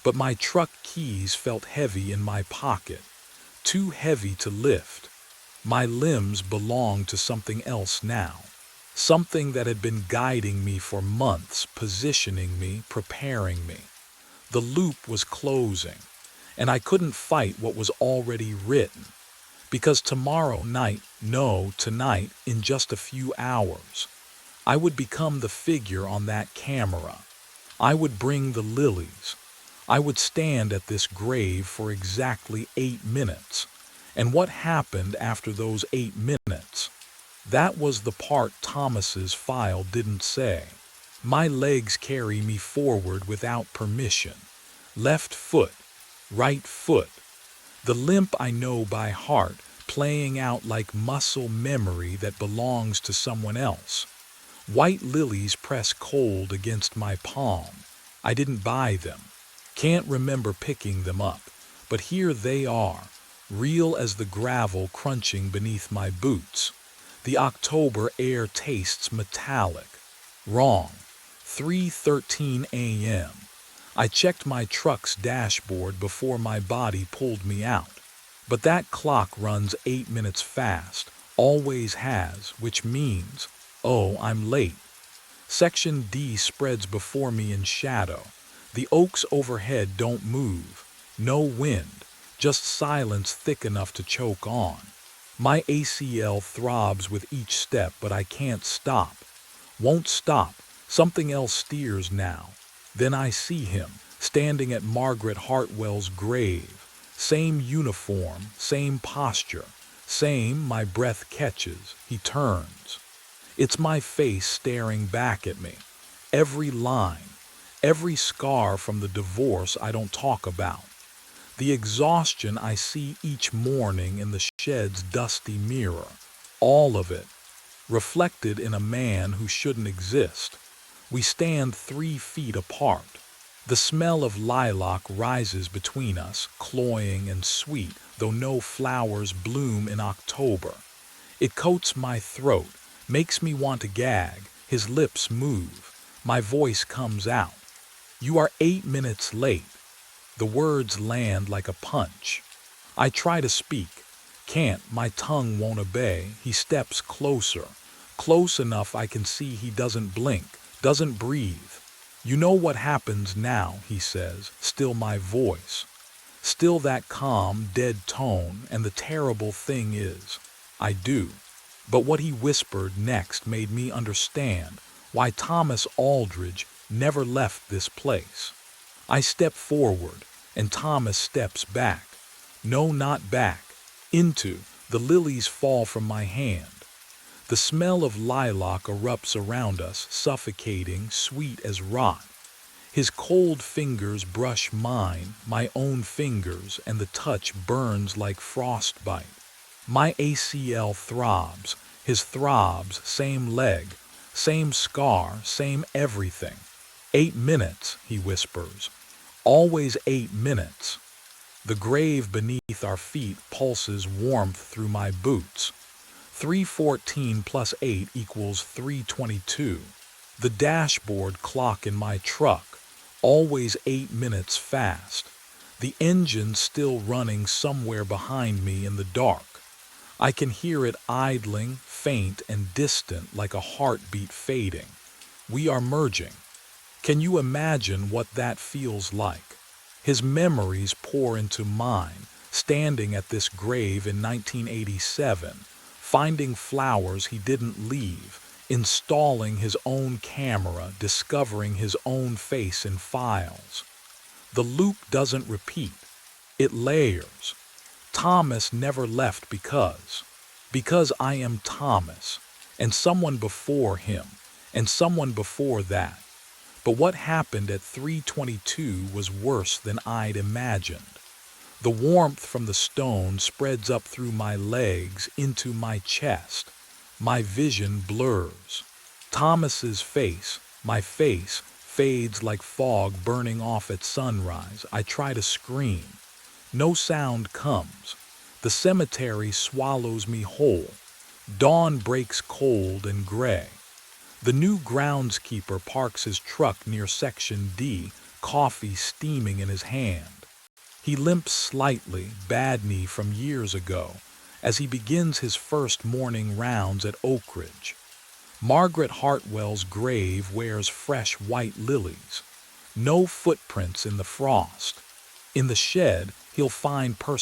But my truck keys felt heavy in my pocket, too heavy to lift. My limbs belonged to something else now, something that had been guiding me for months, positioning me, preparing me. The loop was closing, and I couldn't fight what was already written. Because tomorrow night, no, tonight, in just a few hours, I would become the figure on that camera. I would bring the lilies. I would stand at this grave for exactly 8 minutes. And what happened after those 8 minutes? That was the part Thomas's file didn't say. My legs carry me forward without permission. Left foot, right foot. The limp I know by heart, playing out like muscle memory that belongs to someone else. White lilies press cold against my palm. I didn't buy them. Can't remember picking them up. But here they are, real as the gravel crunching beneath my boots. The October air tastes metallic. Wrong. 3:13 a.m. I checked my truck's dashboard before my body pulled me out. But that clock runs 8 minutes fast, always has, which means, oh, I'm late. Section D spreads before me in shadow. The oaks overhead don't move. No wind, just silence thick enough to choke on. My ACL throbs with each step, but I can't stop. Won't stop. Something else steers now. Then I see him, standing at Margaret Hartwell's grave. Same uniform, same posture, same my breath catches. He turns. It's my face staring back at me. Every line, every scar from the divorce I don't talk about. The exhaustion I see each morning in the shed's dusty mirror. All of it, reflected in a man who shouldn't exist. We stand 3 feet apart. The smell of lilac rises between us, cloying and sweet, though no flowers bloom in October. It coats my throat, makes me want to gag. His lips move. My voice comes out. You are 8 minutes late. The words land like a punch. I try to speak. Can't, my tongue won't obey. He steps closer. Close enough I can see he doesn't blink, doesn't breathe. You know what happens now, he says, still my voice. Still that calm, dead tone, and the terrible thing is, I do. But what he whispered next made me understand why Thomas Aldridge never left this place. I step forward, and Thomas steps back. No, not back. Into. The lilies fall from my hand. The smell of lilac erupts around us, suffocating, sweet as rot. His cold fingers brush mine, my own fingers, and the touch burns like frostbite. My ACL throbs, his throbs, same leg, same scar, same everything. 8 minutes, he whispers. Always 8 minutes. The grave beneath our feet pulses warmth through my boots. 3:14 plus 8 equals 3:22. The dashboard clock in my truck, always 8 minutes fast. The engine still running somewhere behind me in the dark. I can hear it idling, faint and distant like a heartbeat fading. We are merging. Can you imagine what that feels like? His memories pour into mine, standing at this grave in 1987, finding flowers he didn't leave, installing his own camera, discovering his own face in files. The loop doesn't repeat. It layers. Thomas never left because I am Thomas, and someone before him, and someone before that. But what happened at 3:22 was worse than I'd imagined. The warmth from the stone spreads up through my legs into my chest. My vision blurs. Thomas's face, my face, fades like fog burning off at sunrise. I try to scream. No sound comes. The cemetery swallows me whole. Dawn breaks cold and gray. The new groundskeeper parks his truck near Section D, coffee steaming in his hand. He limps slightly, bad knee from years ago, as he begins his first morning rounds at Oak Ridge. Margaret Hartwell's grave wears fresh white lilies. No footprints in the frost. In the shed, he'll find